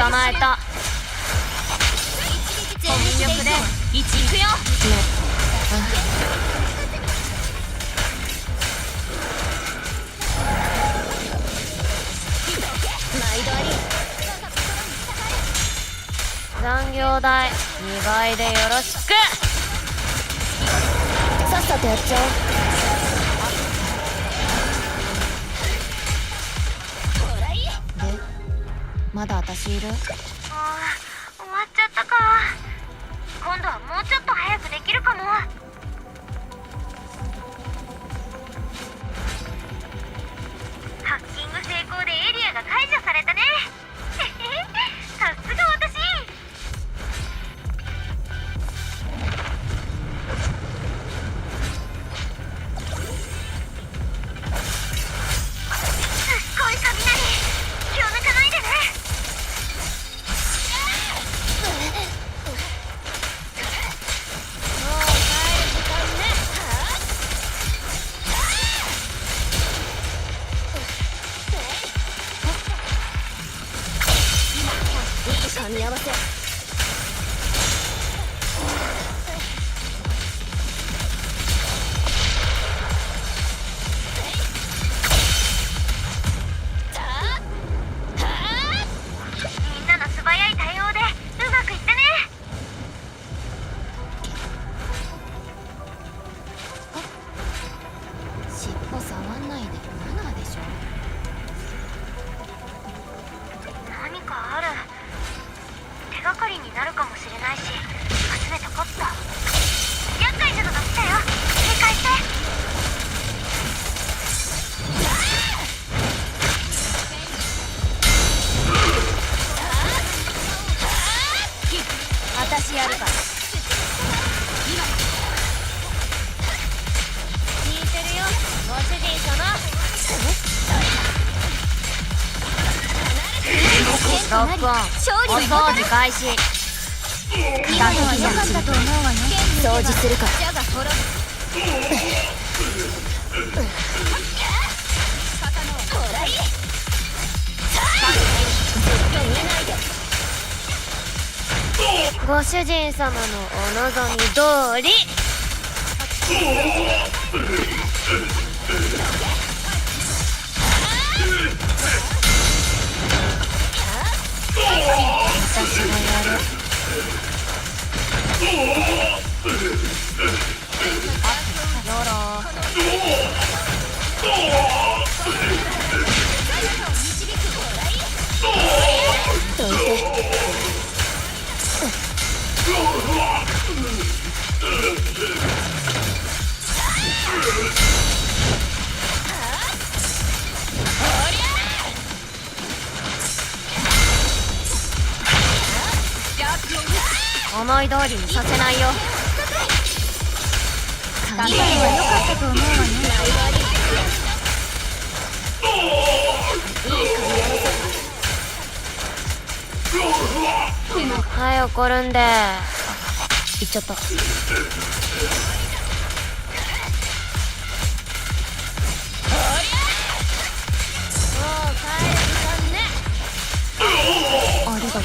捕まえた。全力で1いくよ。毎度あり。残業代2倍でよろしく。さっさとやっちゃおう。で、まだ私いる？終わっちゃったか。今度はもうちょっと早くできるかも。ハッキング成功でエリアが解除されたね。さすが私。すっごい雷、気を抜かないでね。もう帰る時間ね。いい噛み合わせ。みんなの素早い対応でうまくいったね。尻尾触んないでマナーでしょ。何かある。手がかりになるかもしれないし集めとこっと。厄介なのが来たよ。警戒して。私やるから。聞いてるよご主人様。ロックオン。お掃除開始。今のは良かったと思うわね。掃除するから。ご主人様のお望み通り。私がやる。よろ。どいて。思い通りにさせないよ。考えは良かったと思うわね。はい、怒るんで。行っちゃった。もう帰る時間ね。ありがとう。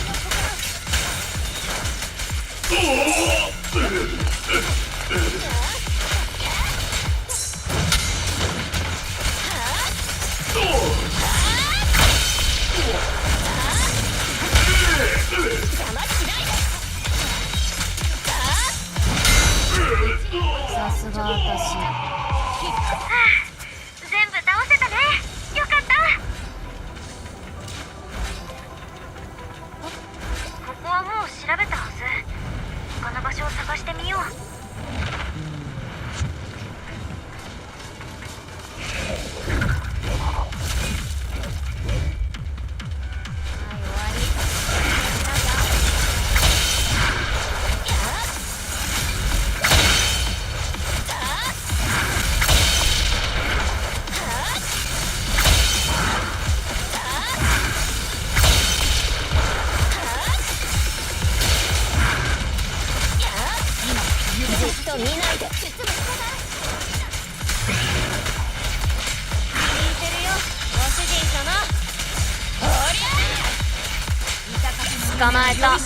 さすが私。全部倒せたね。よかった。ここはもう調べたはず。他の場所を探してみよう。捕まえた。悪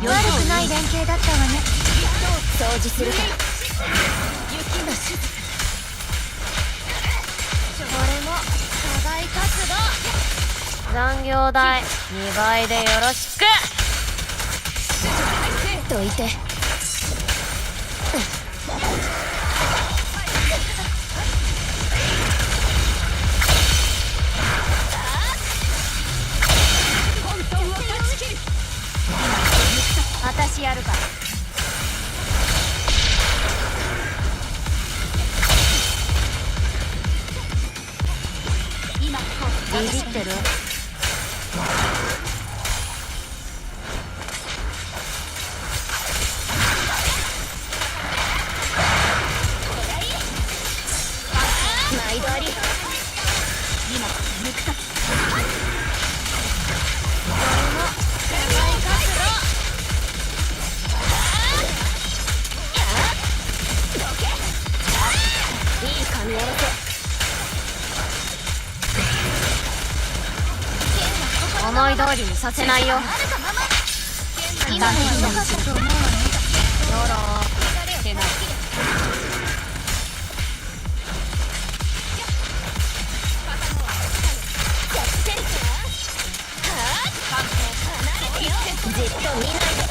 くない連携だったわね。掃除するから。雪のしずく。これも課外活動。残業代2倍でよろしく。どいて。私やるから。ビビってる？毎度あり。今抜くさ。これも課外活動。いい噛み合わせ。思い通りにさせないよ。今のは良かったと思うわね。手ない。じっと見ないで。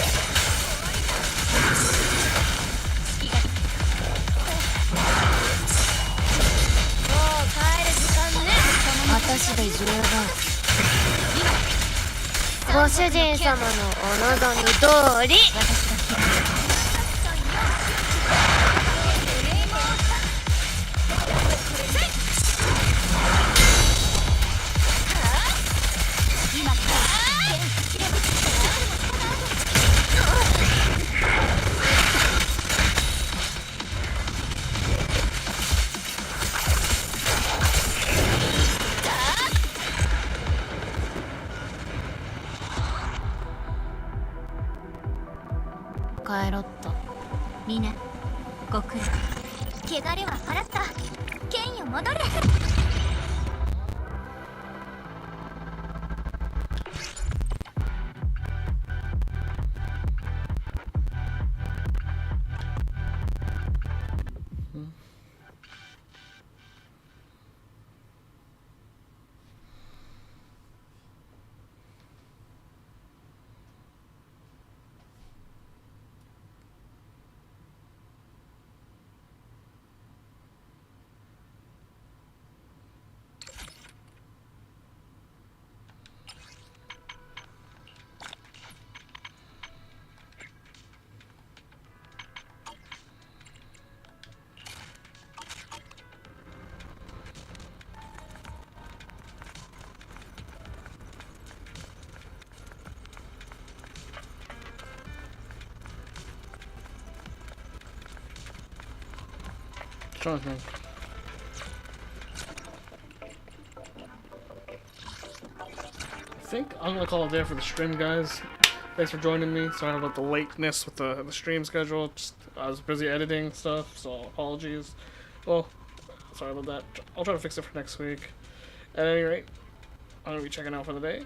私で十分。ご主人様のお望み通り。帰ろっと。みんなご苦労。汚れは払った。剣よ戻れ。Trying to think. I think I'm gonna call it there for the stream, guys. Thanks for joining me. Sorry about the lateness with the stream schedule. Just I was busy editing stuff, so apologies. Well, sorry about that. I'll try to fix it for next week. At any rate, I'm gonna be checking out for the day.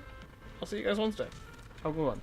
I'll see you guys Wednesday. Have a good one.